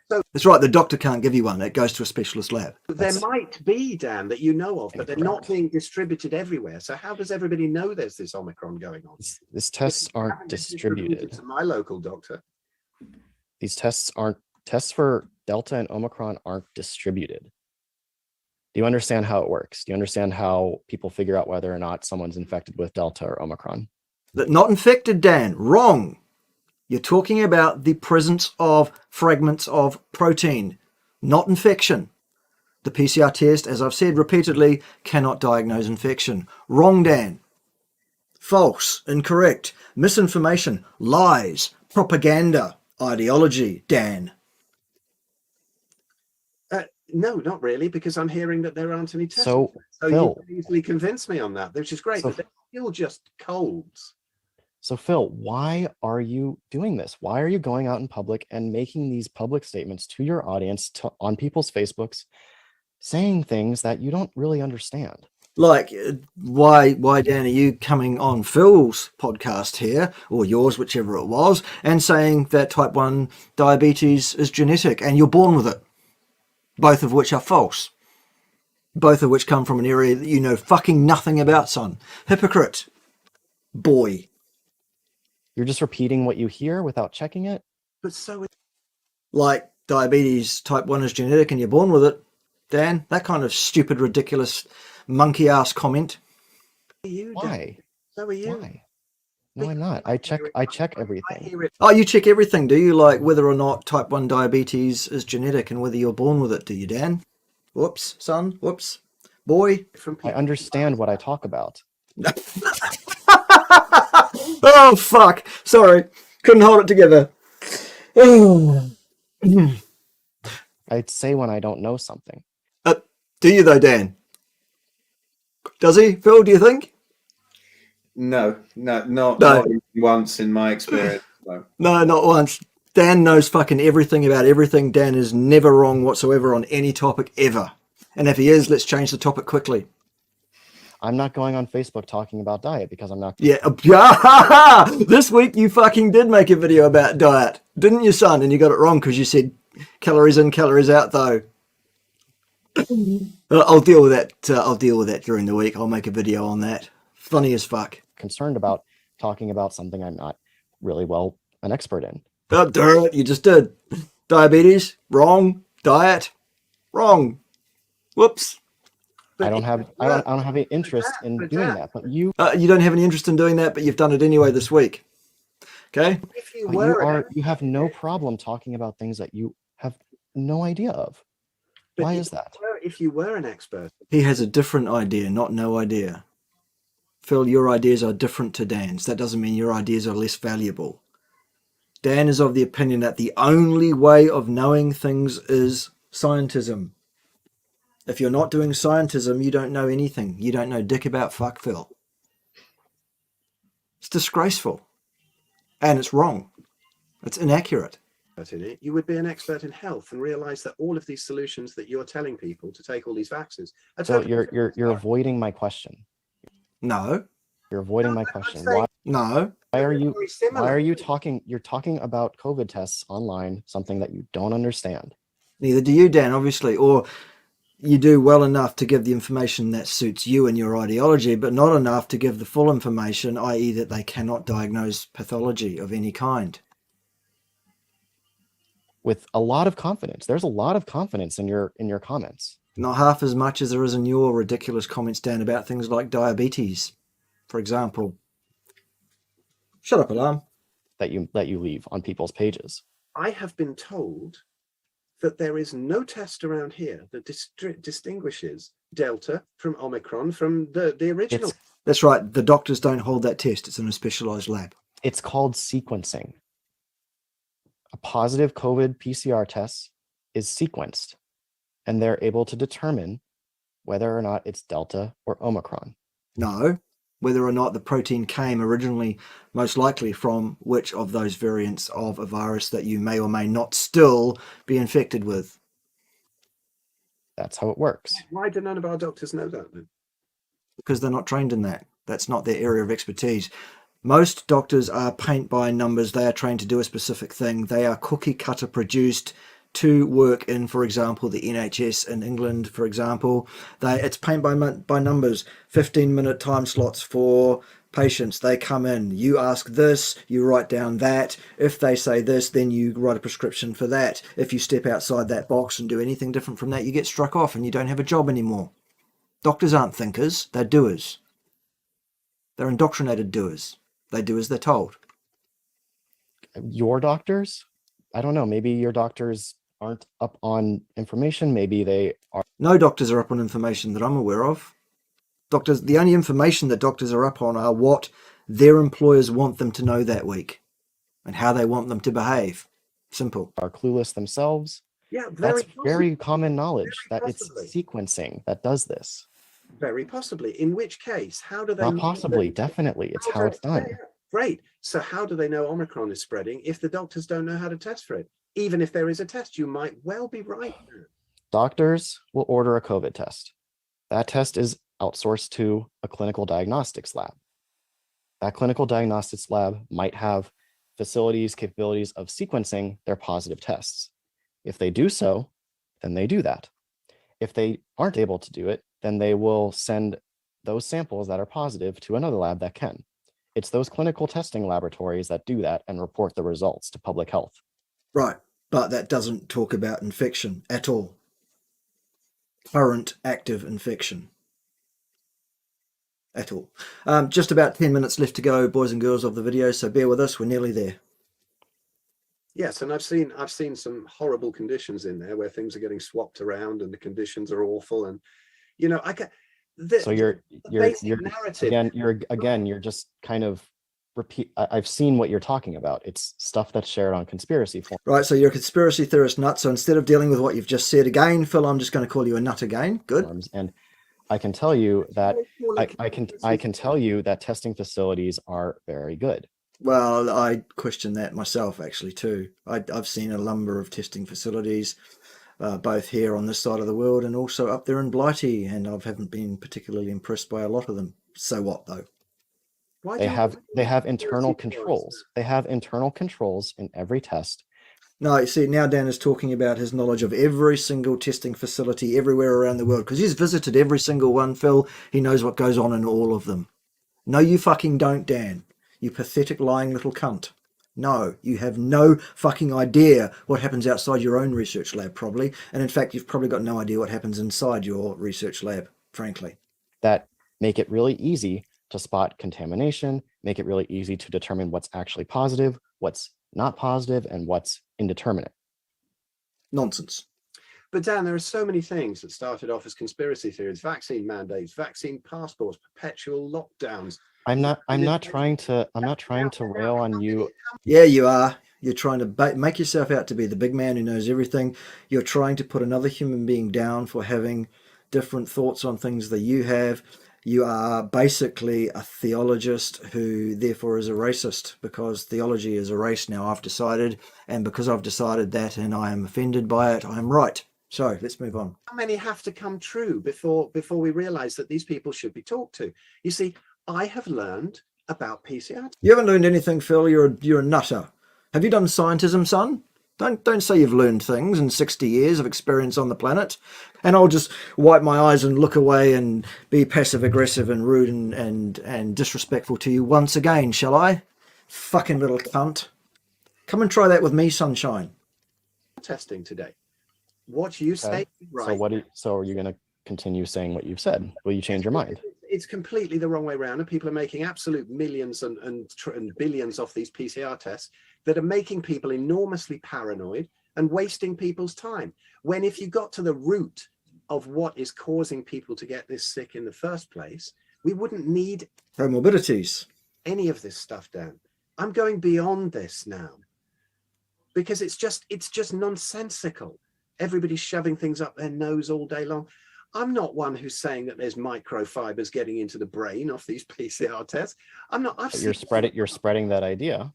That's right, the doctor can't give you one. It goes to a specialist lab. There might be, Dan, that you know of, but they're not being distributed everywhere. So how does everybody know there's this Omicron going on? These tests aren't distributed. To my local doctor. These tests for Delta and Omicron aren't distributed. Do you understand how it works? Do you understand how people figure out whether or not someone's infected with Delta or Omicron? Not infected, Dan. Wrong. You're talking about the presence of fragments of protein, not infection. The PCR test, as I've said repeatedly, cannot diagnose infection. Wrong, Dan. False, incorrect, misinformation, lies, propaganda, ideology, Dan. No, not really, because I'm hearing that there aren't any tests. So Phil, you can easily convince me on that, which is great, but they're still just colds. So Phil, why are you doing this? Why are you going out in public and making these public statements to your audience on people's Facebooks, saying things that you don't really understand? Like, why, Dan, are you coming on Phil's podcast here, or yours, whichever it was, and saying that type 1 diabetes is genetic and you're born with it? Both of which are false. Both of which come from an area that you know fucking nothing about, son. Hypocrite. Boy. You're just repeating what you hear without checking it? But so like diabetes type 1 is genetic and you're born with it, Dan, that kind of stupid, ridiculous, monkey-ass comment. Why? So are you. Why? No, I'm not. I check everything. Oh, you check everything, do you? Like whether or not type 1 diabetes is genetic and whether you're born with it, do you, Dan? Whoops, son. Whoops. Boy. I understand what I talk about. Oh, fuck. Sorry. Couldn't hold it together. I'd say when I don't know something. Do you, though, Dan? Does he? Phil, do you think? No, not even once in my experience. No, not once. Dan knows fucking everything about everything. Dan is never wrong whatsoever on any topic ever. And if he is, let's change the topic quickly. I'm not going on Facebook talking about diet because I'm not. Yeah. This week you fucking did make a video about diet, didn't you, son? And you got it wrong because you said calories in, calories out, though. I'll deal with that. I'll deal with that during the week. I'll make a video on that. Funny as fuck. Concerned about talking about something I'm not really an expert in. Oh, darn it, you just did. Diabetes, wrong. Diet, wrong. Whoops. I don't have any interest in doing that, but you don't have any interest in doing that, but you've done it anyway this week. Okay? If you have no problem talking about things that you have no idea of. Why is that? If you were an expert. He has a different idea, not no idea. Phil, your ideas are different to Dan's. That doesn't mean your ideas are less valuable. Dan is of the opinion that the only way of knowing things is scientism. If you're not doing scientism, you don't know anything. You don't know dick about fuck, Phil. It's disgraceful. And it's wrong. It's inaccurate. in it, you would be an expert in health and realize that all of these solutions that you're telling people to take all these vaccines are So totally you're avoiding my question. No. You're avoiding No, my I'm question. saying No. Why are very you similar. talking? You're talking about COVID tests online, something that you don't understand. Neither do you, Dan, obviously. Or you do well enough to give the information that suits you and your ideology, but not enough to give the full information, i.e. that they cannot diagnose pathology of any kind. With a lot of confidence. There's a lot of confidence in your comments. Not half as much as there is in your ridiculous comments, Dan, about things like diabetes, for example. Shut up, Alarm. That you leave on people's pages. I have been told that there is no test around here that distinguishes Delta from Omicron from the original. That's right. The doctors don't hold that test. It's in a specialized lab. It's called sequencing. A positive COVID PCR test is sequenced, and they're able to determine whether or not it's Delta or Omicron. No, whether or not the protein came originally, most likely from which of those variants of a virus that you may or may not still be infected with. That's how it works. Why do none of our doctors know that then? Because they're not trained in that. That's not their area of expertise. Most doctors are paint by numbers. They are trained to do a specific thing. They are cookie cutter produced to work in, for example, the NHS in England, for example. It's paint by numbers, 15-minute time slots for patients. They come in, you ask this, you write down that. If they say this, then you write a prescription for that. If you step outside that box and do anything different from that, you get struck off and you don't have a job anymore. Doctors aren't thinkers, they're doers. They're indoctrinated doers. They do as they're told. Your doctors? I don't know. Maybe your doctors aren't up on information. Maybe they are. No doctors are up on information that I'm aware of. The only information that doctors are up on are what their employers want them to know that week and how they want them to behave. Simple. Are clueless themselves. Yeah, that's very common knowledge that it's sequencing that does this. Very possibly. In which case, how do they? Not possibly, definitely. It's how it's done. Great. So how do they know Omicron is spreading if the doctors don't know how to test for it? Even if there is a test, you might well be right. Doctors will order a COVID test. That test is outsourced to a clinical diagnostics lab. That clinical diagnostics lab might have facilities, capabilities of sequencing their positive tests. If they do so, then they do that. If they aren't able to do it, then they will send those samples that are positive to another lab that can. It's those clinical testing laboratories that do that and report the results to public health. Right, but that doesn't talk about infection at all. Current active infection. At all. Just about 10 minutes left to go, boys and girls, of the video, so bear with us, we're nearly there. Yes, and I've seen some horrible conditions in there where things are getting swapped around and the conditions are awful, and you know, so you're just kind of repeat. I've seen what you're talking about. It's stuff that's shared on conspiracy forums. Right, so you're a conspiracy theorist nut. So instead of dealing with what you've just said again, Phil, I'm just going to call you a nut again. Good. And I can tell you that I can tell you that testing facilities are very good. Well, I question that myself actually too. I've seen a number of testing facilities. Both here on this side of the world and also up there in Blighty, and I haven't been particularly impressed by a lot of them. So what though? They have internal controls. They have internal controls in every test. No, you see, now Dan is talking about his knowledge of every single testing facility everywhere around the world because he's visited every single one, Phil. He knows what goes on in all of them. No, you fucking don't, Dan. You pathetic lying little cunt. No, you have no fucking idea what happens outside your own research lab, probably. And in fact, you've probably got no idea what happens inside your research lab, frankly. That make it really easy to spot contamination, make it really easy to determine what's actually positive, what's not positive, and what's indeterminate. Nonsense. But Dan, there are so many things that started off as conspiracy theories: vaccine mandates, vaccine passports, perpetual lockdowns. I'm not trying to rail on you. Yeah, you are. You're trying to make yourself out to be the big man who knows everything. You're trying to put another human being down for having different thoughts on things that you have. you are basically a theologist who therefore is a racist, because theology is a race now, I've decided, and because I've decided that and I am offended by it, I'm right. So let's move on. How many have to come true before we realize that these people should be talked to? You see, I have learned about PCR. You haven't learned anything, Phil. You're a nutter. Have you done scientism, son? Don't say you've learned things in 60 years of experience on the planet. And I'll just wipe my eyes and look away and be passive aggressive and rude and disrespectful to you once again, shall I? Fucking little cunt. Come and try that with me, sunshine. Testing today. What you say, right? So are you going to continue saying what you've said? Will you change your mind? It's completely the wrong way around, and people are making absolute millions and billions off these PCR tests that are making people enormously paranoid and wasting people's time. When if you got to the root of what is causing people to get this sick in the first place, we wouldn't need comorbidities, any of this stuff, Dan. I'm going beyond this now, because it's just nonsensical. Everybody's shoving things up their nose all day long. I'm not one who's saying that there's microfibers getting into the brain off these PCR tests. I'm not. You're spreading that idea.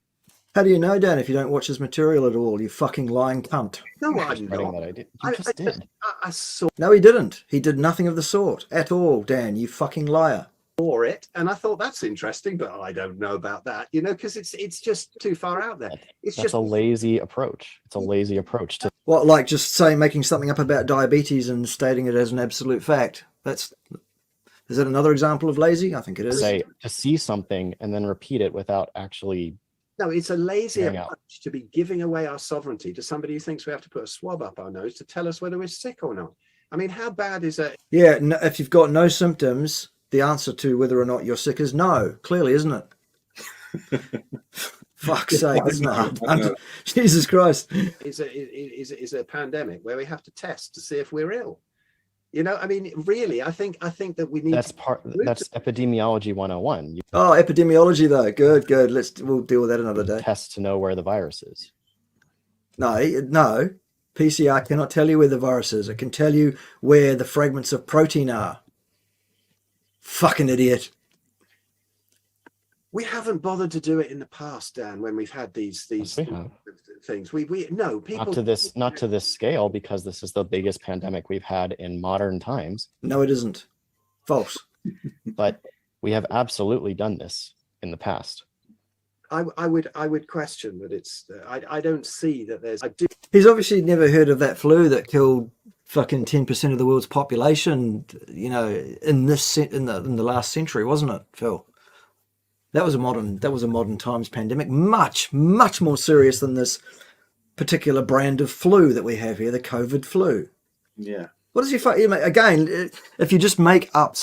How do you know, Dan, if you don't watch his material at all, you fucking lying cunt? No, I'm not. That idea. You just did. I saw. No, he didn't. He did nothing of the sort at all, Dan. You fucking liar. For it, and I thought that's interesting, but I don't know about that, because it's just too far out there. That's a lazy approach. It's a lazy approach to what, like just making something up about diabetes and stating it as an absolute fact. Is that another example of lazy? I think it is. Say to see something and then repeat it without actually. No, it's a lazy approach to be giving away our sovereignty to somebody who thinks we have to put a swab up our nose to tell us whether we're sick or not. I mean, how bad is it? Yeah, no, if you've got no symptoms, the answer to whether or not you're sick is no, clearly, isn't it? Fuck's sake, isn't it? Jesus Christ. Is a pandemic where we have to test to see if we're ill. I mean, really, I think that we need that's epidemiology 101. Oh, epidemiology though. Good. We'll deal with that another day. Test to know where the virus is. No. PCR cannot tell you where the virus is. It can tell you where the fragments of protein are. Fucking idiot. We haven't bothered to do it in the past, Dan, when we've had these things. We no people not to this scale, because this is the biggest pandemic we've had in modern times. No, it isn't. False. But we have absolutely done this in the past. I would question that it's. I don't see that there's. He's obviously never heard of that flu that killed fucking 10% of the world's population, in the last century, wasn't it, Phil? That was a modern times pandemic, much more serious than this particular brand of flu that we have here, the COVID flu. Yeah. What does again, if you just make up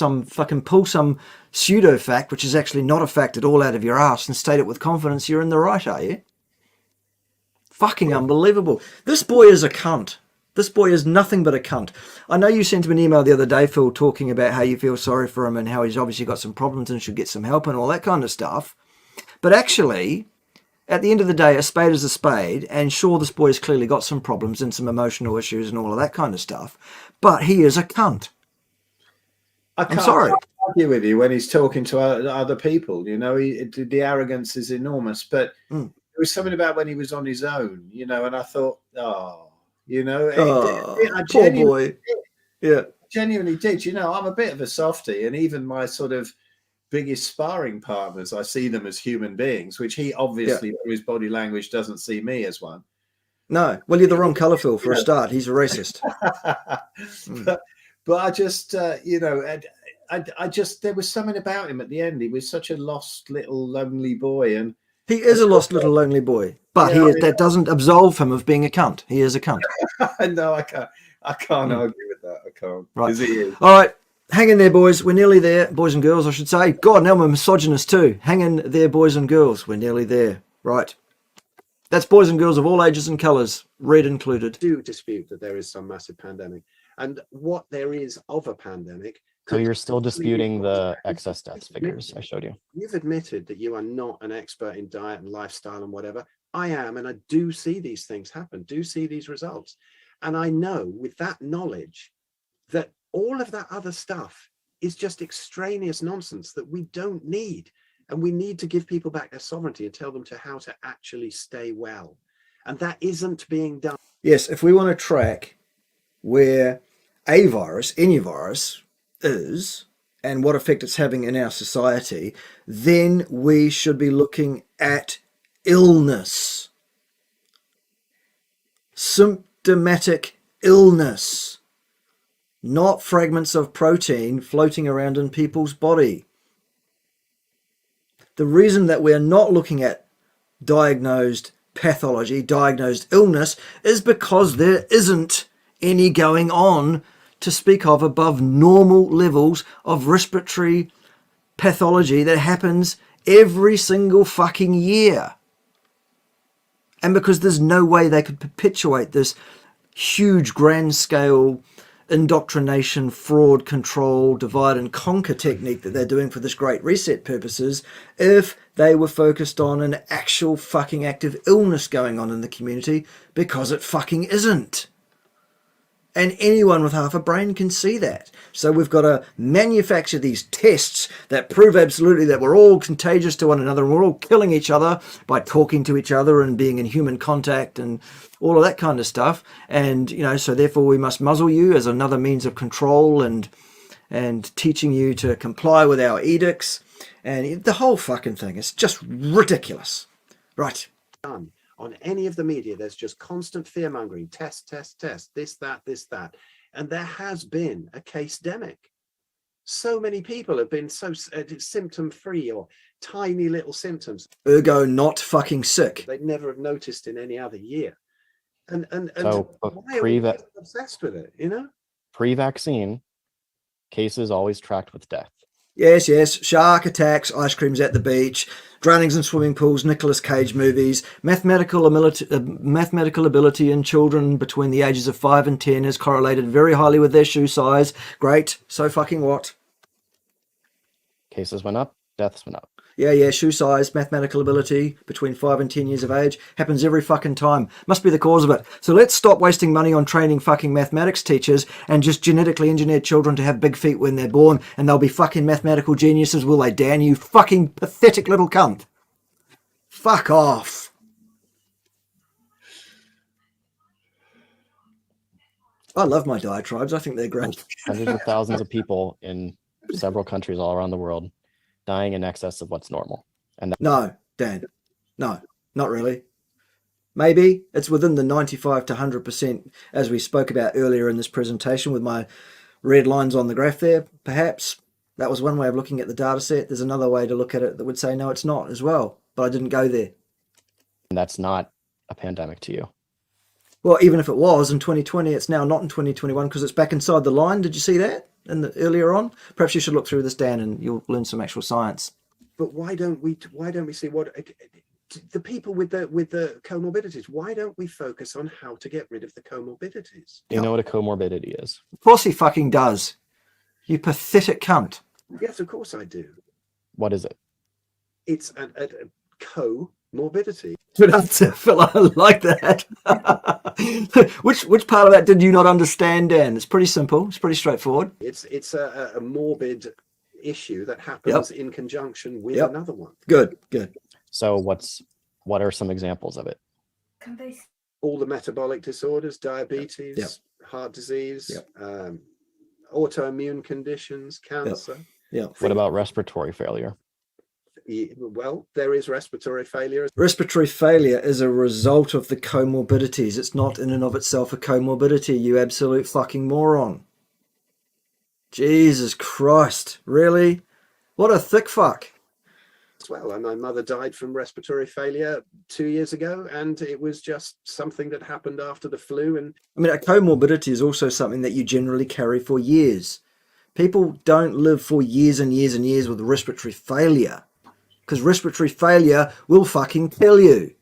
pull some pseudo fact, which is actually not a fact at all, out of your ass and state it with confidence, you're in the right, are you? Fucking unbelievable. This boy is a cunt. This boy is nothing but a cunt. I know you sent him an email the other day, Phil, talking about how you feel sorry for him and how he's obviously got some problems and should get some help and all that kind of stuff. But actually, at the end of the day, a spade is a spade. And sure, this boy's clearly got some problems and some emotional issues and all of that kind of stuff. But he is a cunt. I'm sorry. I can't argue with you when he's talking to other people. The arrogance is enormous. But there was something about when he was on his own, and I thought, poor boy. Yeah, genuinely did. I'm a bit of a softie, and even my sort of biggest sparring partners, I see them as human beings, which he obviously, through his body language, doesn't see me as one. No, well, you're the wrong colour, Phil. For a start, he's a racist. But I just, I just, there was something about him at the end. He was such a lost little lonely boy, and he is a lost little lonely boy. But that doesn't absolve him of being a cunt. He is a cunt. No, I can't argue with that. I can't. Right. He is. All right. Hang in there, boys. We're nearly there. Boys and girls, I should say. God, now I'm a misogynist too. Hang in there, boys and girls. We're nearly there. Right. That's boys and girls of all ages and colours, red included. I do dispute that there is some massive pandemic. And what there is of a pandemic. So you're still disputing the excess deaths figures I showed you? You've admitted that you are not an expert in diet and lifestyle and whatever. I am, and I do see these things happen, do see these results. And I know with that knowledge that all of that other stuff is just extraneous nonsense that we don't need. And we need to give people back their sovereignty and tell them how to actually stay well. And that isn't being done. Yes, if we want to track where a virus, any virus, is and what effect it's having in our society, then we should be looking at illness. Symptomatic illness, not fragments of protein floating around in people's body. The reason that we're not looking at diagnosed pathology, diagnosed illness, is because there isn't any going on to speak of above normal levels of respiratory pathology that happens every single fucking year. And because there's no way they could perpetuate this huge grand scale indoctrination, fraud, control, divide and conquer technique that they're doing for this great reset purposes if they were focused on an actual fucking active illness going on in the community, because it fucking isn't. And anyone with half a brain can see that. So we've got to manufacture these tests that prove absolutely that we're all contagious to one another and we're all killing each other by talking to each other and being in human contact and all of that kind of stuff. And, you know, so therefore we must muzzle you as another means of control and teaching you to comply with our edicts. And the whole fucking thing is just ridiculous. Right. On any of the media, there's just constant fear-mongering, test, this, that. And there has been a case-demic. So many people have been so symptom-free or tiny little symptoms. Ergo not fucking sick. They'd never have noticed in any other year. And so why are we obsessed with it, you know? Pre-vaccine, cases always tracked with death. Yes, shark attacks, ice creams at the beach, drownings in swimming pools, Nicolas Cage movies, mathematical ability in children between the ages of 5 and 10 is correlated very highly with their shoe size. Great, so fucking what? Cases went up, deaths went up. Yeah, shoe size, mathematical ability between 5 and 10 years of age happens every fucking time. Must be the cause of it. So let's stop wasting money on training fucking mathematics teachers and just genetically engineer children to have big feet when they're born and they'll be fucking mathematical geniuses, will they, Dan? You fucking pathetic little cunt. Fuck off. I love my diatribes. I think they're great. Hundreds of thousands of people in several countries all around the world dying in excess of what's normal. And no, Dan, no, not really. Maybe it's within the 95 to 100%, as we spoke about earlier in this presentation with my red lines on the graph there. Perhaps that was one way of looking at the data set. There's another way to look at it that would say, no, it's not as well, but I didn't go there. And that's not a pandemic to you. Well, even if it was in 2020, it's now not in 2021 because it's back inside the line. Did you see that earlier on? Perhaps you should look through this, Dan, and you'll learn some actual science. But why don't we see what the people with the comorbidities? Why don't we focus on how to get rid of the comorbidities? You know what a comorbidity is? Of course he fucking does. You pathetic cunt. Yes, of course I do. What is it? It's a comorbidity. Good answer, Phil. I like that. Which part of that did you not understand, Dan? It's pretty simple. It's pretty straightforward. It's a morbid issue that happens in conjunction with another one. Good. So what are some examples of it? All the metabolic disorders, diabetes, heart disease, autoimmune conditions, cancer. What about respiratory failure? Well, there is respiratory failure. Respiratory failure is a result of the comorbidities. It's not in and of itself a comorbidity, you absolute fucking moron. Jesus Christ, really? What a thick fuck. Well, and my mother died from respiratory failure 2 years ago, and it was just something that happened after the flu. And I mean, a comorbidity is also something that you generally carry for years. People don't live for years and years and years with respiratory failure. Because respiratory failure will fucking kill you.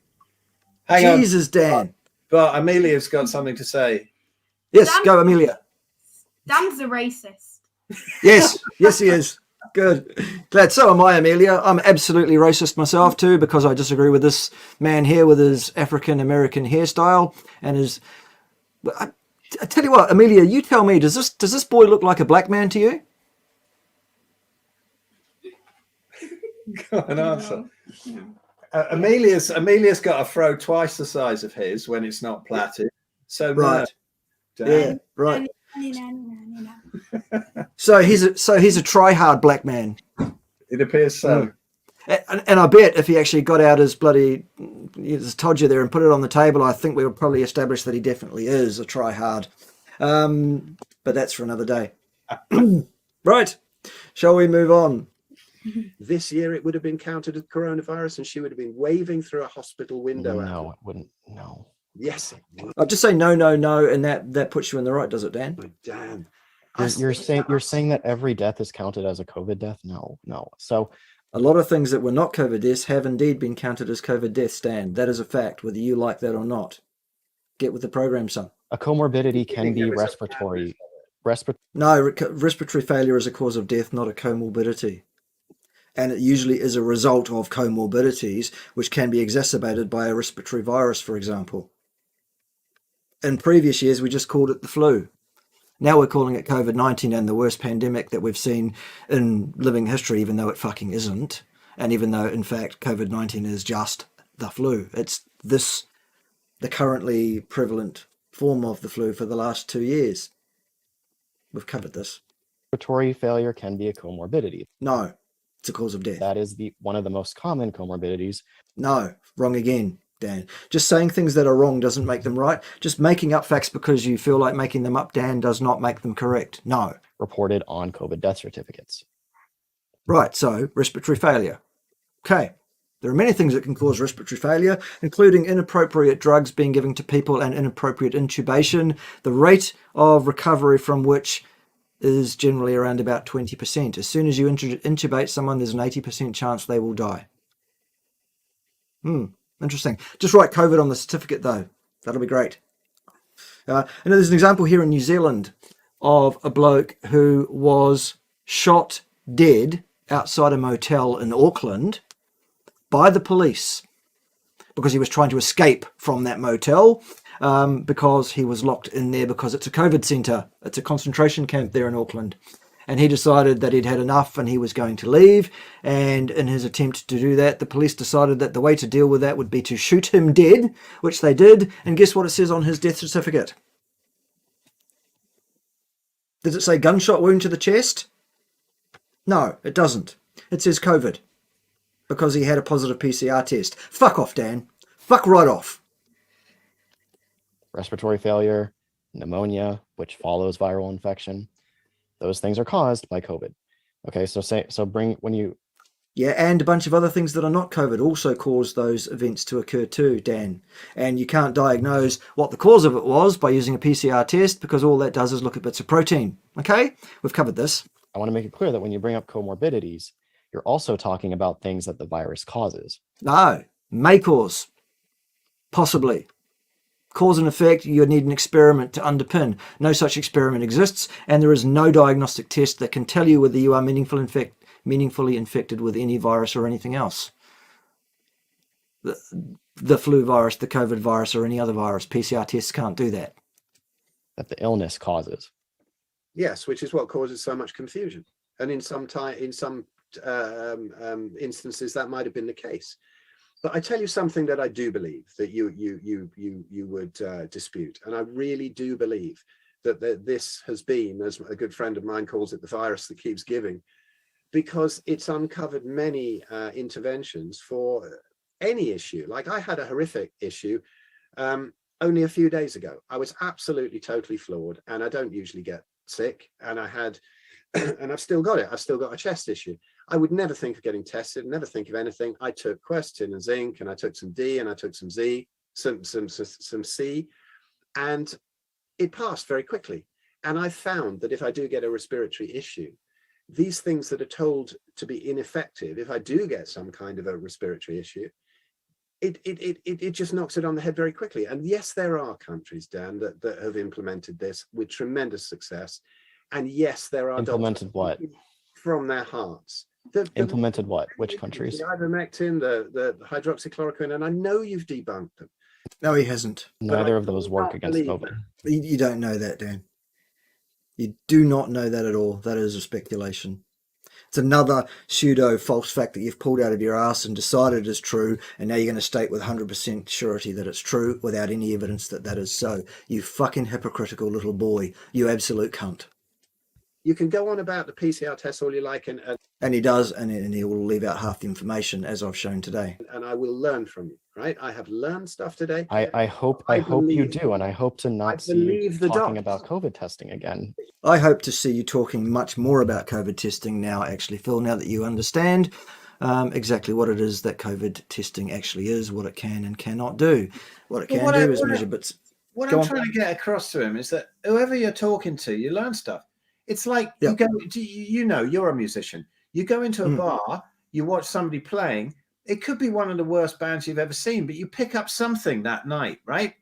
Jesus, Dan. But Amelia's got something to say. Yes, go, Amelia. Dan's a racist. Yes, he is. Good. Glad. So am I, Amelia. I'm absolutely racist myself too, because I disagree with this man here with his African-American hairstyle and his... I tell you what, Amelia, you tell me, does this boy look like a black man to you? Got an answer. No. Amelia's got a throw twice the size of his when it's not plaited. So Right. no. Yeah. Right. No. So he's a try-hard black man. It appears so. And I bet if he actually got out his bloody his todger there and put it on the table, I think we would probably establish that he definitely is a try-hard. But that's for another day. Right. Shall we move on? This year it would have been counted as coronavirus and she would have been waving through a hospital window. No, it wouldn't. No. Yes, it would. I'll just say no, and that puts you in the right, does it, Dan? Oh, damn. You're saying that every death is counted as a COVID death? No. So A lot of things that were not COVID deaths have indeed been counted as COVID deaths, Dan. That is a fact, whether you like that or not. Get with the program, son. a comorbidity can be respiratory. No, respiratory failure is a cause of death, not a comorbidity. And it usually is a result of comorbidities, which can be exacerbated by a respiratory virus, for example. In previous years, we just called it the flu. Now we're calling it COVID-19 and the worst pandemic that we've seen in living history, even though it fucking isn't. And even though, in fact, COVID-19 is just the flu. It's the currently prevalent form of the flu for the last 2 years. We've covered this. Respiratory failure can be a comorbidity. No, it's a cause of death. That is one of the most common comorbidities. No, wrong again, Dan. Just saying things that are wrong doesn't make them right. Just making up facts because you feel like making them up, Dan, does not make them correct. No. Reported on COVID death certificates. Right, so respiratory failure. Okay. There are many things that can cause respiratory failure, including inappropriate drugs being given to people and inappropriate intubation, the rate of recovery from which is generally around about 20%. As soon as you intubate someone, there's an 80% chance they will die. Interesting. Just write COVID on the certificate, though. That'll be great. And there's an example here in New Zealand of a bloke who was shot dead outside a motel in Auckland by the police because he was trying to escape from that motel because he was locked in there because it's a COVID centre. It's a concentration camp there in Auckland. And he decided that he'd had enough and he was going to leave. And in his attempt to do that, the police decided that the way to deal with that would be to shoot him dead, which they did. And guess what it says on his death certificate? Does it say gunshot wound to the chest? No, it doesn't. It says COVID because he had a positive PCR test. Fuck off, Dan. Fuck right off. Respiratory failure, pneumonia, which follows viral infection. Those things are caused by COVID. Okay, Yeah, and a bunch of other things that are not COVID also cause those events to occur too, Dan. And you can't diagnose what the cause of it was by using a PCR test because all that does is look at bits of protein. Okay, we've covered this. I want to make it clear that when you bring up comorbidities, you're also talking about things that the virus causes. No, may cause. Possibly. Cause and effect, you need an experiment to underpin. No such experiment exists, and there is no diagnostic test that can tell you whether you are meaningfully infected with any virus or anything else. The flu virus, the COVID virus, or any other virus. PCR tests can't do that. That the illness causes. Yes, which is what causes so much confusion. And in some instances, that might have been the case. But I tell you something that I do believe that you would dispute, and I really do believe that this has been, as a good friend of mine calls it, the virus that keeps giving, because it's uncovered many interventions for any issue. Like I had a horrific issue only a few days ago. I was absolutely totally floored, and I don't usually get sick, and I had, and I've still got it. I've still got a chest issue. I would never think of getting tested, never think of anything. I took quercetin and zinc, and I took some D, and I took some Z, some C, and it passed very quickly. And I found that if I do get a respiratory issue, these things that are told to be ineffective, if I do get some kind of a respiratory issue, it just knocks it on the head very quickly. And yes, there are countries, Dan, that have implemented this with tremendous success. And yes, there are implemented what from their hearts. Implemented what? Which countries? The ivermectin, the hydroxychloroquine, and I know you've debunked them. No, he hasn't. Neither of those work against COVID. You don't know that, Dan. You do not know that at all. That is a speculation. It's another pseudo false fact that you've pulled out of your ass and decided is true, and now you're going to state with 100% surety that it's true without any evidence that that is so. You fucking hypocritical little boy. You absolute cunt. You can go on about the PCR test all you like, and he does, and he will leave out half the information, as I've shown today. And I will learn from you, right? I have learned stuff today. I hope you do, and I hope to not see you talking about COVID testing again. I hope to see you talking much more about COVID testing now, actually, Phil, now that you understand exactly what it is that COVID testing actually is, what it can and cannot do. What it can do is measure bits. What I'm trying to get across to him is that whoever you're talking to, you learn stuff. It's like you go, you know, you're a musician. You go into a bar, you watch somebody playing. It could be one of the worst bands you've ever seen, but you pick up something that night, right?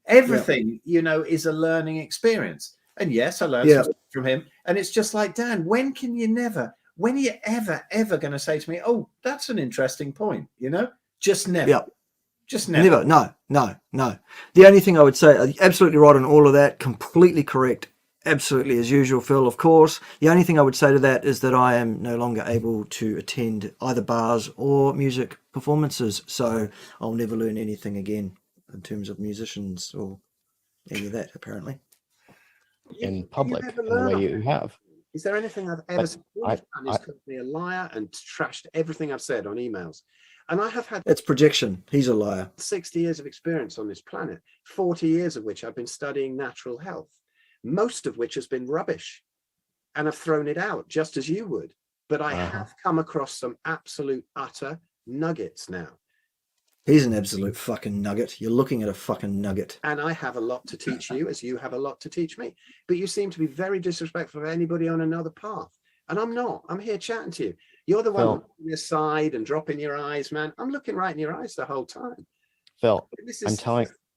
Everything, you know, is a learning experience. And yes, I learned something from him. And it's just like, Dan, when are you ever going to say to me, oh, that's an interesting point, you know? Just never. Yep. Just never. No. The only thing I would say, absolutely right on all of that, completely correct. Absolutely, as usual, Phil, of course. The only thing I would say to that is that I am no longer able to attend either bars or music performances, so I'll never learn anything again in terms of musicians or any of that, apparently. In public, in the way you have. Is there anything I've ever said? All you've done is called me a liar and trashed everything I've said on emails. And I have had... It's projection. He's a liar. 60 years of experience on this planet, 40 years of which I've been studying natural health. Most of which has been rubbish, and I've thrown it out just as you would. But I have come across some absolute utter nuggets now. He's an absolute fucking nugget. You're looking at a fucking nugget. And I have a lot to teach you, as you have a lot to teach me. But you seem to be very disrespectful of anybody on another path. And I'm not. I'm here chatting to you. You're the one looking aside and dropping your eyes, man. I'm looking right in your eyes the whole time. Phil,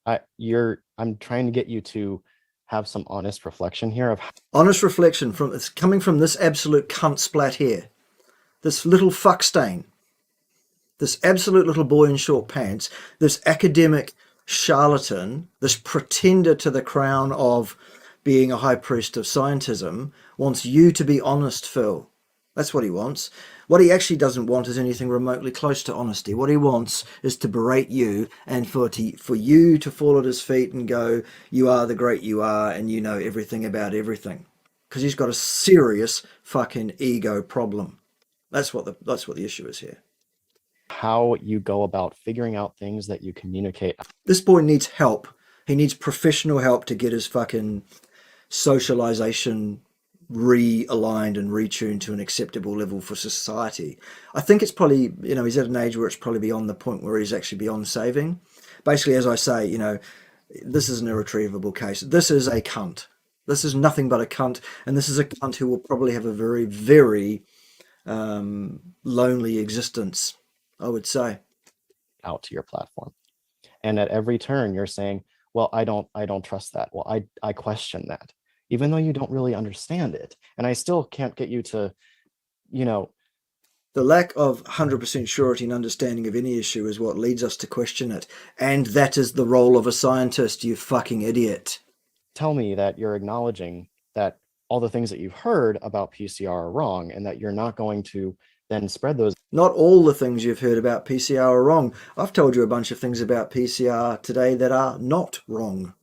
I'm trying to get you to have some honest reflection here of honest reflection from it's coming from this absolute cunt splat here, this little fuck stain, this absolute little boy in short pants, this academic charlatan, this pretender to the crown of being a high priest of scientism, wants you to be honest, Phil. That's what he wants. What he actually doesn't want is anything remotely close to honesty. What he wants is to berate you and for you to fall at his feet and go, you are the great you are and you know everything about everything. Because he's got a serious fucking ego problem. That's what the issue is here. How you go about figuring out things that you communicate. This boy needs help. He needs professional help to get his fucking socialization realigned and retuned to an acceptable level for society. I think it's probably, you know, he's at an age where it's probably beyond the point where he's actually beyond saving. Basically, as I say, you know, this is an irretrievable case. This is a cunt. This is nothing but a cunt, and this is a cunt who will probably have a very, very lonely existence, I would say. Out to your platform. And at every turn, you're saying, well, I don't trust that. Well, I question that. Even though you don't really understand it. And I still can't get you to, you know. The lack of 100% surety and understanding of any issue is what leads us to question it. And that is the role of a scientist, you fucking idiot. Tell me that you're acknowledging that all the things that you've heard about PCR are wrong and that you're not going to then spread those. Not all the things you've heard about PCR are wrong. I've told you a bunch of things about PCR today that are not wrong.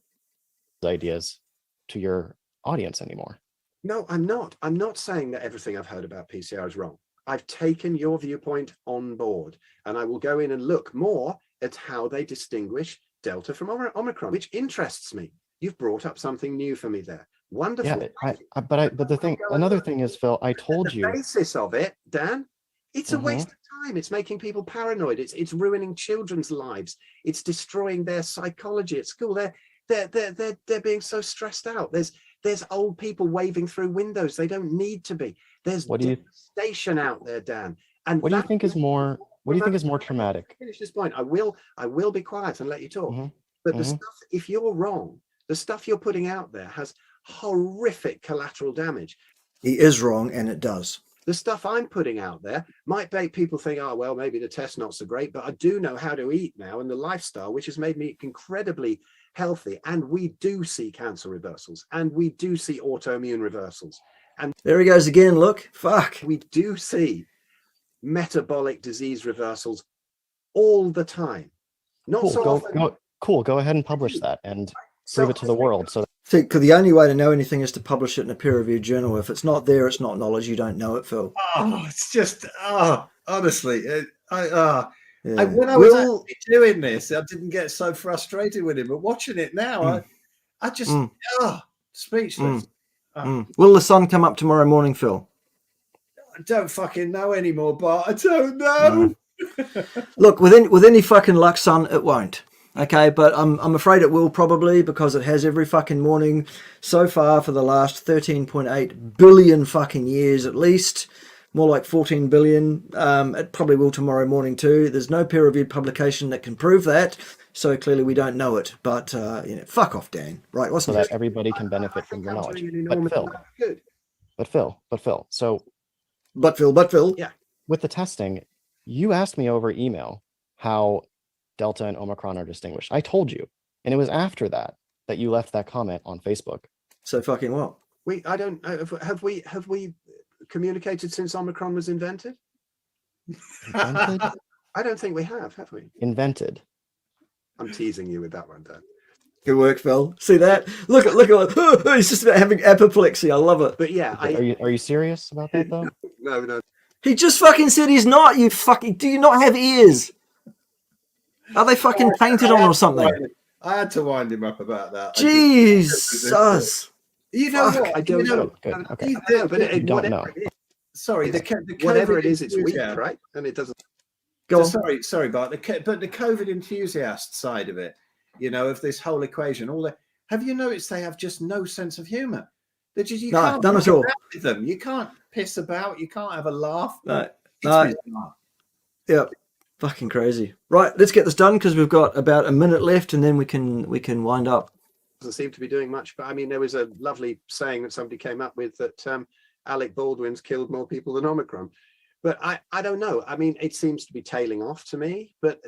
Ideas to your audience anymore. No, I'm not. I'm not saying that everything I've heard about PCR is wrong. I've taken your viewpoint on board, and I will go in and look more at how they distinguish Delta from Omicron, which interests me. You've brought up something new for me there. Wonderful. Yeah, but the thing, another thing is, Phil, I told you. The basis of it, Dan, it's a waste of time. It's making people paranoid. It's ruining children's lives. It's destroying their psychology at school. They're being so stressed out. There's old people waving through windows. They don't need to be. There's devastation out there, Dan. And what do you think is more? What do you think is more traumatic? Finish this point. I will be quiet and let you talk. But the stuff, if you're wrong, the stuff you're putting out there has horrific collateral damage. He is wrong, and it does. The stuff I'm putting out there might make people think, oh, well, maybe the test's not so great, but I do know how to eat now and the lifestyle, which has made me incredibly healthy. And we do see cancer reversals and we do see autoimmune reversals. And there he goes again. Look, fuck. we do see metabolic disease reversals all the time. Not Cool. so often. Go ahead and publish that and prove it to the world. So See, 'cause the only way to know anything is to publish it in a peer-reviewed journal. If it's not there, it's not knowledge. You don't know it, Phil. Oh, it's just honestly, Yeah. when I was actually doing this, I didn't get so frustrated with him. But watching it now, I just speechless. Will the sun come up tomorrow morning, Phil? I don't fucking know anymore, Bart. I don't know. Look, with any fucking luck, son, it won't. Okay, but I'm afraid it will probably, because it has every fucking morning so far for the last 13.8 billion fucking years at least. More like 14 billion. It probably will tomorrow morning too. There's no peer-reviewed publication that can prove that, so clearly we don't know it. But fuck off, Dan. Right? so that everybody can benefit from your knowledge. But Phil. So But Phil. Yeah. with the testing, you asked me over email how Delta and Omicron are distinguished. I told you, and it was after that you left that comment on Facebook. So fucking what? I don't have we communicated since Omicron was invented? Invented? I don't think we have we? Invented. I'm teasing you with that one, Dan. Good work, Phil. See that? Look at he's just about having apoplexy. I love it. But yeah, Are you serious about that though? no. He just fucking said he's not. You fucking. Do you not have ears? Are they fucking painted on or something? I had to wind him up about that. Jesus. You know Fuck. what? I don't know. Good. Okay. But don't know. Sorry, whatever it is, it's weak, right? And it doesn't. Go on. Sorry, Bart. But the COVID enthusiast side of it, of this whole equation, have you noticed they have just no sense of humour? They just can't none at all. with them. You can't piss about. You can't have a laugh. No. Bizarre. Yeah. Fucking crazy. Right, let's get this done because we've got about a minute left, and then we can wind up. Doesn't seem to be doing much, but I mean, there was a lovely saying that somebody came up with that Alec Baldwin's killed more people than Omicron. But I don't know. I mean, it seems to be tailing off to me. But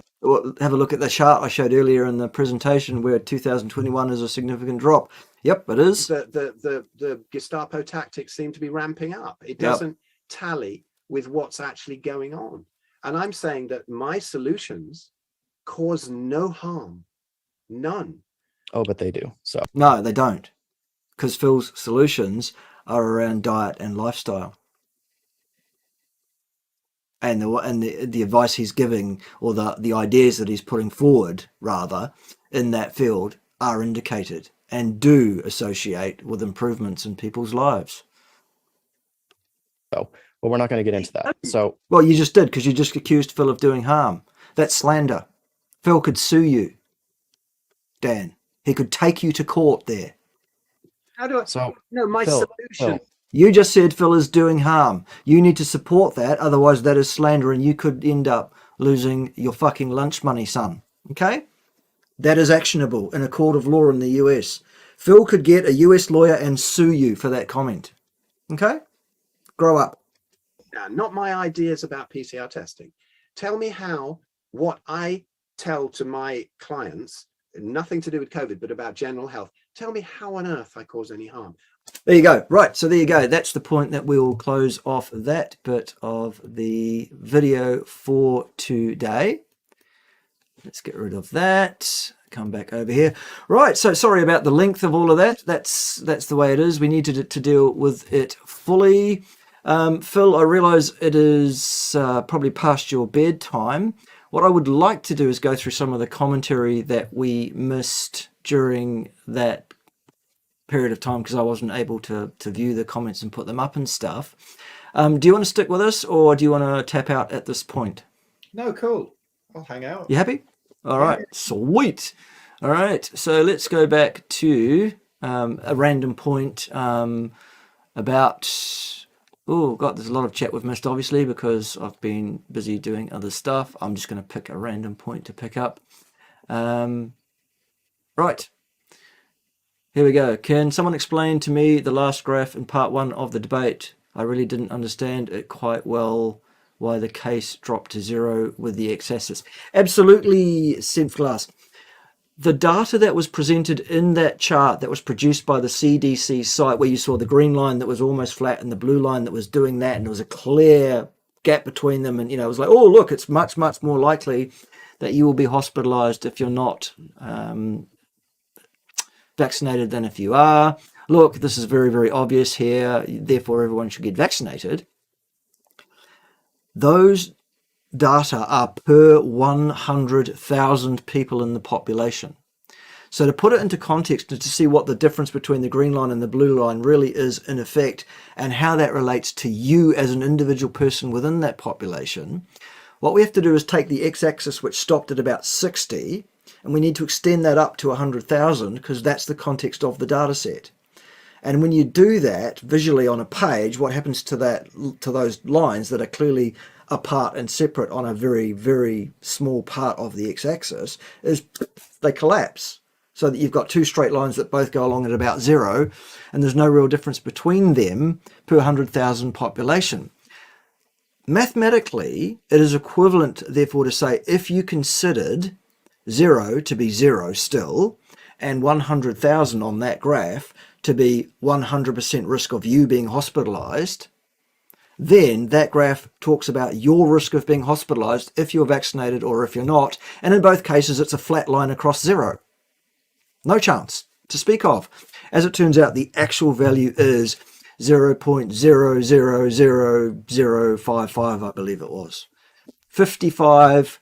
Have a look at the chart I showed earlier in the presentation where 2021 is a significant drop. Yep, it is. The Gestapo tactics seem to be ramping up. It doesn't tally with what's actually going on. And I'm saying that my solutions cause no harm, none. Oh, but they do. So No, they don't, because Phil's solutions are around diet and lifestyle, and the advice he's giving, or the ideas that he's putting forward, rather, in that field are indicated and do associate with improvements in people's lives. but we're not going to get into that. So Well, you just did, because you just accused Phil of doing harm. That's slander. Phil could sue you, Dan. He could take you to court there. How do I? So No, my Phil, solution. You just said Phil is doing harm. You need to support that, otherwise that is slander, and you could end up losing your fucking lunch money, son. Okay? That is actionable in a court of law in the US. Phil could get a US lawyer and sue you for that comment. Okay? Grow up. Not my ideas about PCR testing. Tell me how what I tell to my clients, nothing to do with COVID, but about general health. Tell me how on earth I cause any harm. There you go. Right, so there you go. That's the point that we'll close off that bit of the video for today. Let's get rid of that. Come back over here. Right, so sorry about the length of all of that. That's the way it is. We need to deal with it fully. Phil, I realise it is probably past your bedtime. What I would like to do is go through some of the commentary that we missed during that period of time, because I wasn't able to view the comments and put them up and stuff. Do you want to stick with us, or do you want to tap out at this point? No, cool. I'll hang out. You happy? All right, sweet. All right, so let's go back to a random point about... Oh, God, there's a lot of chat we've missed, obviously, because I've been busy doing other stuff. I'm just going to pick a random point to pick up. Right. Here we go. Can someone explain to me the last graph in part 1 of the debate? I really didn't understand it quite well, why the case dropped to 0 with the x-axis. Absolutely, synth glass. the data that was presented in that chart that was produced by the CDC site, where you saw the green line that was almost flat and the blue line that was doing that, and there was a clear gap between them, and it was like, oh look, it's much more likely that you will be hospitalized if you're not vaccinated than if you are. Look, this is very, very obvious here, therefore everyone should get vaccinated. Those data are per 100,000 people in the population. So to put it into context and to see what the difference between the green line and the blue line really is in effect, and how that relates to you as an individual person within that population, what we have to do is take the x-axis, which stopped at about 60, and we need to extend that up to 100,000 because that's the context of the data set. And when you do that visually on a page, what happens to those lines that are clearly apart and separate on a very, very small part of the x-axis is they collapse, so that you've got two straight lines that both go along at about 0, and there's no real difference between them per 100,000 population. Mathematically, it is equivalent, therefore, to say if you considered 0 to be 0 still, and 100,000 on that graph to be 100% risk of you being hospitalized, then that graph talks about your risk of being hospitalized if you're vaccinated or if you're not, and in both cases it's a flat line across 0. No chance to speak of. As it turns out, the actual value is 0.000055, I believe it was. 55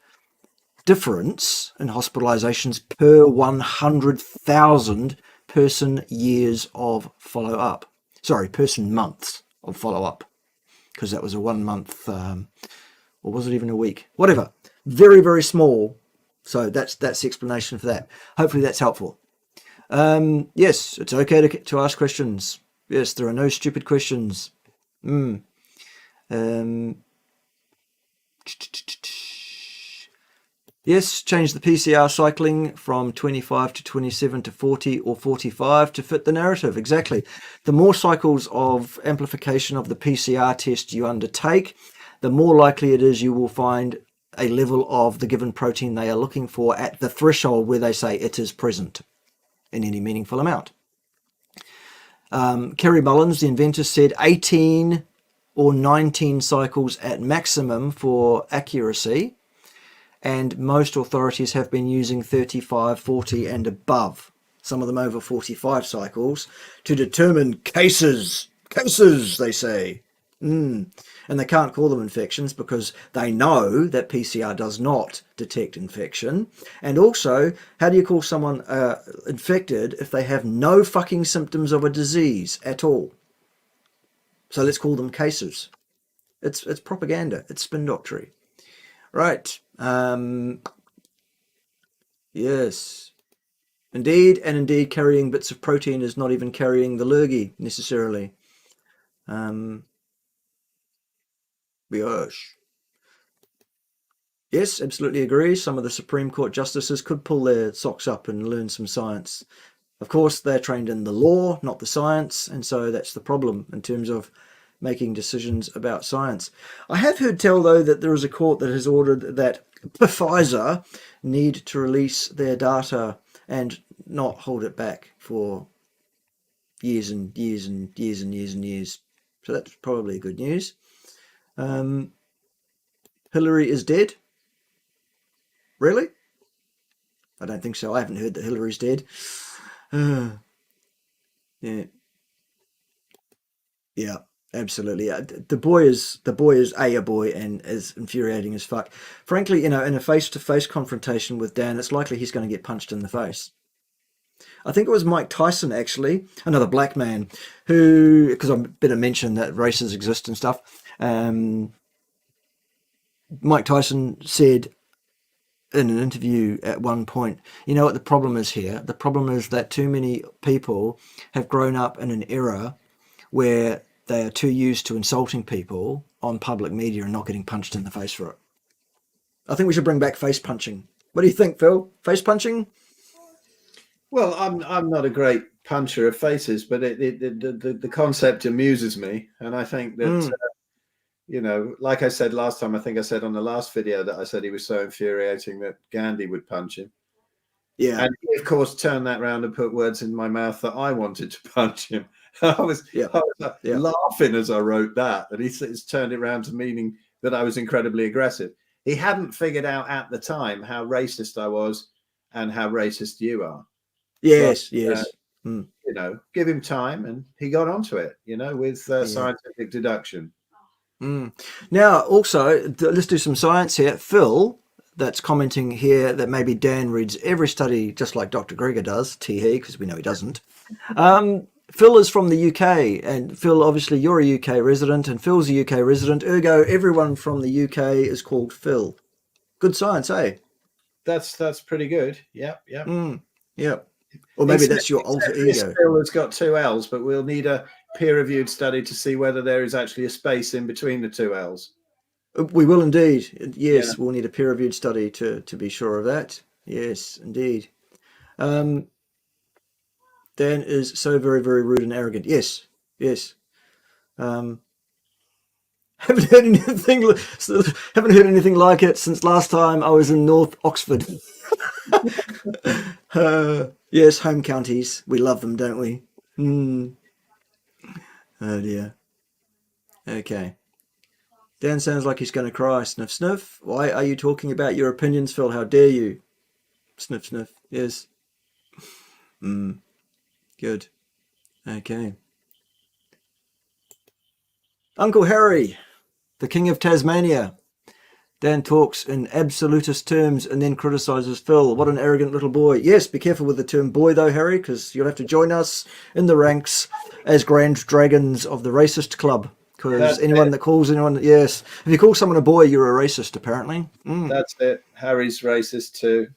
difference in hospitalizations per 100,000 person years of follow-up. Sorry, person months of follow-up, because that was a 1 month, or was it even a week? Whatever. Very, very small. So that's the explanation for that. Hopefully that's helpful. Yes, it's okay to ask questions. Yes, there are no stupid questions. Yes, change the PCR cycling from 25 to 27 to 40 or 45 to fit the narrative. Exactly. The more cycles of amplification of the PCR test you undertake, the more likely it is you will find a level of the given protein they are looking for at the threshold where they say it is present in any meaningful amount. Kerry Mullins, the inventor, said 18 or 19 cycles at maximum for accuracy, and most authorities have been using 35, 40 and above, some of them over 45 cycles, to determine cases, they say. And they can't call them infections because they know that PCR does not detect infection. And also, how do you call someone infected if they have no fucking symptoms of a disease at all? So let's call them cases. It's propaganda. It's spin doctory. Right. Yes. Indeed, and indeed, carrying bits of protein is not even carrying the lurgy necessarily. Yes, absolutely agree. Some of the Supreme Court justices could pull their socks up and learn some science. Of course, they're trained in the law, not the science, and so that's the problem in terms of making decisions about science. I have heard tell, though, that there is a court that has ordered that Pfizer need to release their data and not hold it back for years and years and years and years and years. So that's probably good news. Hillary is dead? Really? I don't think so. I haven't heard that Hillary's dead. Yeah, absolutely. The boy is a boy and is infuriating as fuck. Frankly, in a face-to-face confrontation with Dan, it's likely he's going to get punched in the face. I think it was Mike Tyson, actually, another black man, who, because I better mention that races exist and stuff. Mike Tyson said in an interview at one point, you know what the problem is here? The problem is that too many people have grown up in an era where they are too used to insulting people on public media and not getting punched in the face for it. I think we should bring back face punching. What do you think, Phil? Face punching? Well, I'm not a great puncher of faces, but the concept amuses me, and I think that like I said last time, I think I said on the last video that I said he was so infuriating that Gandhi would punch him. Yeah. And he, of course, turned that round and put words in my mouth that I wanted to punch him. I was laughing as I wrote that, and he's turned it around to meaning that I was incredibly aggressive. He hadn't figured out at the time how racist I was and how racist you are. Yes, but, yes. You know, give him time, and he got onto it. You know, with scientific deduction. Now, also, let's do some science here. Phil, that's commenting here that maybe Dan reads every study just like Dr. Gregor does, tee-hee, because we know he doesn't. Phil is from the UK, and Phil, obviously, you're a UK resident, and Phil's a UK resident. Ergo, everyone from the UK is called Phil. Good science, eh? That's pretty good. Yep. Yep. Or maybe that's your alter ego. Phil has got 2 L's, but we'll need a peer-reviewed study to see whether there is actually a space in between the 2 L's. We will indeed. Yes, we'll need a peer-reviewed study to be sure of that. Yes, indeed. Dan is so very, very rude and arrogant. Yes. Haven't heard anything like it since last time I was in North Oxford. Yes, home counties. We love them, don't we? Oh dear. Okay. Dan sounds like he's going to cry. Sniff, sniff. Why are you talking about your opinions, Phil? How dare you? Sniff, sniff. Yes. Good. Okay. Uncle Harry, the King of Tasmania. Dan talks in absolutist terms and then criticises Phil. What an arrogant little boy. Yes, be careful with the term boy though, Harry, because you'll have to join us in the ranks as Grand Dragons of the Racist Club. Because anyone that calls anyone, yes. If you call someone a boy, you're a racist, apparently. That's it. Harry's racist too.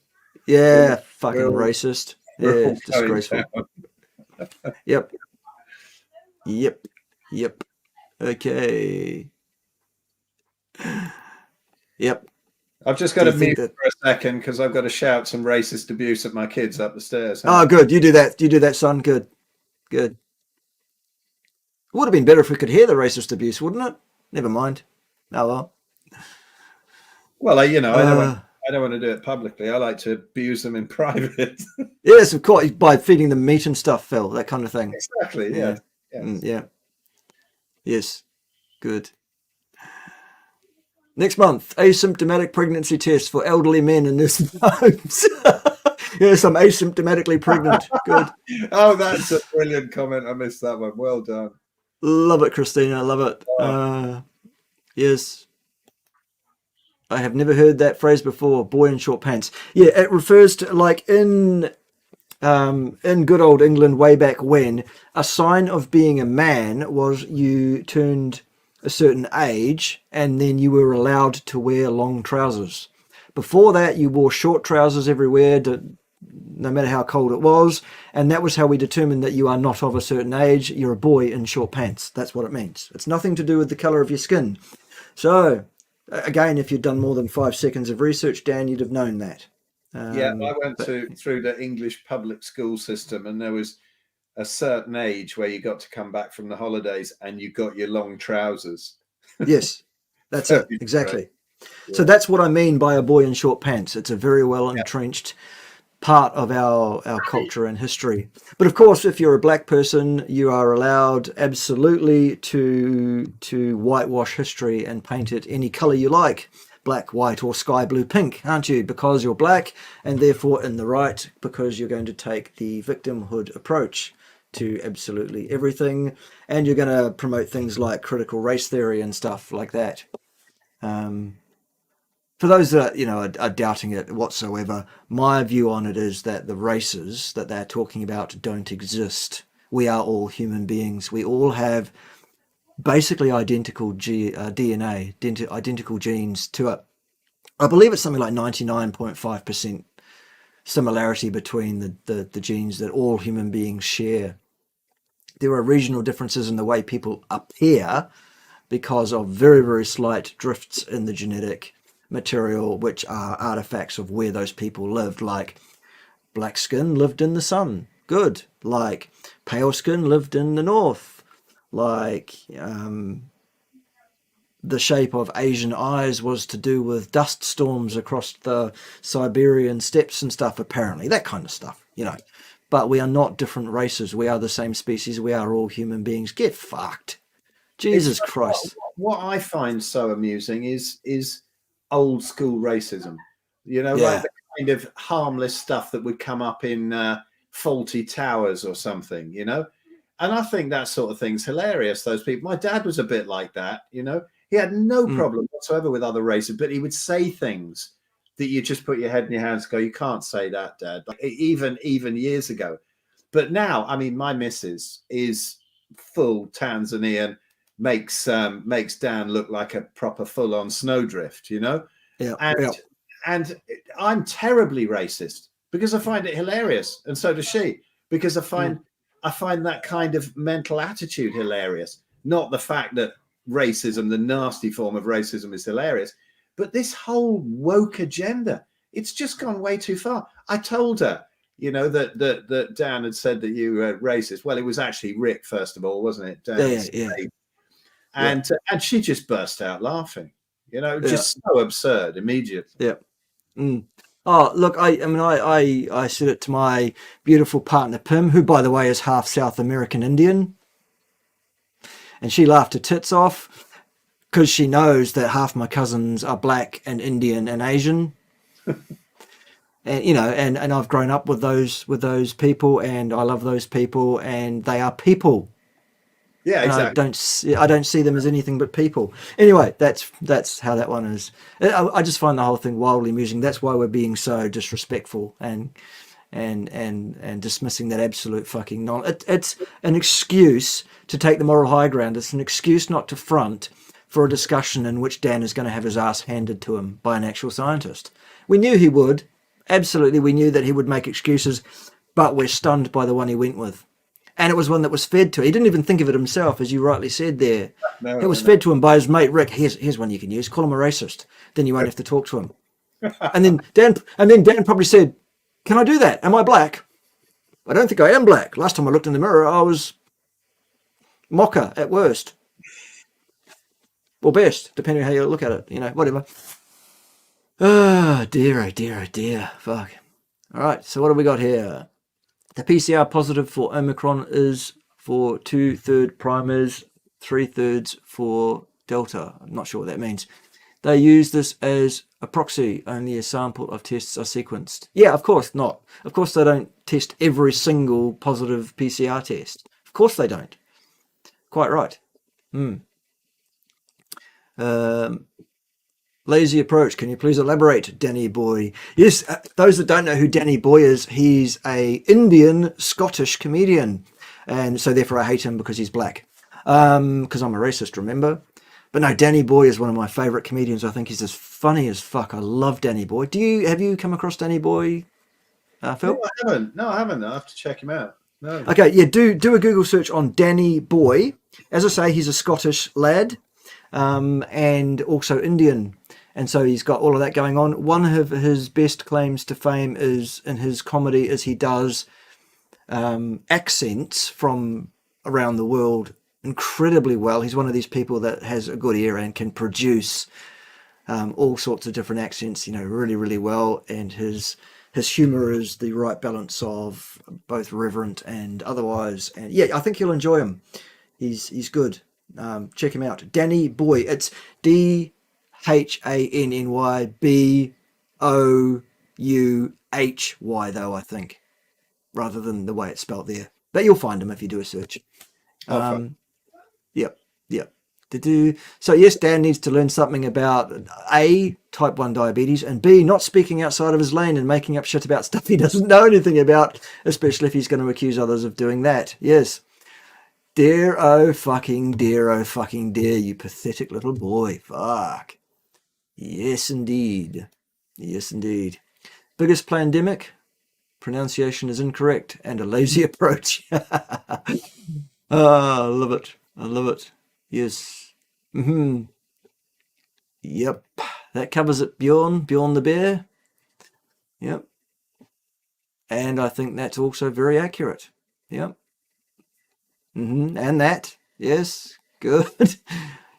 Yeah, fucking racist. Yeah, disgraceful. Yep. Okay. Yep. I've just got to mute for a second because I've got to shout some racist abuse at my kids up the stairs. Oh, good. You do that, son. Good. It would have been better if we could hear the racist abuse, wouldn't it? Never mind. Oh, well. Well, I don't want to do it publicly. I like to abuse them in private. Yes, of course, by feeding them meat and stuff, Phil, that kind of thing. Exactly, yeah. Yeah. Yes, good. Next month, asymptomatic pregnancy test for elderly men in nursing homes. Yes, I'm asymptomatically pregnant. Good. Oh, that's a brilliant comment. I missed that one. Well done. Love it, Christina. Love it. Yes. I have never heard that phrase before. Boy in short pants. Yeah, it refers to like in good old England way back when, a sign of being a man was you turned a certain age and then you were allowed to wear long trousers. Before that, you wore short trousers everywhere, no matter how cold it was, and that was how we determined that you are not of a certain age. You're a boy in short pants. That's what it means. It's nothing to do with the colour of your skin. So, again, if you'd done more than 5 seconds of research, Dan, you'd have known that. I went through the English public school system, and there was a certain age where you got to come back from the holidays and you got your long trousers. Yes, that's it. Exactly. Yeah. So that's what I mean by a boy in short pants. It's a very well entrenched part of our culture and history. But of course, if you're a black person, you are allowed absolutely to whitewash history and paint it any color you like. Black, white, or sky blue, pink, aren't you? Because you're black and therefore in the right, because you're going to take the victimhood approach to absolutely everything, and you're going to promote things like critical race theory and stuff like that. For those that are doubting it whatsoever, my view on it is that the races that they're talking about don't exist. We are all human beings. We all have basically identical DNA, identical genes to it. I believe it's something like 99.5% similarity between the genes that all human beings share. There are regional differences in the way people appear because of very, very slight drifts in the genetic material, which are artifacts of where those people lived. Like black skin lived in the sun. Good. Like pale skin lived in the north. Like the shape of Asian eyes was to do with dust storms across the Siberian steppes and stuff, apparently. That kind of stuff, you know. But we are not different races. We are the same species. We are all human beings. Get fucked. Jesus Christ. What I find so amusing is old school racism. You know, like the kind of harmless stuff that would come up in Faulty Towers or something, you know? And I think that sort of thing's hilarious, those people. My dad was a bit like that, you know? He had no problem whatsoever with other races, but he would say things that you just put your head in your hands and go, you can't say that, Dad. Like, even years ago. But now, I mean, my missus is full Tanzanian, makes Dan look like a proper full-on snowdrift, you know? And I'm terribly racist because I find it hilarious, and so does she, because I find that kind of mental attitude hilarious. Not the fact that racism, the nasty form of racism, is hilarious, but this whole woke agenda, it's just gone way too far. I told her, you know, that Dan had said that you were racist. Well, it was actually Rick, first of all, wasn't it? Dan, and she just burst out laughing. You know, just so absurd immediately. Oh, look, I said it to my beautiful partner, Pim, who, by the way, is half South American Indian. And she laughed her tits off because she knows that half my cousins are black and Indian and Asian. And, you know, and I've grown up with those people, and I love those people, and they are people. Yeah, exactly. I don't see them as anything but people. Anyway, that's how that one is. I just find the whole thing wildly amusing. That's why we're being so disrespectful and dismissing that absolute fucking nonsense. It's an excuse to take the moral high ground. It's an excuse not to front for a discussion in which Dan is going to have his ass handed to him by an actual scientist. We knew he would. Absolutely, we knew that he would make excuses, but we're stunned by the one he went with. And it was one that was fed to him. He didn't even think of it himself, as you rightly said there. It was fed to him by his mate Rick. Here's one you can use. Call him a racist. Then you won't have to talk to him. And then Dan probably said, "Can I do that? Am I black? I don't think I am black. Last time I looked in the mirror, I was mocha at worst, or best, depending on how you look at it. You know, whatever." Oh dear, oh dear, oh dear. Fuck. All right. So what have we got here? The PCR positive for Omicron is for 2/3 primers, 3/3 for Delta. I'm not sure what that means. They use this as a proxy. Only a sample of tests are sequenced. Yeah, of course not. Of course they don't test every single positive PCR test. Of course they don't. Quite right. Lazy approach. Can you please elaborate, Danny Boy? Yes, those that don't know who Danny Boy is, he's a Indian Scottish comedian, and so therefore I hate him because he's black. Because I'm a racist, remember? But no, Danny Boy is one of my favourite comedians. I think he's as funny as fuck. I love Danny Boy. Have you come across Danny Boy, Phil? No, I haven't. I have to check him out. No. Okay, yeah, do a Google search on Danny Boy. As I say, he's a Scottish lad, and also Indian. And so he's got all of that going on. One of his best claims to fame is in his comedy is he does accents from around the world incredibly well. He's one of these people that has a good ear and can produce all sorts of different accents, you know, really, really well. And his humour is the right balance of both reverent and otherwise. And yeah, I think you'll enjoy him. He's good. Check him out. Danny Boy. It's DHANNYBOUHY though, I think, rather than the way it's spelt there. But you'll find him if you do a search. Yep. So yes, Dan needs to learn something about A, type 1 diabetes, and B, not speaking outside of his lane and making up shit about stuff he doesn't know anything about, especially if he's going to accuse others of doing that. Yes. Dear, oh fucking dear, you pathetic little boy. Fuck. Yes, indeed. Biggest pandemic? Pronunciation is incorrect and a lazy approach. I love it. Yes. Yep. That covers it, Bjorn the bear. Yep. And I think that's also very accurate. Yep. And that. Yes. Good.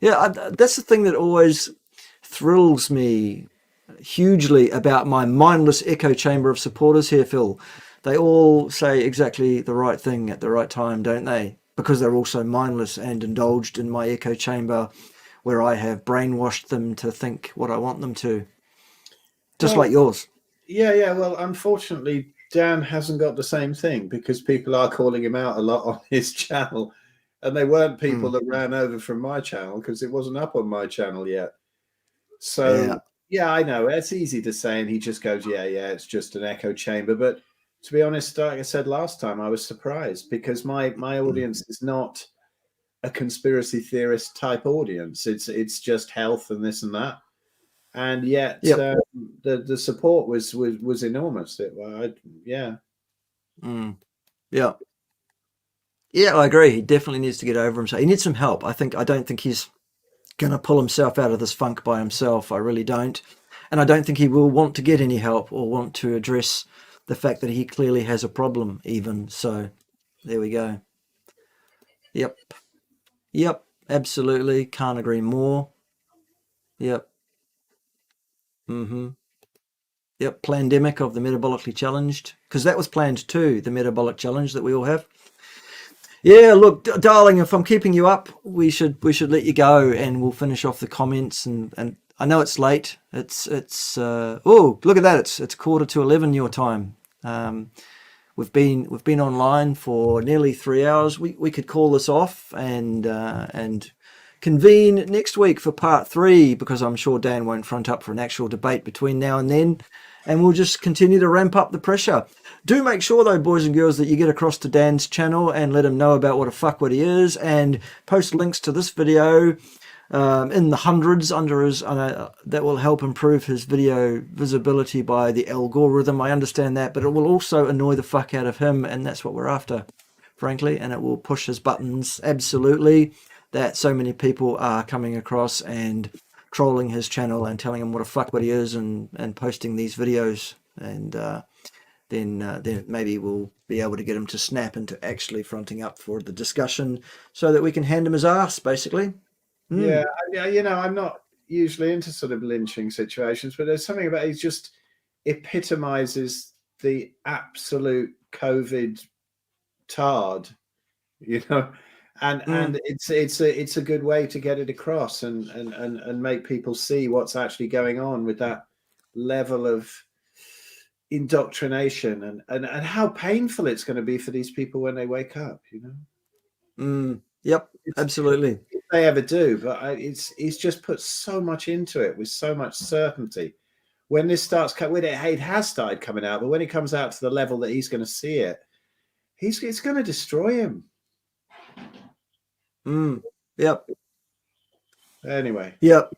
Yeah, that's the thing that always thrills me hugely about my mindless echo chamber of supporters here, Phil. They all say exactly the right thing at the right time, don't they? Because they're also mindless and indulged in my echo chamber where I have brainwashed them to think what I want them to. Just like yours. Yeah. Well, unfortunately, Dan hasn't got the same thing because people are calling him out a lot on his channel. And they weren't people that ran over from my channel because it wasn't up on my channel yet. So, yeah, I know. It's easy to say. And he just goes, yeah, it's just an echo chamber. But to be honest, like I said last time, I was surprised because my audience is not a conspiracy theorist type audience. It's just health and this and that. And yet the support was enormous. Yeah. Yeah, I agree. He definitely needs to get over himself. He needs some help. I don't think he's going to pull himself out of this funk by himself. I really don't. And I don't think he will want to get any help or want to address the fact that he clearly has a problem even. So there we go. Yep, absolutely. Can't agree more. Yep. Yep, pandemic of the metabolically challenged. Because that was planned too, the metabolic challenge that we all have. Yeah, look, darling, if I'm keeping you up, we should let you go and we'll finish off the comments. And I know it's late. It's oh, look at that. It's 11:15 your time. We've been online for nearly 3 hours. We could call this off and convene next week for part 3 because I'm sure Dan won't front up for an actual debate between now and then. And we'll just continue to ramp up the pressure. Do make sure, though, boys and girls, that you get across to Dan's channel and let him know about what a fuckwit he is, and post links to this video in the hundreds under his. That will help improve his video visibility by the algorithm. I understand that, but it will also annoy the fuck out of him, and that's what we're after, frankly. And it will push his buttons absolutely. That so many people are coming across and trolling his channel and telling him what a fuckwit he is and posting these videos, and then maybe we'll be able to get him to snap into actually fronting up for the discussion so that we can hand him his ass, basically. Yeah, I'm not usually into sort of lynching situations, but there's something about he just epitomizes the absolute COVID tard, and it's a good way to get it across and make people see what's actually going on with that level of indoctrination and how painful it's going to be for these people when they wake up. Yep, absolutely. If they ever do, but he's just put so much into it with so much certainty. When this starts, it has started coming out, but when it comes out to the level that he's going to see it, it's going to destroy him. Yep. Anyway. Yep.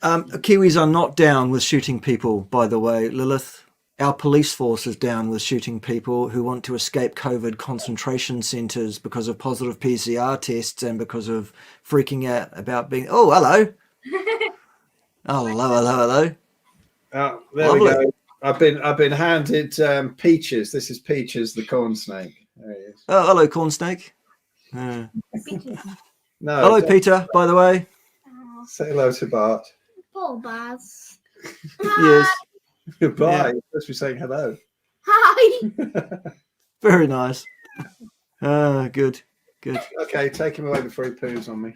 Kiwis are not down with shooting people, by the way, Lilith. Our police force is down with shooting people who want to escape COVID concentration centres because of positive PCR tests and because of freaking out about being... Oh, hello. Hello. Oh, there we go. I've been handed Peaches. This is Peaches, the corn snake. There he is. Oh, hello, corn snake. No. Hello, Peter, by the way. Say hello to Bart. Poor Baz. Yes. Goodbye. Yeah. You're supposed to be saying hello. Hi. Very nice. Good. Okay, take him away before he poos on me.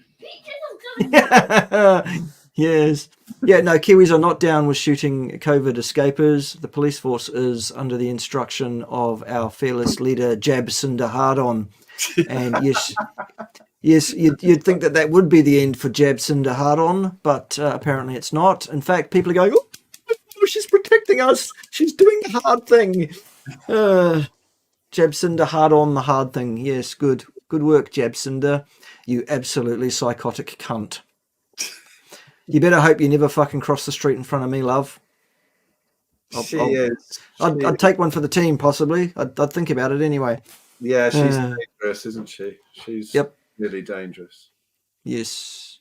Yes. Yeah, no, Kiwis are not down with shooting COVID escapers. The police force is under the instruction of our fearless leader, Jacinda Ardern. And yes, you'd think that would be the end for Jacinda Ardern, but apparently it's not. In fact, people are going, oh, she's protecting us. She's doing the hard thing. Jacinda Ardern, the hard thing. Yes, good work, Jacinda. You absolutely psychotic cunt. You better hope you never fucking cross the street in front of me, love. I'd take one for the team, possibly. I'd think about it anyway. Yeah, she's dangerous, isn't she? She's really dangerous. Yes.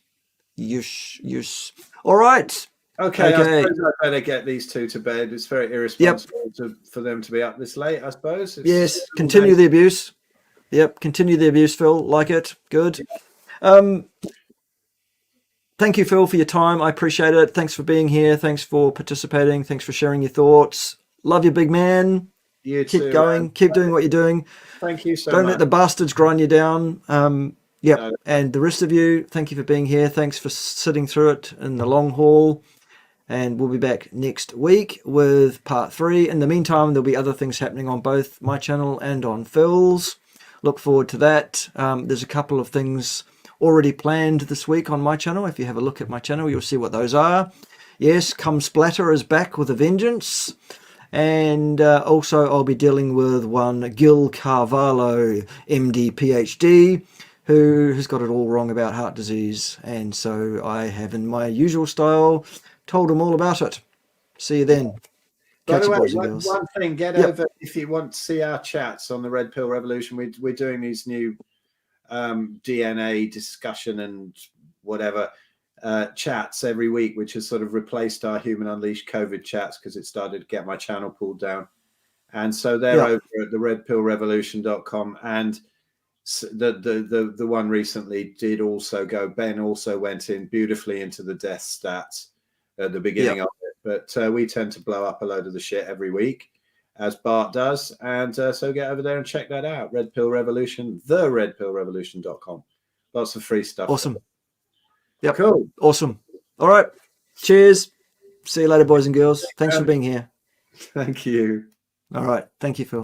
All right. Okay. I suppose I better get these two to bed. It's very irresponsible for them to be up this late, I suppose. Yes, continue the abuse. Yep, continue the abuse, Phil. Like it. Good. thank you, Phil, for your time. I appreciate it. Thanks for being here. Thanks for participating. Thanks for sharing your thoughts. Love you, big man. You Keep too, going. man. Keep doing what you're doing. Thank you so Don't much. let the bastards grind you down. Yep. No. And the rest of you, thank you for being here. Thanks for sitting through it in the long haul. And we'll be back next week with part 3. In the meantime, there'll be other things happening on both my channel and on Phil's. Look forward to that. There's a couple of things already planned this week on my channel. If you have a look at my channel, you'll see what those are. Yes, Come Splatter is back with a vengeance. And also I'll be dealing with one Gil Carvalho, MD, PhD, who has got it all wrong about heart disease. And so I have, in my usual style, told him all about it. See you then. By Catch the you, way, boys and girls. one thing, get over, if you want to see our chats on the Red Pill Revolution, we're doing these new DNA discussion and whatever chats every week, which has sort of replaced our Human Unleashed COVID chats because it started to get my channel pulled down. And so they're over at the redpillrevolution.com. And the one recently did also go, Ben also went in beautifully into the death stats at the beginning of it. But we tend to blow up a load of the shit every week, as Bart does. And so get over there and check that out. Red Pill Revolution, the redpillrevolution.com. Lots of free stuff. Awesome. Yep. Cool. Awesome. All right. Cheers. See you later, boys and girls. Thanks for being here. Thank you. All right. Thank you, Phil.